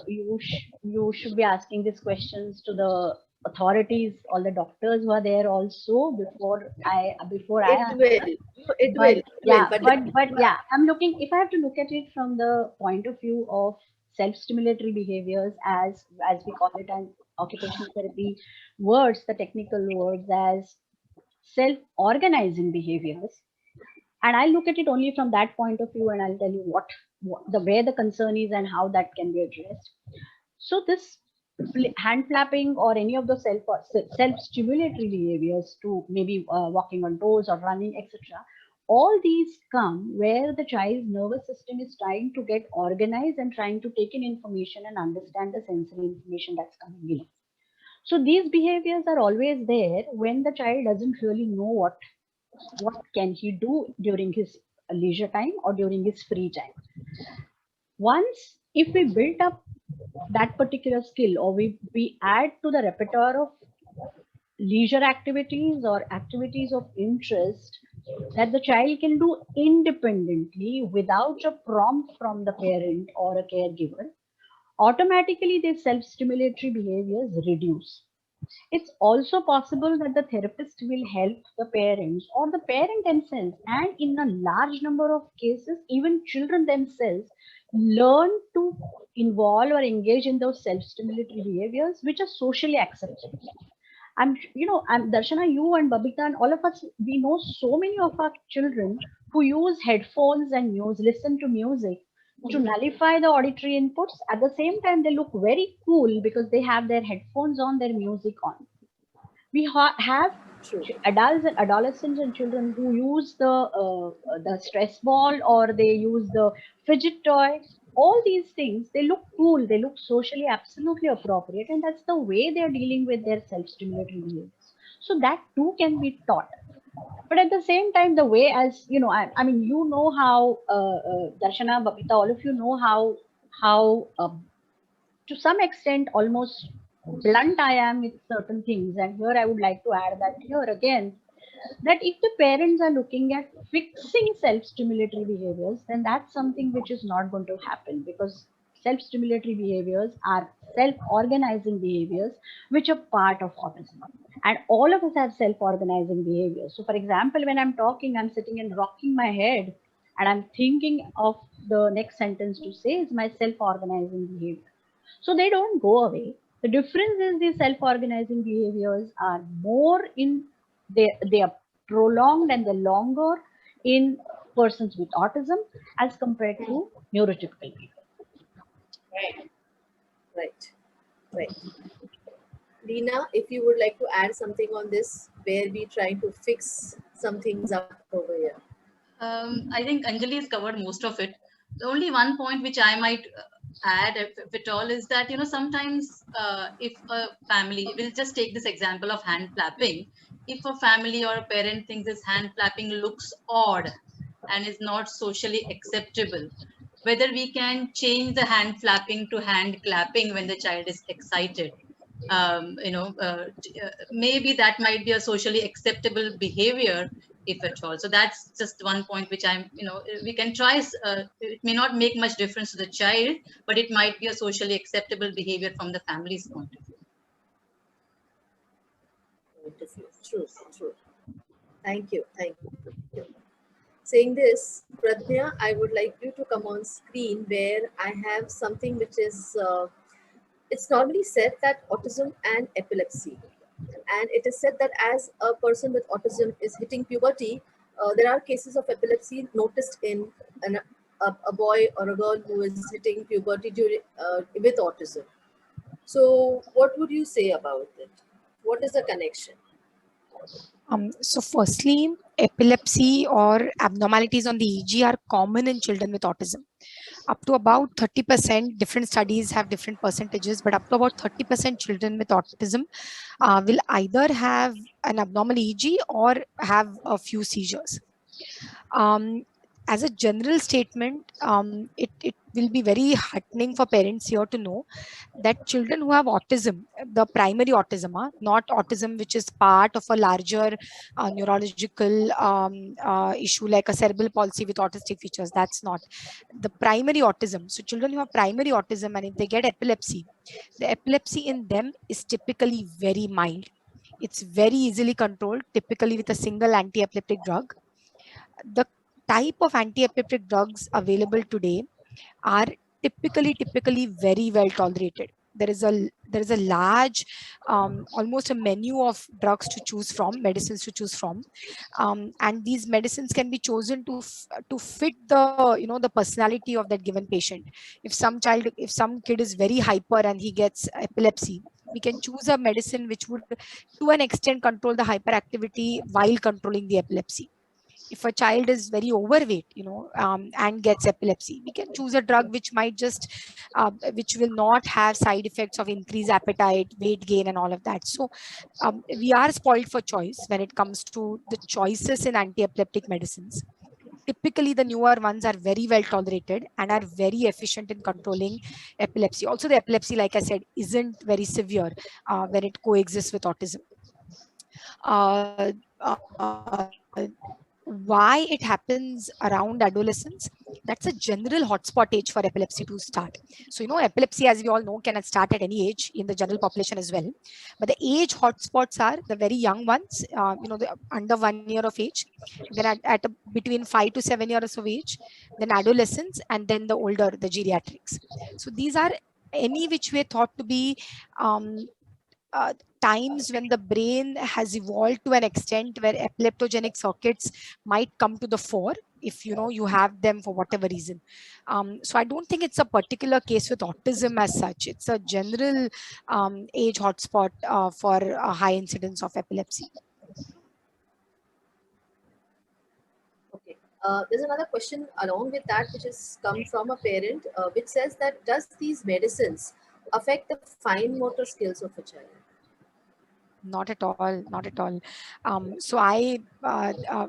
you should be asking these questions to the authorities, all the doctors who are there also before I It answer. will, it will, But it will. yeah, but yeah, I'm looking. If I have to look at it from the point of view of self-stimulatory behaviors, as we call it, and occupational therapy words, the technical words, as self-organizing behaviors, and I look at it only from that point of view, and I'll tell you what the where the concern is and how that can be addressed. So this hand flapping or any of the self stimulatory behaviors, to maybe walking on toes or running, etc., all these come where the child's nervous system is trying to get organized and trying to take in information and understand the sensory information that's coming in. So these behaviors are always there when the child doesn't really know what can he do during his leisure time or during his free time. Once if we build up that particular skill, or we add to the repertoire of leisure activities or activities of interest that the child can do independently without a prompt from the parent or a caregiver, automatically these self-stimulatory behaviors reduce. It's also possible that the therapist will help the parents or the parent themselves, and in a large number of cases, even children themselves learn to involve or engage in those self-stimulatory behaviors which are socially accepted. I'm Darshana, you and Babita and all of us, we know so many of our children who use headphones and listen to music to nullify the auditory inputs. At the same time, they look very cool because they have their headphones on, their music on. We have True. adults and adolescents and children who use the stress ball, or they use the fidget toy. All these things, they look cool, they look socially absolutely appropriate, and that's the way they're dealing with their self-stimulatory behaviors. So that too can be taught. But at the same time, the way, as you know, I mean, you know how Darshana, Babita, all of you know how to some extent almost blunt I am with certain things. And here I would like to add that here again, that if the parents are looking at fixing self-stimulatory behaviors, then that's something which is not going to happen, because self-stimulatory behaviors are self-organizing behaviors which are part of autism. And all of us have self-organizing behaviors. So for example, when I'm talking, I'm sitting and rocking my head and I'm thinking of the next sentence to say is my self-organizing behavior. So they don't go away. The difference is these self-organizing behaviors are more in, they are prolonged and they're longer in persons with autism as compared to neurotypical people. Right. Right, right. Lena, if you would like to add something on this, where we try to fix some things up over here. I think Anjali has covered most of it. The only one point which I might add, if at all, is that, sometimes if a family, we'll just take this example of hand clapping. If a family or a parent thinks this hand clapping looks odd and is not socially acceptable, whether we can change the hand flapping to hand clapping when the child is excited. Maybe that might be a socially acceptable behavior, if at all. So that's just one point which we can try. It may not make much difference to the child, but it might be a socially acceptable behavior from the family's point of view. True, true. Thank you, thank you. Saying this, Pradnya, I would like you to come on screen where I have something which is, it's normally said that autism and epilepsy. And it is said that as a person with autism is hitting puberty, there are cases of epilepsy noticed in a boy or a girl who is hitting puberty with autism. So what would you say about it? What is the connection? So firstly, epilepsy or abnormalities on the EEG are common in children with autism. Up to about 30%, different studies have different percentages, but up to about 30% children with autism will either have an abnormal EEG or have a few seizures. As a general statement, it will be very heartening for parents here to know that children who have autism, the primary autism, not autism which is part of a larger neurological issue like a cerebral palsy with autistic features, that's not the primary autism. So children who have primary autism, and if they get epilepsy, the epilepsy in them is typically very mild. It's very easily controlled, typically with a single anti-epileptic drug. The type of anti-epileptic drugs available today are typically very well tolerated. There is a large, almost a menu of drugs to choose from, medicines to choose from, and these medicines can be chosen to fit the personality of that given patient. If some kid is very hyper and he gets epilepsy, we can choose a medicine which would to an extent control the hyperactivity while controlling the epilepsy. If a child is very overweight, and gets epilepsy, we can choose a drug which might which will not have side effects of increased appetite, weight gain, and all of that. So we are spoiled for choice when it comes to the choices in anti-epileptic medicines. Typically, the newer ones are very well tolerated and are very efficient in controlling epilepsy. Also, the epilepsy, like I said, isn't very severe when it coexists with autism. Why it happens around adolescence, that's a general hotspot age for epilepsy to start. So epilepsy, as we all know, can start at any age in the general population as well, but the age hotspots are the very young ones, the under 1 year of age, then between 5 to 7 years of age, then adolescents, and then the older, the geriatrics. So these are any which way thought to be times when the brain has evolved to an extent where epileptogenic circuits might come to the fore if you have them for whatever reason. So I don't think it's a particular case with autism as such. It's a general age hotspot for a high incidence of epilepsy. Okay. There's another question along with that which has come from a parent which says that does these medicines affect the fine motor skills of a child? Not at all, not at all. So I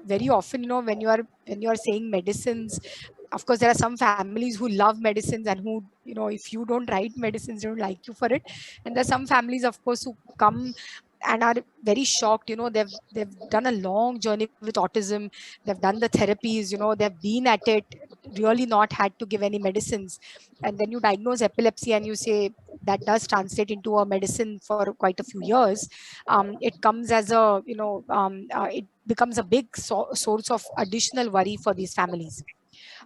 very often, when you are saying medicines, of course there are some families who love medicines and who, if you don't write medicines, they don't like you for it. And there's some families, of course, who come and are very shocked. They've done a long journey with autism. They've done the therapies, they've been at it, really not had to give any medicines. And then you diagnose epilepsy and you say that does translate into a medicine for quite a few years. It comes as a, it becomes a big source of additional worry for these families.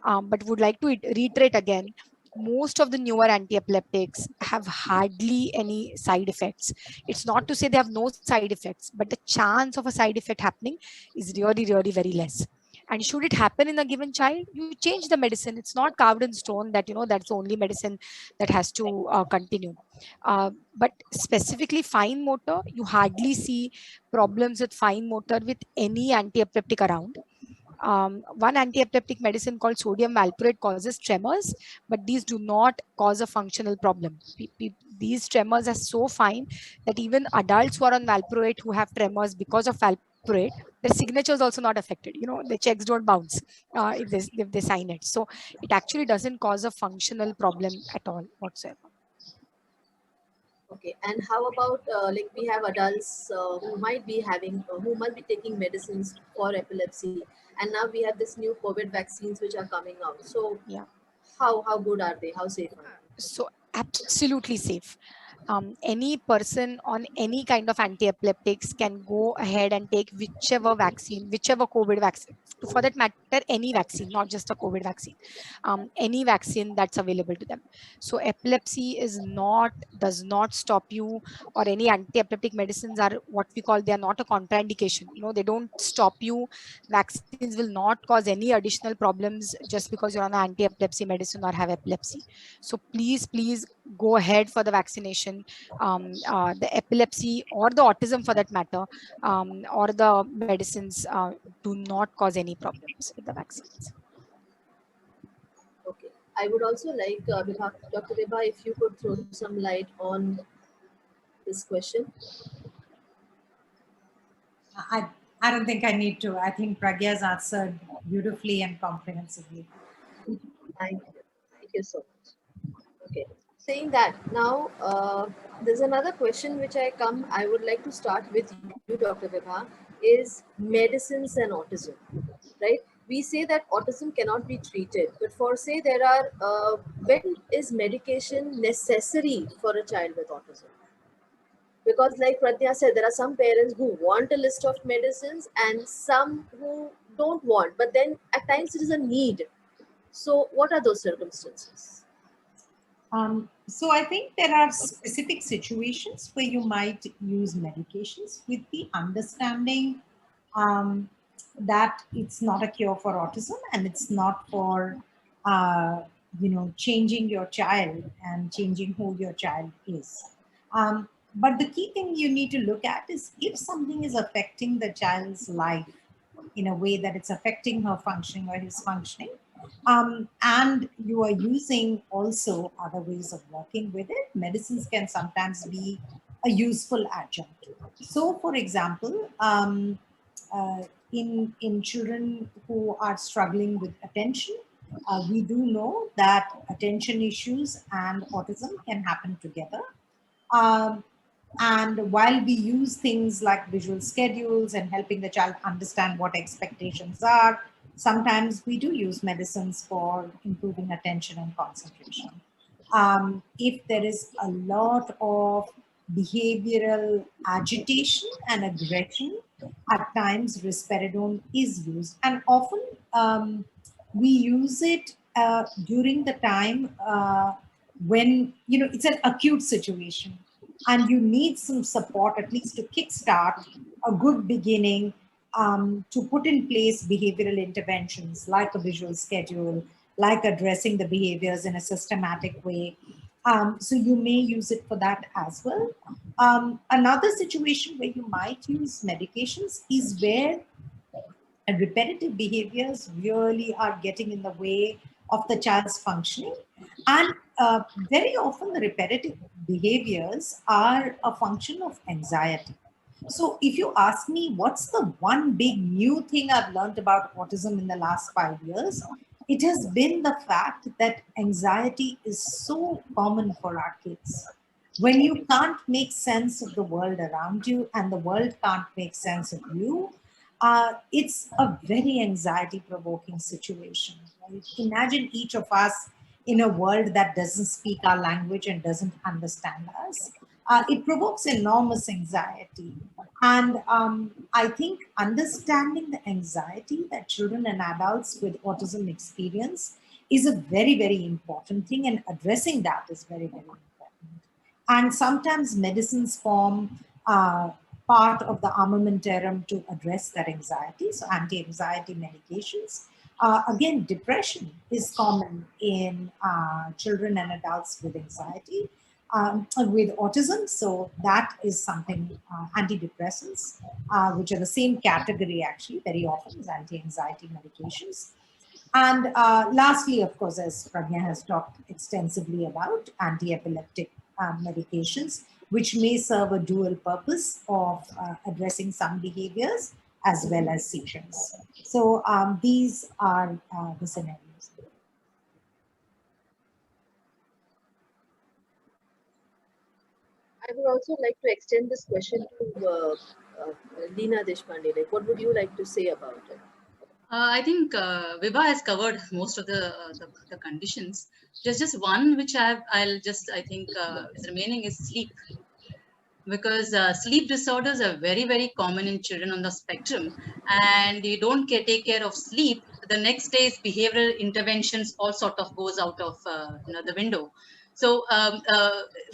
But would like to reiterate again, most of the newer anti-epileptics have hardly any side effects. It's not to say they have no side effects, but the chance of a side effect happening is really, really very less. And should it happen in a given child, you change the medicine. It's not carved in stone that, that's the only medicine that has to continue. But specifically fine motor, you hardly see problems with fine motor with any anti-epileptic around. One anti-epileptic medicine called sodium valproate causes tremors, but these do not cause a functional problem. These tremors are so fine that even adults who are on valproate who have tremors because of valproate, their signature is also not affected. The checks don't bounce if they sign it. So it actually doesn't cause a functional problem at all whatsoever. Okay, and how about like we have adults who might be taking medicines for epilepsy, and now we have this new COVID vaccines which are coming out. So Yeah. how good are they? How safe are they? So absolutely safe. Any person on any kind of anti-epileptics can go ahead and take whichever vaccine, whichever COVID vaccine, for that matter, any vaccine, not just a COVID vaccine, any vaccine that's available to them. So epilepsy does not stop you, or any anti-epileptic medicines are what we call, they are not a contraindication. They don't stop you. Vaccines will not cause any additional problems just because you're on an anti-epilepsy medicine or have epilepsy. So please go ahead for the vaccination. The epilepsy or the autism for that matter, or the medicines do not cause any problems with the vaccines. Okay, I would also like Dr. Vibha, if you could throw some light on this question. I, I don't think I need to. I think Pragya's answered beautifully and comprehensively. Thank you. Thank you so much. Okay. Saying that, now there's another question which I would like to start with you, Dr. Vibha, is medicines and autism, right? We say that autism cannot be treated, but for say there are, when is medication necessary for a child with autism? Because like Pratya said, there are some parents who want a list of medicines and some who don't want, but then at times it is a need. So what are those circumstances? So I think there are specific situations where you might use medications with the understanding that it's not a cure for autism and it's not for changing your child and changing who your child is. But the key thing you need to look at is if something is affecting the child's life in a way that it's affecting her functioning or his functioning, and you are using also other ways of working with it, medicines can sometimes be a useful adjunct. So, for example, in children who are struggling with attention, we do know that attention issues and autism can happen together. And while we use things like visual schedules and helping the child understand what expectations are, sometimes we do use medicines for improving attention and concentration. If there is a lot of behavioral agitation and aggression, at times risperidone is used. And often we use it during the time when, it's an acute situation and you need some support, at least to kickstart a good beginning, to put in place behavioral interventions like a visual schedule, like addressing the behaviors in a systematic way. So you may use it for that as well. Another situation where you might use medications is where repetitive behaviors really are getting in the way of the child's functioning. And very often the repetitive behaviors are a function of anxiety. So if you ask me, what's the one big new thing I've learned about autism in the last 5 years? It has been the fact that anxiety is so common for our kids. When you can't make sense of the world around you and the world can't make sense of you, it's a very anxiety provoking situation. Right? Imagine each of us in a world that doesn't speak our language and doesn't understand us. It provokes enormous anxiety. And I think understanding the anxiety that children and adults with autism experience is a very, very important thing, and addressing that is very, very important. And sometimes medicines form part of the armamentarum to address that anxiety. So anti-anxiety medications. Again, depression is common in children and adults with anxiety, with autism. So that is something, antidepressants, which are the same category actually very often as anti-anxiety medications. And lastly, of course, as Pragya has talked extensively about, anti-epileptic medications, which may serve a dual purpose of addressing some behaviors as well as seizures. So these are the scenarios. I would also like to extend this question to Leena Deshpande. Like, what would you like to say about it? I think Vibha has covered most of the conditions. There's just one which I think is remaining is sleep, because sleep disorders are very, very common in children on the spectrum, and you don't take care of sleep, the next day's behavioral interventions all sort of goes out of the window. So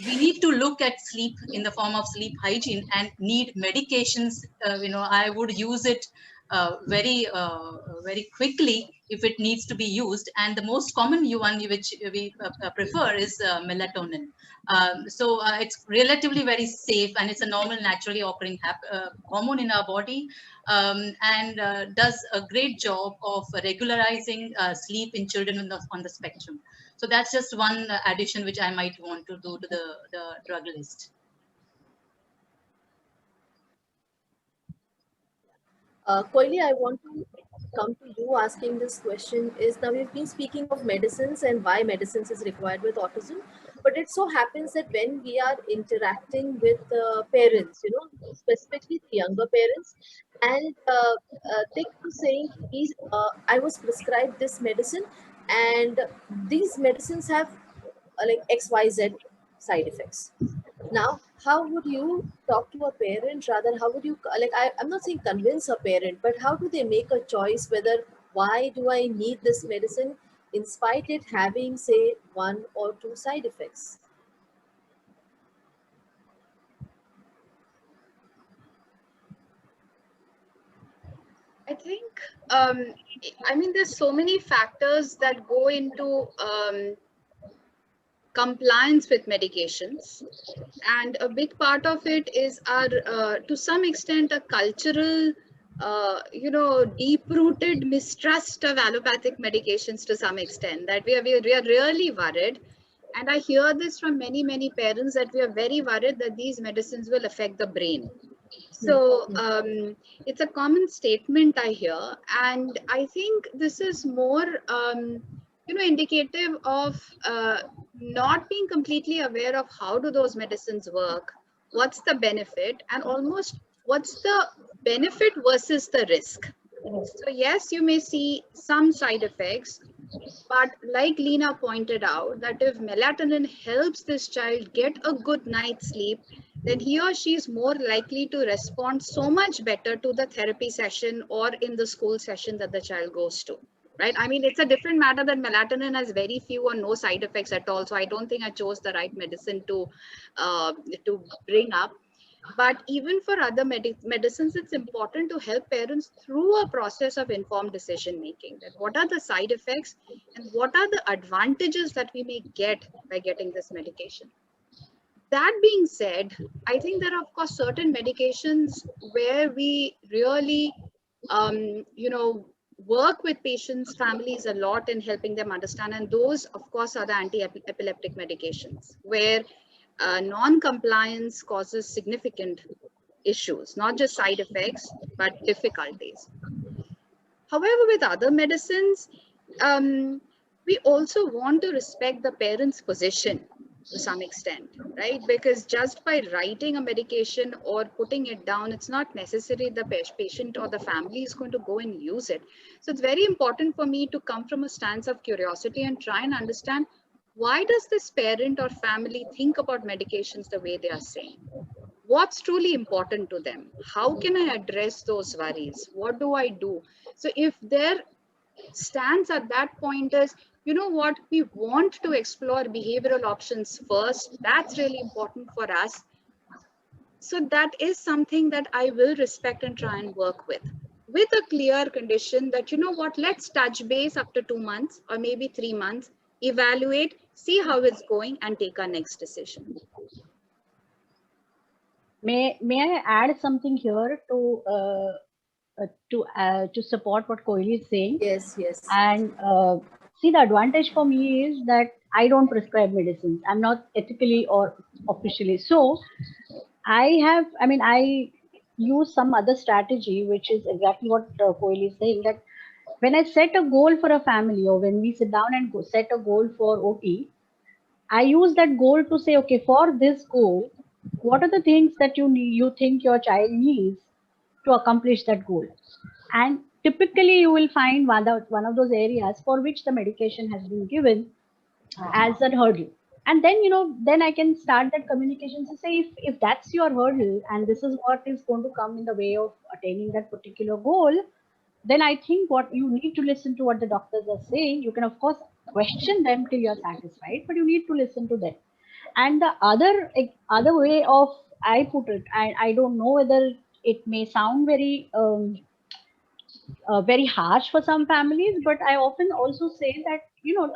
we need to look at sleep in the form of sleep hygiene and need medications. I would use it very quickly if it needs to be used. And the most common one which we prefer is melatonin. So it's relatively very safe, and it's a normal, naturally occurring hormone in our body, and does a great job of regularizing sleep in children on the spectrum. So that's just one addition which I might want to do to the drug list. Koili, I want to come to you asking this question. Is now we've been speaking of medicines and why medicines is required with autism, but it so happens that when we are interacting with parents, specifically the younger parents, and they keep saying, I was prescribed this medicine, and these medicines have like XYZ side effects. Now, how would you talk to a parent? Rather, how would you, like, I'm not saying convince a parent, but how do they make a choice whether why do I need this medicine in spite it having, say, one or two side effects? I think, I mean, there's so many factors that go into compliance with medications. And a big part of it is our, to some extent, a cultural, deep-rooted mistrust of allopathic medications to some extent, that we are really worried. And I hear this from many, many parents, that we are very worried that these medicines will affect the brain. So it's a common statement I hear, and I think this is more, indicative of not being completely aware of how do those medicines work, what's the benefit, and almost what's the benefit versus the risk. So yes, you may see some side effects, but like Leena pointed out, that if melatonin helps this child get a good night's sleep, then he or she is more likely to respond so much better to the therapy session or in the school session that the child goes to. Right? I mean, it's a different matter that melatonin has very few or no side effects at all. So I don't think I chose the right medicine to bring up. But even for other medicines, it's important to help parents through a process of informed decision making. That what are the side effects and what are the advantages that we may get by getting this medication. That being said, I think there are, of course, certain medications where we really, work with patients, families a lot in helping them understand. And those, of course, are the anti-epileptic medications, where non-compliance causes significant issues, not just side effects, but difficulties. However, with other medicines, we also want to respect the parent's position to some extent, right? Because just by writing a medication or putting it down, it's not necessary the patient or the family is going to go and use it. So it's very important for me to come from a stance of curiosity and try and understand, why does this parent or family think about medications the way they are saying? What's truly important to them? How can I address those worries? What do I do? So if their stance at that point is, you know what, we want to explore behavioral options first, that's really important for us. So that is something that I will respect and try and work with a clear condition that, you know what, let's touch base after 2 months or maybe 3 months, evaluate, see how it's going, and take our next decision. May I add something here to support what Kohli is saying? Yes, yes. And see, the advantage for me is that I don't prescribe medicines. I'm not ethically or officially. So I use some other strategy, which is exactly what Kohli is saying, that when I set a goal for a family, or when we sit down and set a goal for OT, I use that goal to say, okay, for this goal, what are the things that you think your child needs to accomplish that goal? And typically you will find one of those areas for which the medication has been given as a hurdle. And then, then I can start that communication to say, if that's your hurdle and this is what is going to come in the way of attaining that particular goal, then I think what you need to listen to what the doctors are saying. You can of course question them till you're satisfied, but you need to listen to them. And the other way of I put it, I don't know whether it may sound very very harsh for some families, but I often also say that,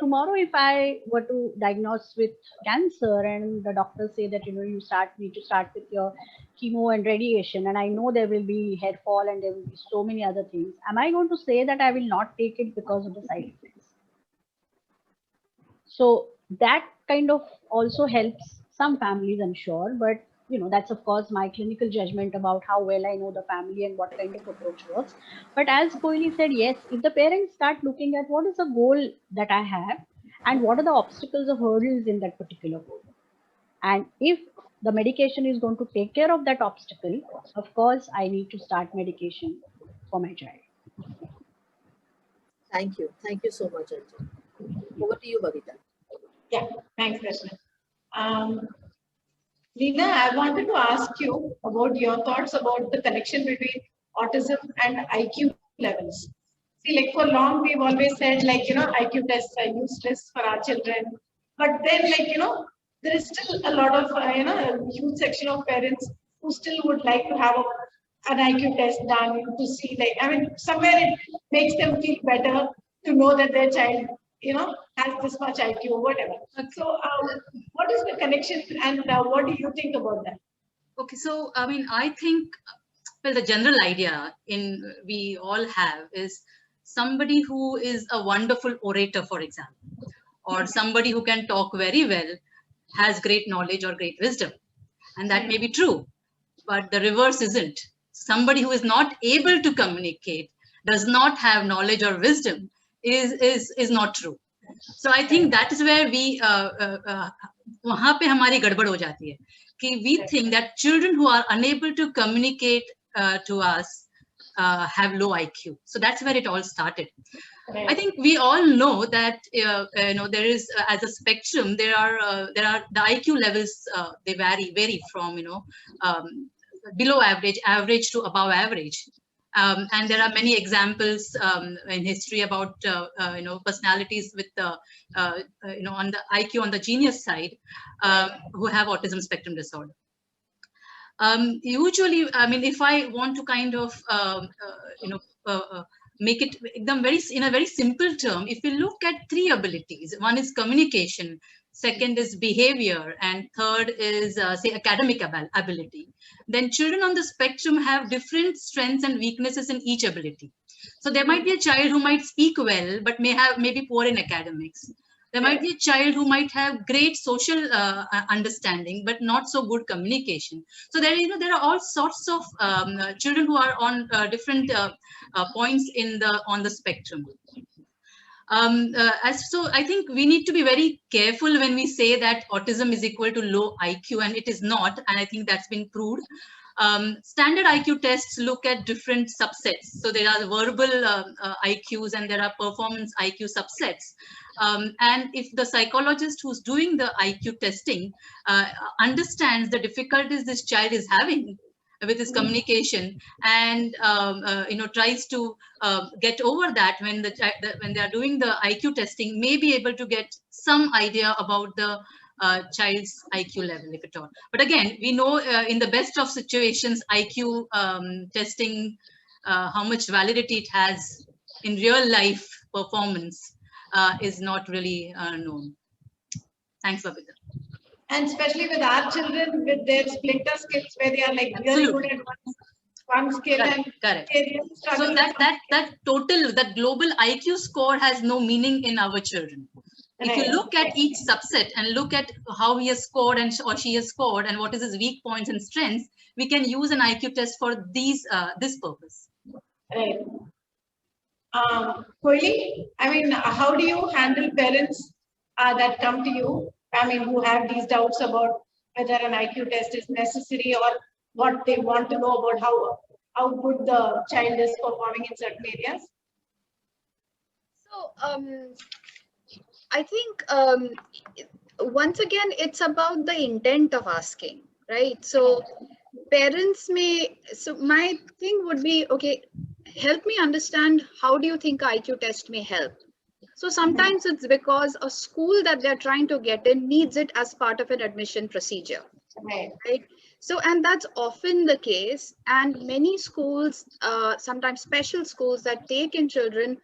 tomorrow if I were to diagnose with cancer and the doctors say that, you need to start with your chemo and radiation, and I know there will be hair fall and there will be so many other things, am I going to say that I will not take it because of the side effects? So that kind of also helps some families, I'm sure, but that's of course my clinical judgment about how well I know the family and what kind of approach works. But as Kohli said, yes, if the parents start looking at what is the goal that I have and what are the obstacles or hurdles in that particular goal, and if the medication is going to take care of that obstacle, of course I need to start medication for my child. Thank you so much, Anjali. Over to you, Babita. Yeah, thanks, Krishna. Leena, I wanted to ask you about your thoughts about the connection between autism and IQ levels. See, like for long, we've always said, like, IQ tests are useless for our children. But then, like, there is still a lot of, a huge section of parents who still would like to have an IQ test done to see, like, somewhere it makes them feel better to know that their child, has this much IQ or whatever. So, what is the connection and what do you think about that? Okay, so I think, well, the general idea we all have is somebody who is a wonderful orator, for example, or somebody who can talk very well, has great knowledge or great wisdom, and that may be true, but the reverse isn't. Somebody who is not able to communicate, does not have knowledge or wisdom, is not true. So I think that is where वहाँ पे हमारी गड़बड़ हो जाती है कि we think that children who are unable to communicate to us have low IQ. So that's where it all started. I think we all know that there is as a spectrum, there are the IQ levels, they vary from below average to above average. And there are many examples in history about personalities with on the IQ on the genius side who have autism spectrum disorder. Usually, if I want to kind of make it in a very simple term, if you look at three abilities, one is communication, second is behavior, and third is say academic ability, then children on the spectrum have different strengths and weaknesses in each ability. So there might be a child who might speak well but may be poor in academics. There might be a child who might have great social understanding, but not so good communication. So there, there are all sorts of children who are on different points on the spectrum. So I think we need to be very careful when we say that autism is equal to low IQ, and it is not. And I think that's been proved. Standard IQ tests look at different subsets. So there are verbal IQs and there are performance IQ subsets. And if the psychologist who's doing the IQ testing understands the difficulties this child is having with his communication, and tries to get over that when they are doing the IQ testing, may be able to get some idea about the child's IQ level, if at all. But again, we know in the best of situations, IQ testing, how much validity it has in real life performance is not really known. Thanks, Babita. And especially with our children, with their splinter skills, where they are like really good at one skill. Correct. So that global IQ score has no meaning in our children. If you look at each subset and look at how he has scored or she has scored and what is his weak points and strengths, we can use an IQ test for this purpose. Right. Koili, I mean, how do you handle parents that come to you? I mean, who have these doubts about whether an IQ test is necessary or what they want to know about how good the child is performing in certain areas? So I think once again, it's about the intent of asking, right? So parents so my thing would be, okay, help me understand, how do you think IQ test may help? So sometimes it's because a school that they're trying to get in needs it as part of an admission procedure, right? So, and that's often the case. And many schools, sometimes special schools that take in children,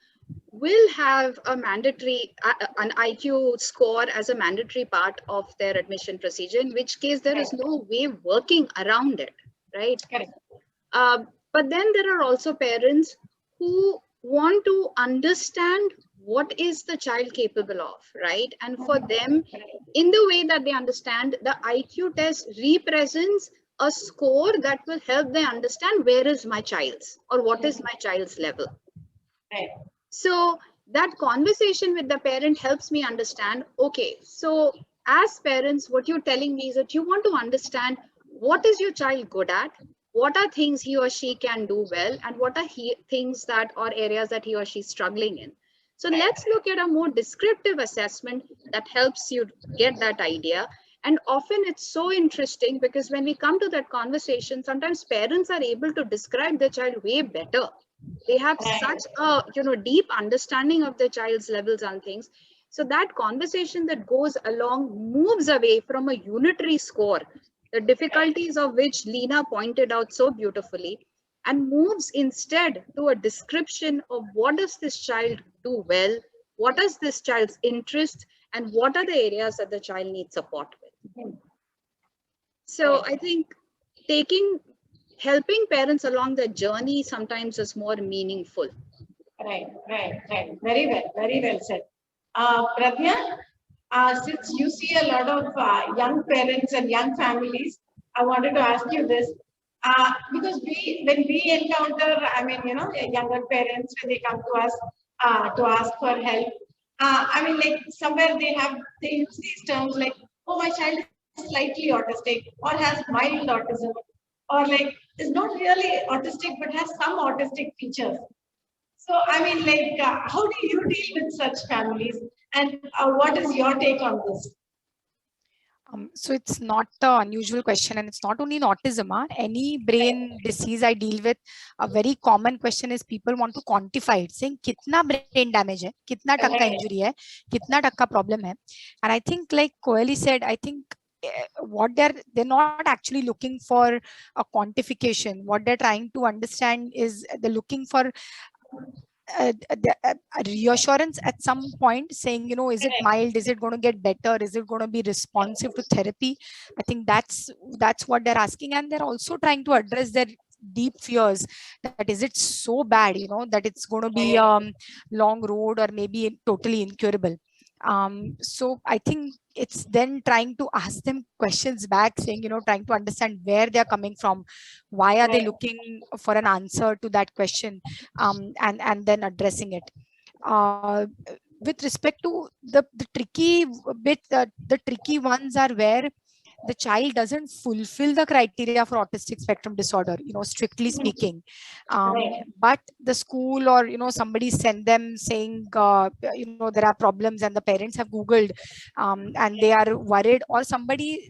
will have a mandatory, an IQ score as a mandatory part of their admission procedure, in which case there is no way working around it, right? But then there are also parents who want to understand what is the child capable of, right? And for them, in the way that they understand, the IQ test represents a score that will help them understand where is my child's or what is my child's level. Right. So that conversation with the parent helps me understand, okay, so as parents, what you're telling me is that you want to understand what is your child good at, what are things he or she can do well, and what are things that are areas that he or she is struggling in. So let's look at a more descriptive assessment that helps you get that idea. And often it's so interesting because when we come to that conversation, sometimes parents are able to describe the child way better. They have such a deep understanding of the child's levels and things. So that conversation that goes along moves away from a unitary score, the difficulties of which Lena pointed out so beautifully, and moves instead to a description of what does this child do well, what is this child's interest, and what are the areas that the child needs support with. So I think helping parents along the journey sometimes is more meaningful. Right. Very well said. Pradnya, since you see a lot of young parents and young families, I wanted to ask you this. Because when we encounter, younger parents, when they come to us to ask for help, like somewhere they use these terms like, oh, my child is slightly autistic or has mild autism, or like is not really autistic but has some autistic features. So, how do you deal with such families, and what is your take on this? So it's not an unusual question, and it's not only in autism. Any brain disease I deal with, a very common question is people want to quantify it, saying kitna brain damage hai, kitna takka injury hai, kitna takka problem hai. And I think, like Koeli said, I think what they're not actually looking for a quantification. What they're trying to understand is they're looking for a reassurance at some point, saying, is it mild, is it going to get better, is it going to be responsive to therapy? I think that's what they're asking. And they're also trying to address their deep fears, that is it so bad, that it's going to be long road or maybe totally incurable. So I think it's then trying to ask them questions back, saying, trying to understand where they're coming from, why are they Right. looking for an answer to that question, and then addressing it. Uh, with respect to the tricky bit, the tricky ones are where the child doesn't fulfill the criteria for autistic spectrum disorder, strictly speaking. Right. But the school or, somebody send them saying, there are problems, and the parents have Googled, and they are worried, or somebody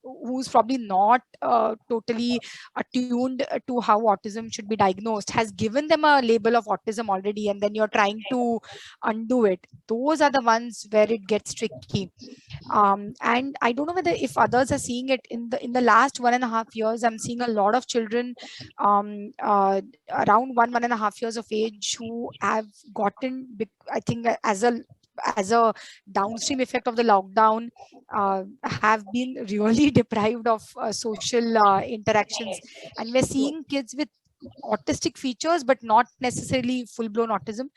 who's probably not totally attuned to how autism should be diagnosed has given them a label of autism already, and then you're trying to undo it. Those are the ones where it gets tricky. And I don't know whether if others are seeing it in the last 1.5 years. I'm seeing a lot of children around 1.5 years of age who have gotten I think as a downstream effect of the lockdown, have been really deprived of social interactions, and we're seeing kids with autistic features but not necessarily full blown autism,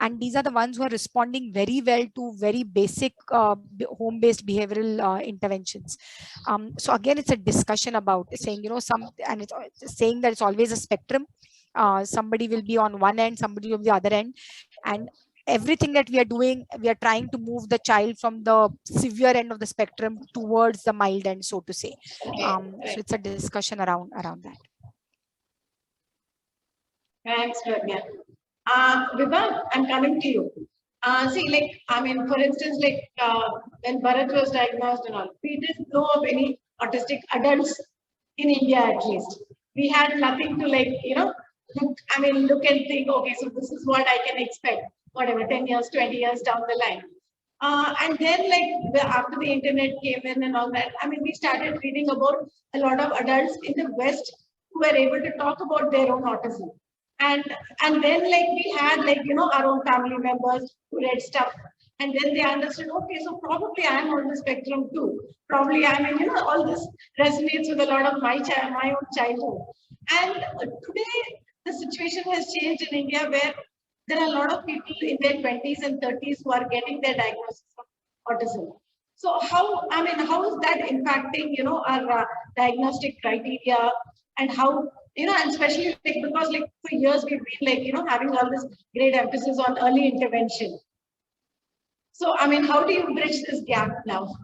and these are the ones who are responding very well to very basic home based behavioral interventions. So again, it's a discussion about saying, and it's saying that it's always a spectrum. Somebody will be on one end, somebody on the other end, and everything that we are doing, we are trying to move the child from the severe end of the spectrum towards the mild end, so to say. Okay. So it's a discussion around that. Thanks, Pragya. Vibha, I'm coming to you. For instance, when Bharat was diagnosed and all, we didn't know of any autistic adults in India at least. We had nothing to look and think, okay, so this is what I can expect, whatever, 10 years, 20 years down the line. And then after the internet came in and all that, we started reading about a lot of adults in the West who were able to talk about their own autism. And then we had our own family members who read stuff, and then they understood, okay, so probably I'm on the spectrum too. Probably all this resonates with a lot of my own childhood. And today the situation has changed in India, where there are a lot of people in their 20s and 30s who are getting their diagnosis of autism. So how is that impacting, our diagnostic criteria, and how, and especially because for years we've been having all this great emphasis on early intervention. So, how do you bridge this gap now?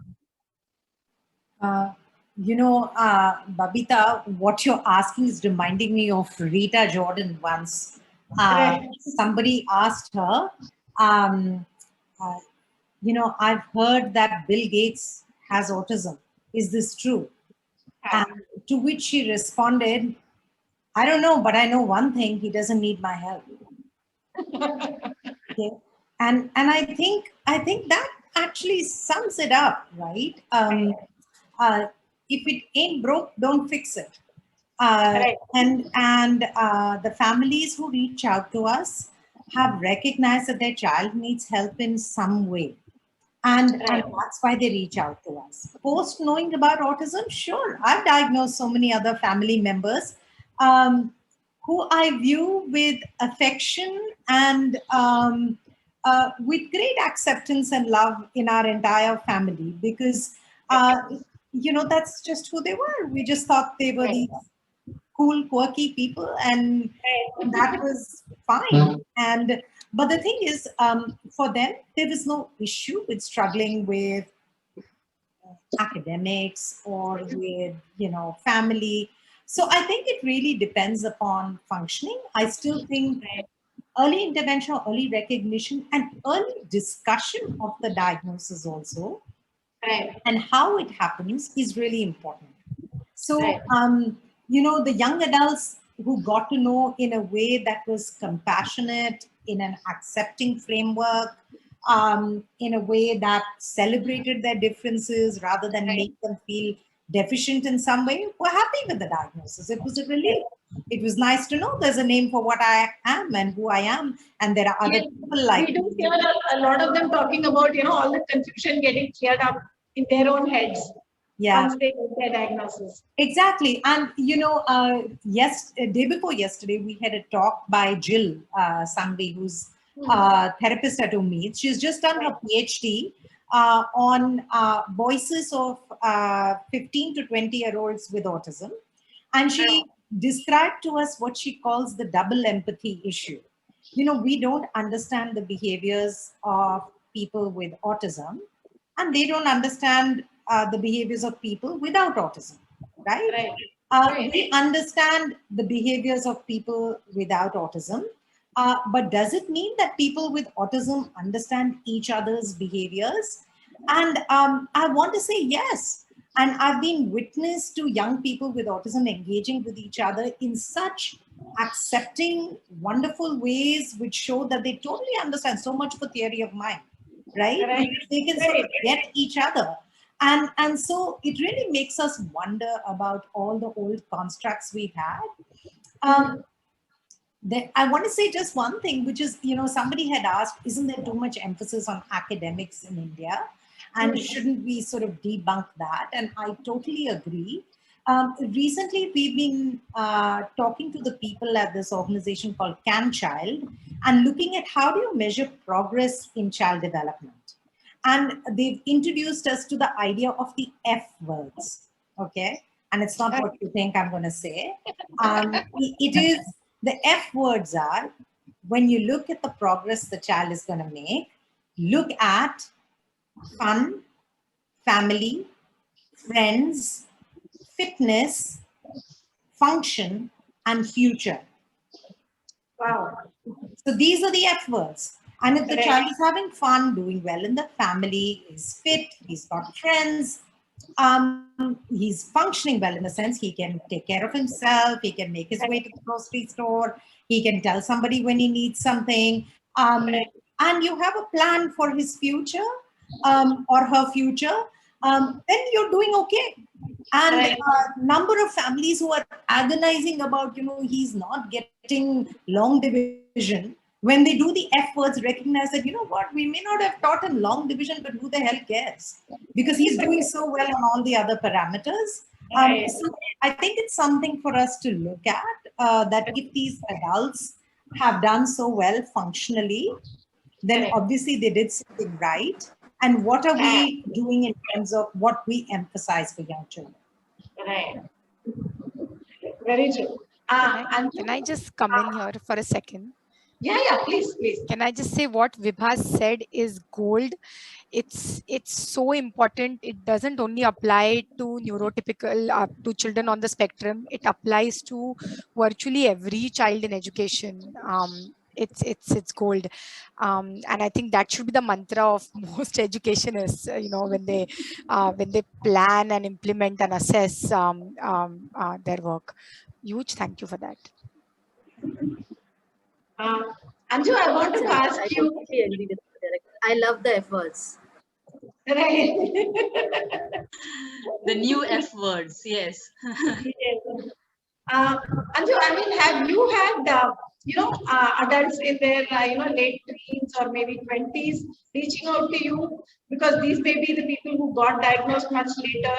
Babita, what you're asking is reminding me of Rita Jordan once. Right. Somebody asked her, I've heard that Bill Gates has autism. Is this true? And to which she responded, I don't know, but I know one thing, he doesn't need my help. Okay. And I think that actually sums it up, right? If it ain't broke, don't fix it. Right. And the families who reach out to us have recognized that their child needs help in some way. And that's why they reach out to us. Post knowing about autism, sure, I've diagnosed so many other family members who I view with affection and with great acceptance and love in our entire family, because that's just who they were. We just thought they were these cool, quirky people, and that was fine. But the thing is, for them, there was no issue with struggling with academics or with family. So I think it really depends upon functioning. I still think early intervention, or early recognition, and early discussion of the diagnosis also, and how it happens is really important. So, the young adults who got to know in a way that was compassionate, in an accepting framework, in a way that celebrated their differences rather than make them feel deficient in some way, were happy with the diagnosis. It was a relief. It was nice to know there's a name for what I am and who I am, and there are other people like we do hear a lot of them talking about all the confusion getting cleared up in their own heads once they get their diagnosis. Exactly. And day before yesterday, we had a talk by Jill Sangvi, who's therapist at Ummeed. She's just done her PhD on voices of 15 to 20-year-olds with autism. And she described to us what she calls the double empathy issue. You know, we don't understand the behaviors of people with autism, and they don't understand the behaviors of people without autism, right? We understand the behaviors of people without autism, but does it mean that people with autism understand each other's behaviors? And I want to say yes. And I've been witness to young people with autism engaging with each other in such accepting, wonderful ways, which show that they totally understand so much for theory of mind, right? Because they can sort of get each other. And so it really makes us wonder about all the old constructs we've had. I want to say just one thing, which is, you know, somebody had asked, isn't there too much emphasis on academics in India? And shouldn't we sort of debunk that? And I totally agree. Recently, we've been talking to the people at this organization called Can Child and looking at how do you measure progress in child development. And they've introduced us to the idea of the F words, okay? And it's not what you think I'm going to say. It is, the F words are, when you look at the progress the child is going to make, look at fun, family, friends, fitness, function, and future. Wow. So these are the F words. And if the child is having fun, doing well in the family, is fit, he's got friends, he's functioning well in the sense he can take care of himself, he can make his way to the grocery store, he can tell somebody when he needs something, and you have a plan for his future or her future, then you're doing okay. And number of families who are agonizing about, you know, he's not getting long division, when they do the F words, recognize that, you know what, we may not have taught him long division, but who the hell cares? Because he's doing so well on all the other parameters. So I think it's something for us to look at, that if these adults have done so well functionally, then obviously they did something right. And what are we doing in terms of what we emphasize for young children? Right. Very true. Can I just come in here for a second? Yeah, please. Can I just say what Vibha said is gold? It's so important. It doesn't only apply to neurotypical, to children on the spectrum. It applies to virtually every child in education. It's gold, and I think that should be the mantra of most educationists. You know, when they plan and implement and assess their work. Huge thank you for that. Anju, I want to ask I you. completely agree with you, Director. I love the efforts. Right. The new F words, yes. Anju, I mean, have you had, adults in their, late teens or maybe 20s reaching out to you? Because these may be the people who got diagnosed much later.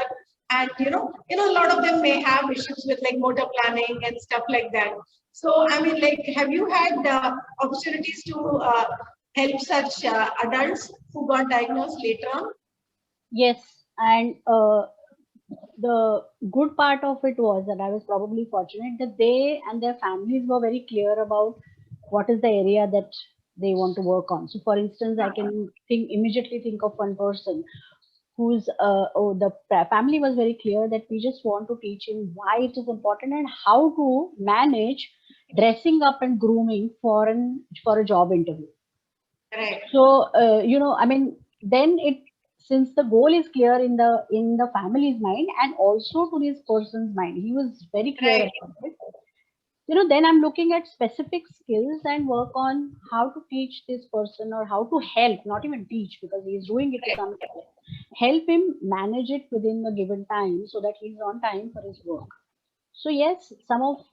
And, a lot of them may have issues with like motor planning and stuff like that. So, I mean, like, have you had opportunities to help such adults who got diagnosed later on? Yes, and the good part of it was that I was probably fortunate that they and their families were very clear about what is the area that they want to work on. So, for instance, I can immediately think of one person whose the family was very clear that we just want to teach him why it is important and how to manage dressing up and grooming for a job interview. Right. So I mean, then since the goal is clear in the family's mind and also to this person's mind, he was very clear about it. Then I'm looking at specific skills and work on how to teach this person or how to help, not even teach because he's doing it to some extent. Help him manage it within the given time so that he's on time for his work. So yes, some of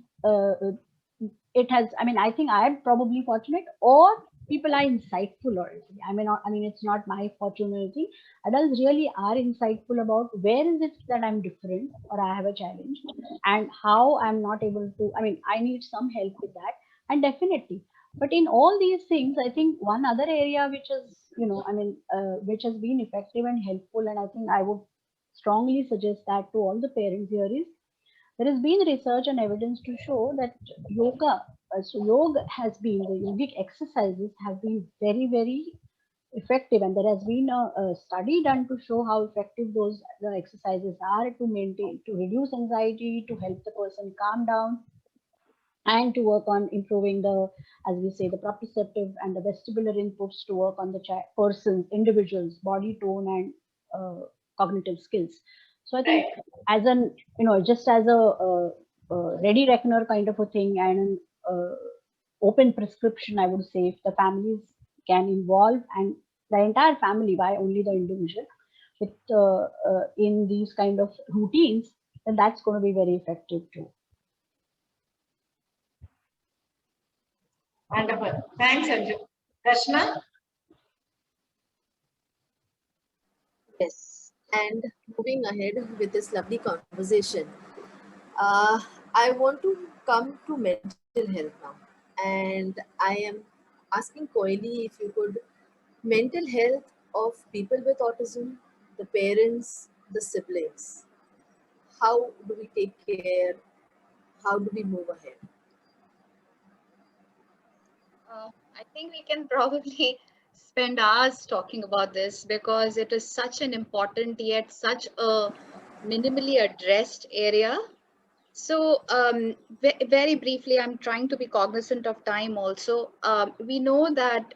it has, I mean, I think I'm probably fortunate, or people are insightful already. I mean, it's not my fortunate. Adults really are insightful about where is it that I'm different or I have a challenge and how I'm not able to, I mean, I need some help with that. And definitely, But in all these things, I think one other area which is, which has been effective and helpful, and I think I would strongly suggest that to all the parents here is, there has been research and evidence to show that yoga, so yoga has been, the yogic exercises have been very, very effective, and there has been a study done to show how effective those the exercises are to maintain, to reduce anxiety, to help the person calm down, and to work on improving the, as we say, the proprioceptive and the vestibular inputs to work on the person's, individual's body tone and cognitive skills. So I think as an, just as a ready reckoner kind of a thing, and an open prescription, I would say, if the families can involve, and the entire family, why only the individual, with in these kind of routines, then that's going to be very effective too. Wonderful. Thanks, Anju. Krishna? Yes, and moving ahead with this lovely conversation, I want to come to mental health now, and I am asking Koili if you could, mental health of people with autism, the parents, the siblings. How do we take care? How do we move ahead? I think we can probably spend hours talking about this because it is such an important yet such a minimally addressed area. So very briefly, I'm trying to be cognizant of time also. We know that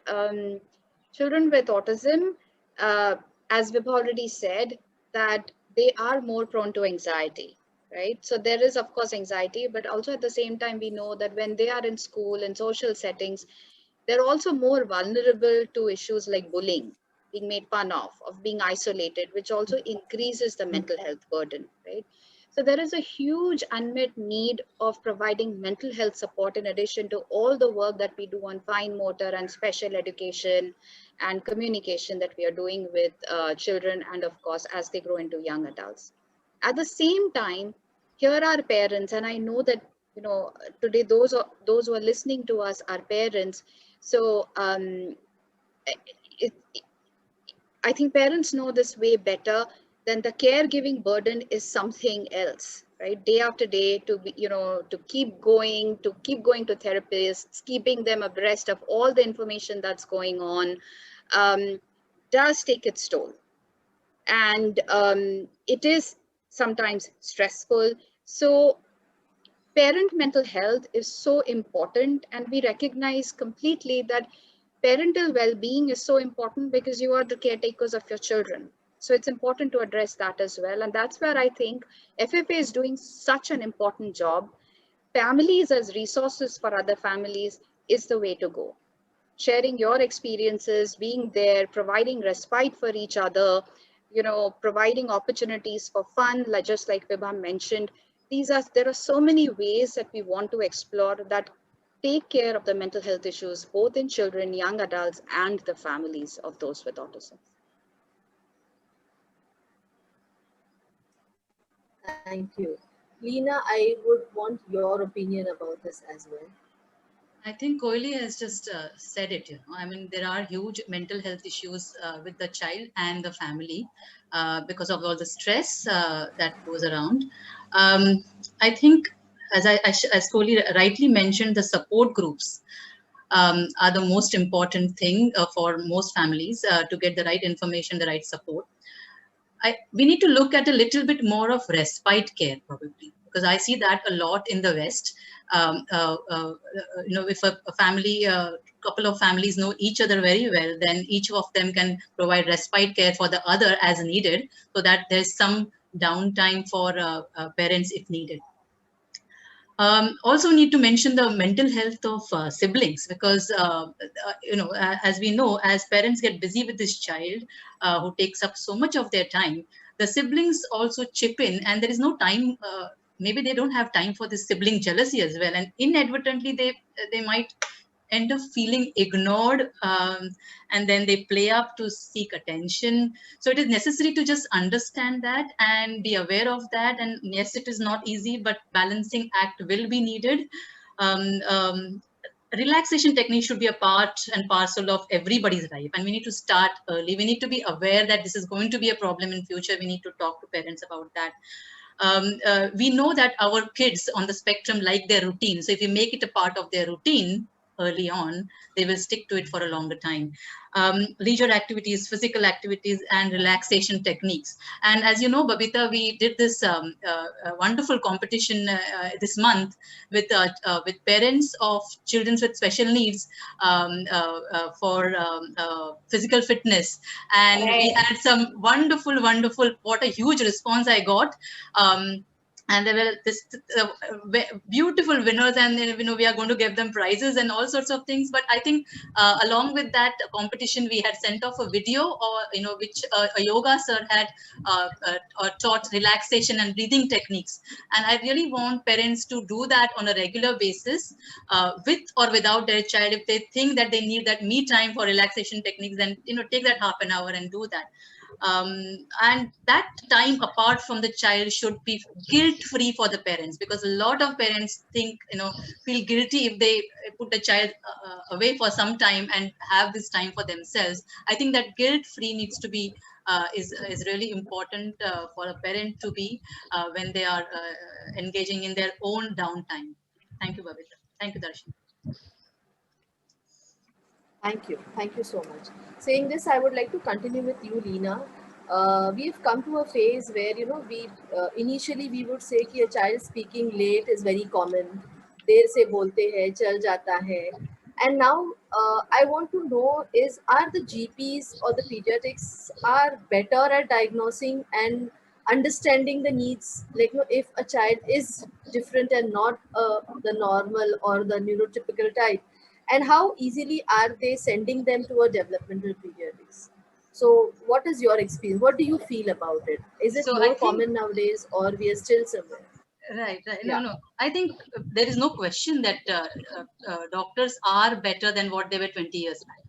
children with autism, as we've already said, that they are more prone to anxiety, right? So there is, of course, anxiety, but also at the same time, we know that when they are in school and social settings, they're also more vulnerable to issues like bullying, being made fun of being isolated, which also increases the mental health burden, right? So there is a huge unmet need of providing mental health support in addition to all the work that we do on fine motor and special education and communication that we are doing with children, and of course, as they grow into young adults. At the same time, here are parents, and I know that today those who are listening to us are parents. So I think parents know this way better. Then the caregiving burden is something else, right? Day after day, to be, to keep going to therapists, keeping them abreast of all the information that's going on, does take its toll, and it is sometimes stressful. So parent mental health is so important, and we recognize completely that parental well-being is so important because you are the caretakers of your children. So it's important to address that as well. And that's where I think FFA is doing such an important job. Families as resources for other families is the way to go. Sharing your experiences, being there, providing respite for each other, providing opportunities for fun, just like Vibha mentioned. There are so many ways that we want to explore that take care of the mental health issues, both in children, young adults, and the families of those with autism. Thank you. Leena, I would want your opinion about this as well. I think Koili has just said it. I mean, there are huge mental health issues with the child and the family because of all the stress that goes around. I think, as Koili rightly mentioned, the support groups are the most important thing for most families to get the right information, the right support. We need to look at a little bit more of respite care, probably, because I see that a lot in the West. If a family, couple of families know each other very well, then each of them can provide respite care for the other as needed, so that there's some downtime for parents if needed. Also need to mention the mental health of siblings, because as we know, as parents get busy with this child who takes up so much of their time, the siblings also chip in, and there is no time. Maybe they don't have time for this sibling jealousy as well, and inadvertently they might end up feeling ignored, and then they play up to seek attention. So it is necessary to just understand that and be aware of that. And yes, it is not easy, but balancing act will be needed. relaxation technique should be a part and parcel of everybody's life, and we need to start early. We need to be aware that this is going to be a problem in future. We need to talk to parents about that. We know that our kids on the spectrum like their routine. So if we make it a part of their routine early on, they will stick to it for a longer time. Leisure activities, physical activities, and relaxation techniques. And as you know, Babita, we did this wonderful competition this month with parents of children with special needs for physical fitness, and we had some wonderful, what a huge response I got. And there were this beautiful winners, and we are going to give them prizes and all sorts of things. But I think along with that competition, we had sent off a video, or which a yoga sir had taught relaxation and breathing techniques. And I really want parents to do that on a regular basis, with or without their child. If they think that they need that me time for relaxation techniques, then take that half an hour and do that. And that time apart from the child should be guilt-free for the parents, because a lot of parents think, feel guilty if they put the child away for some time and have this time for themselves. I think that guilt-free needs to be is really important for a parent to be when they are engaging in their own downtime. Thank you, Babita. Thank you, Darshan. Thank you so much. Saying this, I would like to continue with you, Leena. We've come to a phase where we initially we would say कि a child speaking late is very common. देर से बोलते हैं, चल जाता है. And now I want to know are the GPs or the pediatrics are better at diagnosing and understanding the needs, like if a child is different and not the normal or the neurotypical type, and how easily are they sending them to a developmental pediatrics? So what is your experience? What do you feel about it? Is it more common nowadays, or we are still somewhere? Right. No. I think there is no question that doctors are better than what they were 20 years back.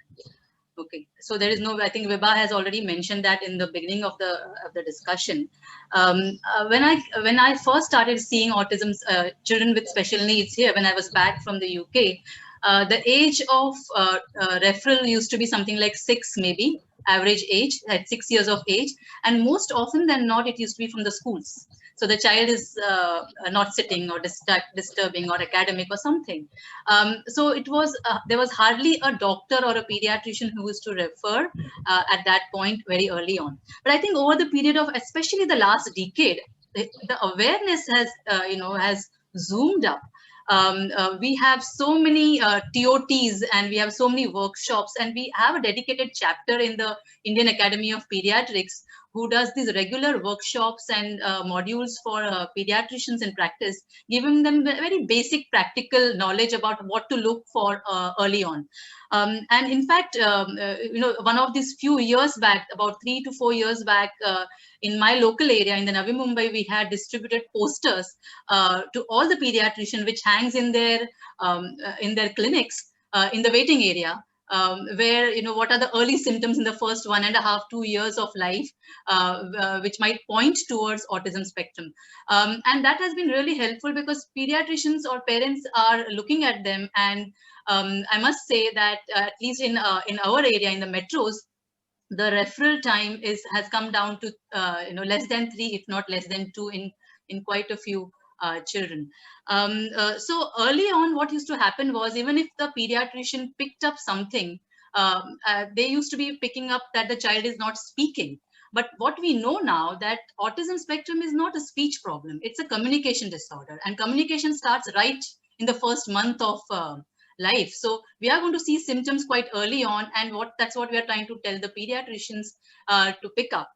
Okay, so there is no. I think Vibha has already mentioned that in the beginning of the discussion. When I first started seeing autism children with special needs here, when I was back from the UK, the age of referral used to be something like 6, maybe average age at 6 years of age, and most often than not, it used to be from the schools. So the child is not sitting or disturbing or academic or something. So it was there was hardly a doctor or a pediatrician who used to refer at that point very early on. But I think over the period of especially the last decade, the awareness has zoomed up. We have so many TOTs, and we have so many workshops, and we have a dedicated chapter in the Indian Academy of Pediatrics who does these regular workshops and modules for pediatricians in practice, giving them very basic practical knowledge about what to look for early on. And in fact, one of these few years back, about 3 to 4 years back, in my local area in the Navi Mumbai, we had distributed posters to all the pediatricians, which hangs in their clinics in the waiting area. Where what are the early symptoms in the first 1.5 to 2 years of life, which might point towards autism spectrum, and that has been really helpful because pediatricians or parents are looking at them, and I must say that at least in our area in the metros, the referral time has come down to less than 3, if not less than 2, in quite a few children. So early on, what used to happen was, even if the pediatrician picked up something, they used to be picking up that the child is not speaking. But what we know now, that autism spectrum is not a speech problem. It's a communication disorder, and communication starts right in the first month of life. So we are going to see symptoms quite early on, and that's what we are trying to tell the pediatricians to pick up.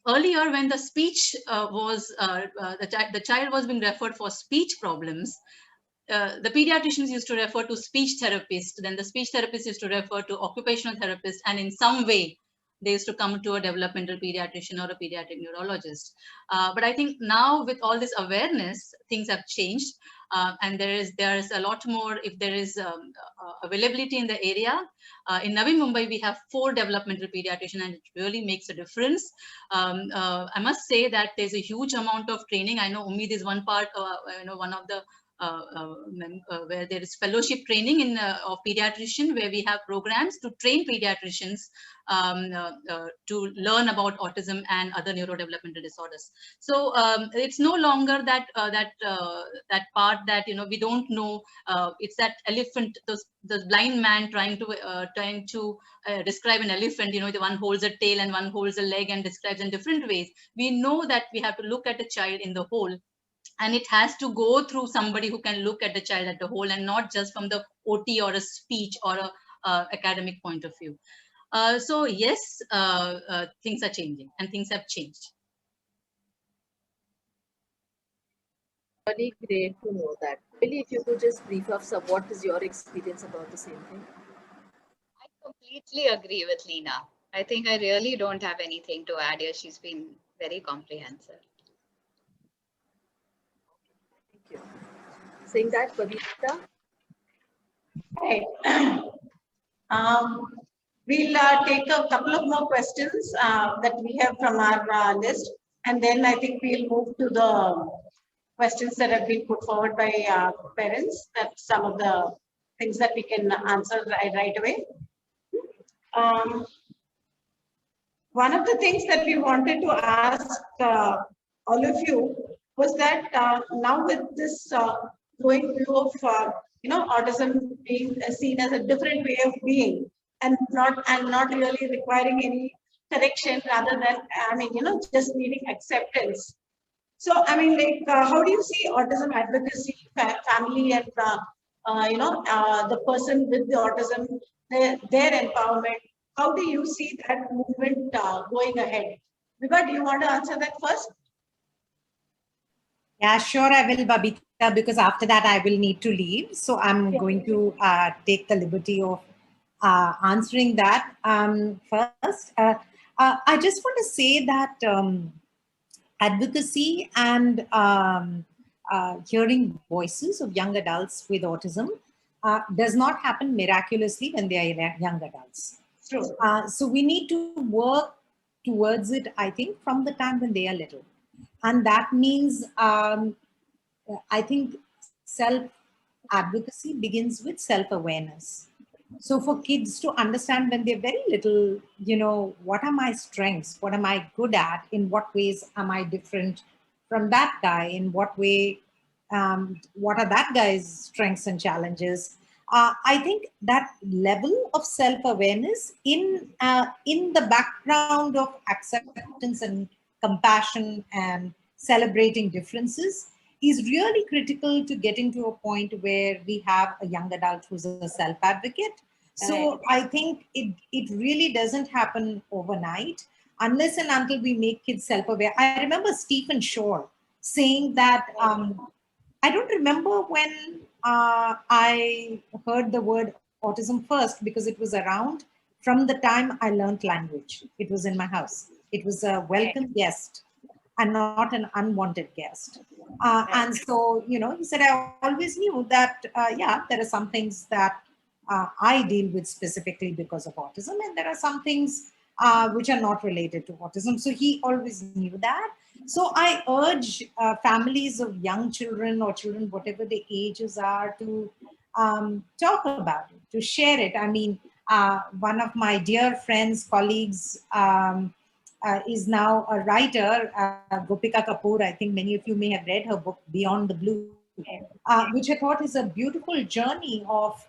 Earlier, when the speech the child was being referred for speech problems, the pediatricians used to refer to speech therapist, then the speech therapist used to refer to occupational therapist, and in some way, they used to come to a developmental pediatrician or a pediatric neurologist. But I think now, with all this awareness, things have changed, and there is a lot more. If there is availability in the area, in Navi Mumbai, we have 4 developmental pediatricians, and it really makes a difference. I must say that there's a huge amount of training. I know Ummeed is one part, one of the where there is fellowship training in of pediatrician, where we have programs to train pediatricians to learn about autism and other neurodevelopmental disorders. So it's no longer that that part that we don't know. It's that elephant, the blind man trying to describe an elephant. The one holds a tail and one holds a leg and describes in different ways. We know that we have to look at a child in the whole, and it has to go through somebody who can look at the child at the whole and not just from the OT or a speech or a academic point of view. So yes, things are changing and things have changed. Really great to know that. Really, if you could just brief us of what is your experience about the same thing? I completely agree with Leena. I think I really don't have anything to add here. She's been very comprehensive. Thank you. Saying that, Babita? Right. We'll take a couple of more questions that we have from our list, and then I think we'll move to the questions that have been put forward by parents. That's some of the things that we can answer right away. One of the things that we wanted to ask all of you was that now with this growing view of autism being seen as a different way of being and not really requiring any correction, rather than just needing acceptance. So how do you see autism advocacy, family, and the person with the autism, their empowerment? How do you see that movement going ahead? Vibha, do you want to answer that first? Yeah, sure, I will, Babita, because after that I will need to leave. So I'm going to take the liberty of answering that first. I just want to say that advocacy and hearing voices of young adults with autism does not happen miraculously when they are young adults. True. So we need to work towards it, I think, from the time when they are little. And that means, I think, self-advocacy begins with self-awareness. So for kids to understand when they're very little, what are my strengths? What am I good at? In what ways am I different from that guy? In what way, what are that guy's strengths and challenges? I think that level of self-awareness in the background of acceptance and compassion and celebrating differences is really critical to getting to a point where we have a young adult who's a self-advocate. So I think it really doesn't happen overnight unless and until we make kids self-aware. I remember Stephen Shore saying that, I don't remember when I heard the word autism first, because it was around from the time I learned language. It was in my house. It was a welcome guest and not an unwanted guest. And so, he said, I always knew that, there are some things that I deal with specifically because of autism, and there are some things which are not related to autism. So he always knew that. So I urge families of young children or children, whatever the ages are, to talk about it, to share it. I mean, one of my dear friends, colleagues, is now a writer, Gopika Kapoor. I think many of you may have read her book, Beyond the Blue, which I thought is a beautiful journey of,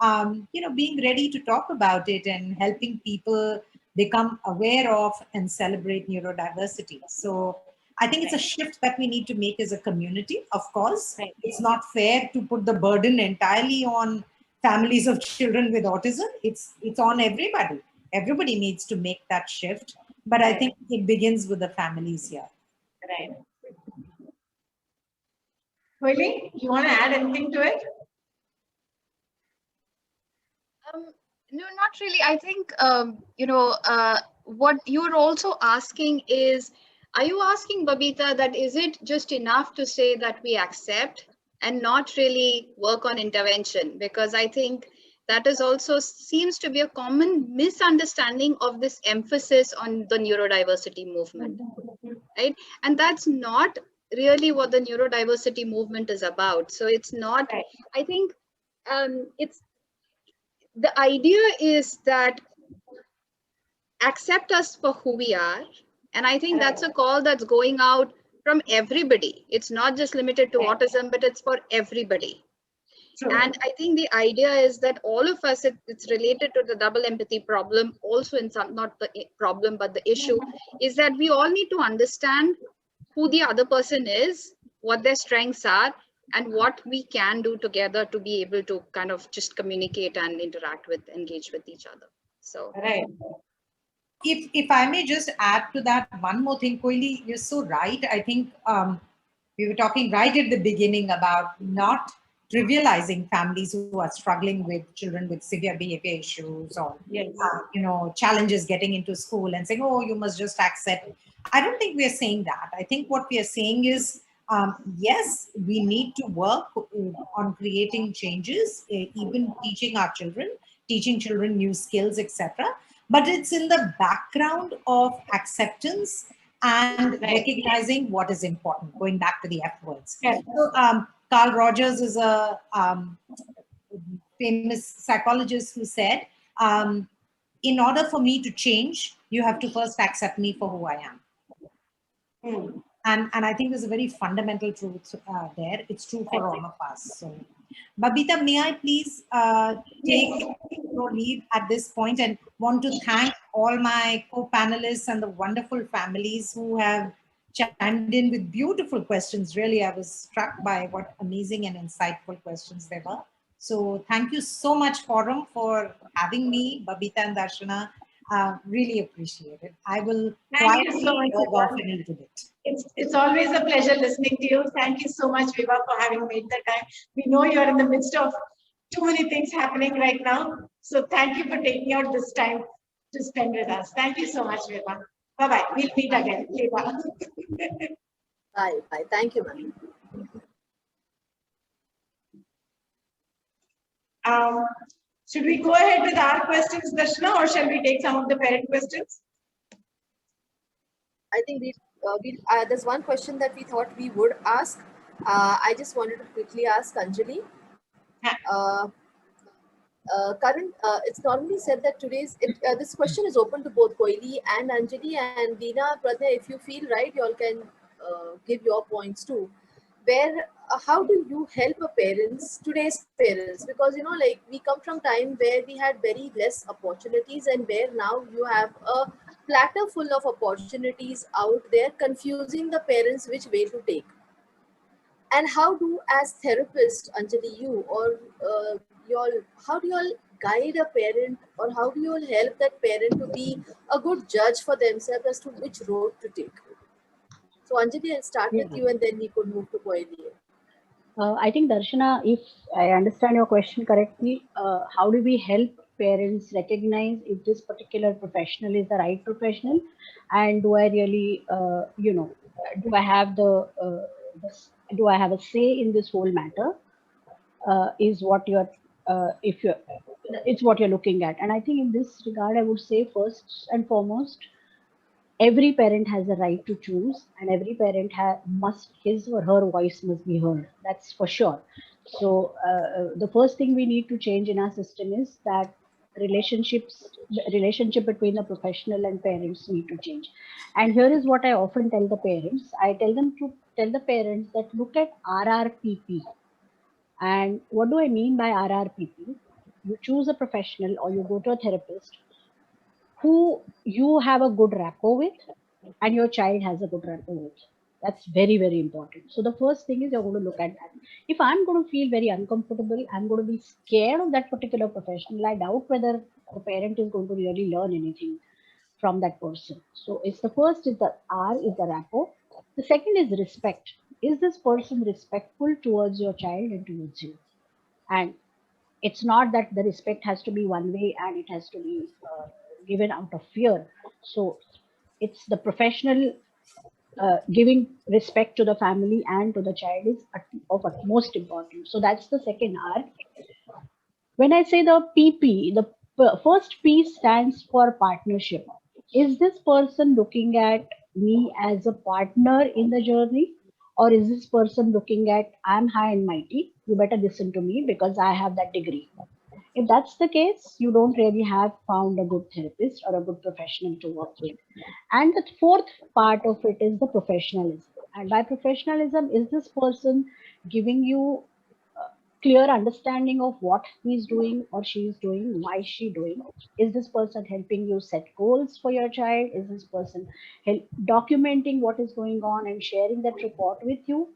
being ready to talk about it and helping people become aware of and celebrate neurodiversity. So I think it's a shift that we need to make as a community. Of course, it's not fair to put the burden entirely on families of children with autism. It's on everybody. Everybody needs to make that shift. But I think it begins with the families here. Right. Willie, you want to add anything to it? No, not really. I think, what you're also asking is, are you asking, Babita, that is it just enough to say that we accept and not really work on intervention? Because I think that is also seems to be a common misunderstanding of this emphasis on the neurodiversity movement, right? And that's not really what the neurodiversity movement is about. So it's not, Right. I think it's, the idea is that accept us for who we are. And I think that's a call that's going out from everybody. It's not just limited to autism, but it's for everybody. True. And I think the idea is that all of us, it's related to the double empathy problem, also in some, not the problem, but the issue is that we all need to understand who the other person is, what their strengths are, and what we can do together to be able to kind of just communicate and interact with, engage with each other. So, Right. If I may just add to that one more thing, Koili, you're so right. I think we were talking right at the beginning about not trivializing families who are struggling with children with severe behavior issues or Yes. challenges getting into school and saying, oh, you must just accept. I don't think we are saying that. I think what we are saying is, yes, we need to work on creating changes, even teaching children new skills, etc. But it's in the background of acceptance and recognizing what is important, going back to the F words. Yes. So, Carl Rogers is a famous psychologist who said, in order for me to change, you have to first accept me for who I am. Hmm. And I think there's a very fundamental truth there. It's true for all of us. So, Babita, may I please take your lead at this point and want to thank all my co-panelists and the wonderful families who have chimed in with beautiful questions. Really, I was struck by what amazing and insightful questions they were. So thank you so much, Forum, for having me, Babita and Darshana. Really appreciate it. I will Thank you so much, go Vibha. off a little bit. It's always a pleasure listening to you. Thank you so much, Vibha, for having made the time. We know you're in the midst of too many things happening right now. So thank you for taking out this time to spend with us. Thank you so much, Vibha. Bye-bye. We'll meet again. Vibha. Bye. Bye. Thank you, ma'am. Should we go ahead with our questions, Darshana, or shall we take some of the parent questions? I think there's one question that we thought we would ask. I just wanted to quickly ask Anjali. It's normally said that this question is open to both Koili and Anjali, and Veena, Pradnya, if you feel right, you all can give your points too. Where how do you help today's parents? Because like we come from time where we had very less opportunities, and where now you have a platter full of opportunities out there, confusing the parents which way to take. And how do, as therapist, Anjali, you or how do you all guide a parent, or how do you all help that parent to be a good judge for themselves as to which road to take? So Anjali, I'll start with you, and then we could move to Koili. I think, Darshana, if I understand your question correctly, how do we help parents recognize if this particular professional is the right professional, and do I really, do I have do I have a say in this whole matter? Is what you're, it's what you're looking at. And I think in this regard, I would say first and foremost, every parent has a right to choose, and every parent his or her voice must be heard. That's for sure. So the first thing we need to change in our system is that relationship between the professional and parents need to change. And here is what I often tell the parents. I tell the parents that look at RRPP. And what do I mean by RRPP? You choose a professional or you go to a therapist who you have a good rapport with and your child has a good rapport with. That's very, very important. So the first thing is you're going to look at that. If I'm going to feel very uncomfortable, I'm going to be scared of that particular professional, I doubt whether the parent is going to really learn anything from that person. So it's the first is the R is the rapport. The second is respect. Is this person respectful towards your child and towards you? And it's not that the respect has to be one way and it has to be given out of fear. So it's the professional giving respect to the family and to the child is of utmost importance. So that's the second R. When I say the PP, the first P stands for partnership. Is this person looking at me as a partner in the journey, Or is this person looking at, I'm high and mighty, you better listen to me because I have that degree? If that's the case, you don't really have found a good therapist or a good professional to work with. And the fourth part of it is the professionalism. And by professionalism, is this person giving you clear understanding of what he's doing or she's doing, why she doing? Is this person helping you set goals for your child? Is this person documenting what is going on and sharing that report with you?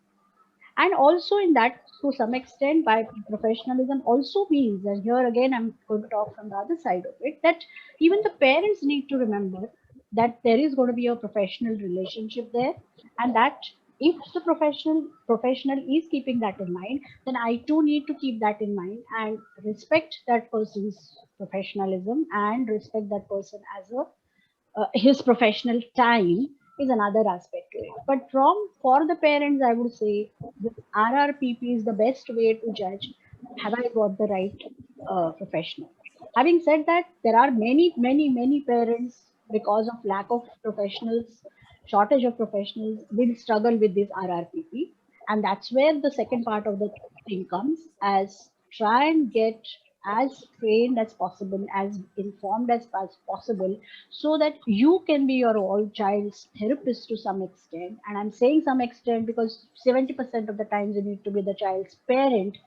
And also in that, to some extent, by professionalism also means, and here again I'm going to talk from the other side of it, that even the parents need to remember that there is going to be a professional relationship there, and that if the professional is keeping that in mind, then I too need to keep that in mind and respect that person's professionalism and respect that person as a his professional time is another aspect to it. But for the parents, I would say the RRPP is the best way to judge, have I got the right professional. Having said that, there are many parents, because of lack of professionals, shortage of professionals, will struggle with this RRPP, and that's where the second part of the thing comes, as try and get as trained as possible, as informed as possible, so that you can be your own child's therapist to some extent. And I'm saying some extent because 70% of the times you need to be the child's parent,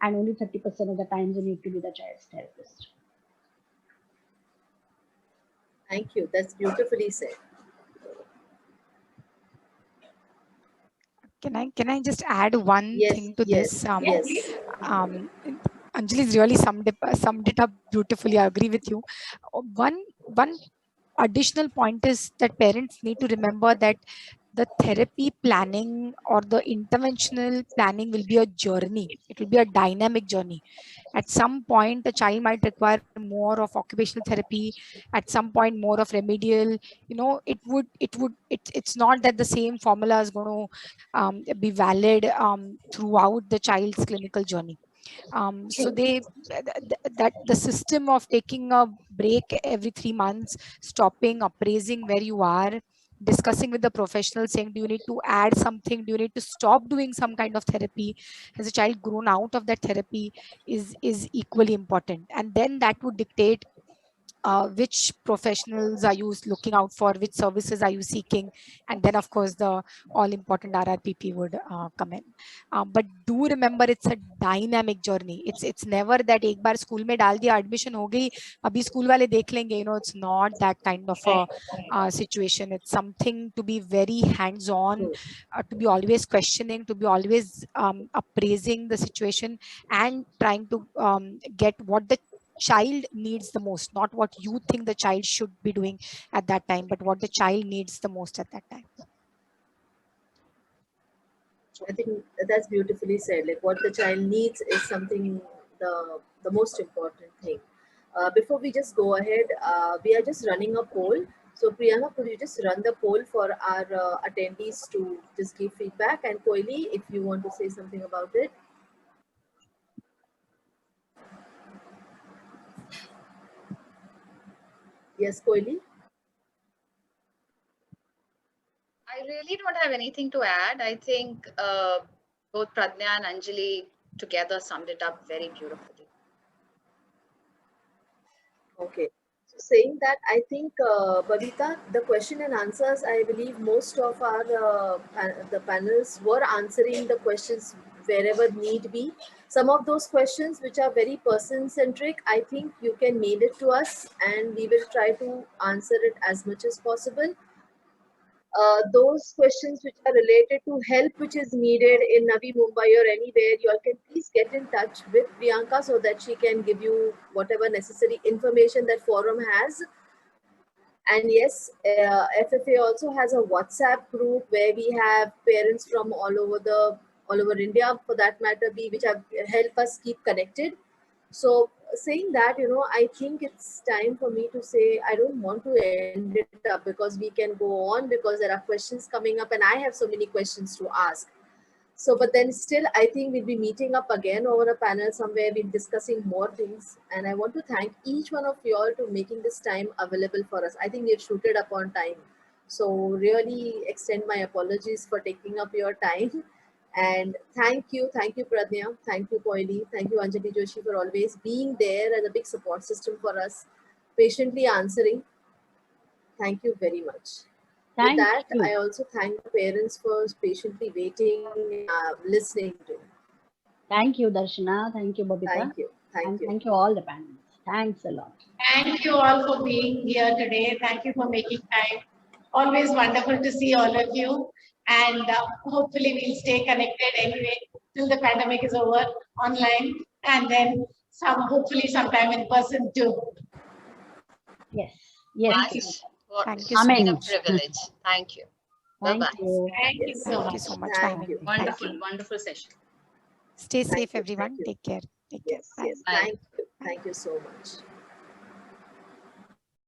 and only 30% of the times you need to be the child's therapist. Thank you. That's beautifully said. Can I just add one Yes, thing to yes, this? yes. Anjali's really summed it up beautifully. I agree with you. One additional point is that parents need to remember that the therapy planning or the interventional planning will be a journey. It will be a dynamic journey. At some point, the child might require more of occupational therapy. At some point, more of remedial. It's not that the same formula is going to be valid throughout the child's clinical journey. So that the system of taking a break every 3 months, stopping, appraising where you are, discussing with the professional, saying, do you need to add something? Do you need to stop doing some kind of therapy? Has a child grown out of that therapy? Is equally important. And then that would dictate which professionals are you looking out for, which services are you seeking, and then of course the all important RRPP would come in. But do remember, it's a dynamic journey. It's never that एक बार school में डाल दिया, admission हो गई, अभी school वाले देख लेंगे. It's not that kind of a situation. It's something to be very hands-on, to be always questioning, to be always appraising the situation and trying to get what the child needs the most, not what you think the child should be doing at that time, but what the child needs the most at that time. I think that's beautifully said. Like what the child needs is something the most important thing. Before we just go ahead, we are just running a poll. So Priyanka, could you just run the poll for our attendees to just give feedback? And Koili, if you want to say something about it. Yes, Koili. I really don't have anything to add. I think both Pradnya and Anjali together summed it up very beautifully. Okay. So saying that, I think, Babita, the question and answers, I believe most of our the panels were answering the questions wherever need be. Some of those questions which are very person-centric, I think you can mail it to us and we will try to answer it as much as possible. Those questions which are related to help which is needed in Navi Mumbai or anywhere, you all can please get in touch with Priyanka so that she can give you whatever necessary information that forum has. And yes, FFA also has a WhatsApp group where we have parents from all over India, for that matter, which have helped us keep connected. So saying that, I think it's time for me to say, I don't want to end it up because we can go on because there are questions coming up and I have so many questions to ask. So, but then still, I think we'll be meeting up again over a panel somewhere. We'll be discussing more things. And I want to thank each one of you all to making this time available for us. I think we've shooted up on time. So really extend my apologies for taking up your time. And thank you Pradnya, thank you Koili, thank you Anjali Joshi for always being there as a big support system for us, patiently answering. Thank you very much. Thank With that, you. I also thank the parents for patiently waiting, listening to. Thank you, Darshana. Thank you, Babita. Thank you. Thank And you. thank you all the panelists. Thanks a lot. Thank you all for being here today. Thank you for making time. Always wonderful to see all of you. And hopefully we'll stay connected anyway till the pandemic is over online, and then hopefully sometime in person too. Yes. Yes. Nice. Yes. Thank you It's so been a much. privilege. Thank you. Thank Bye-bye. you. Thank you Yes. so Thank much. you so much for Thank having you. me. Wonderful, wonderful session. Stay Thank safe, you. everyone. Thank you. Take care. Take care. Yes, Bye. yes. Bye. Thank you. Thank you so much.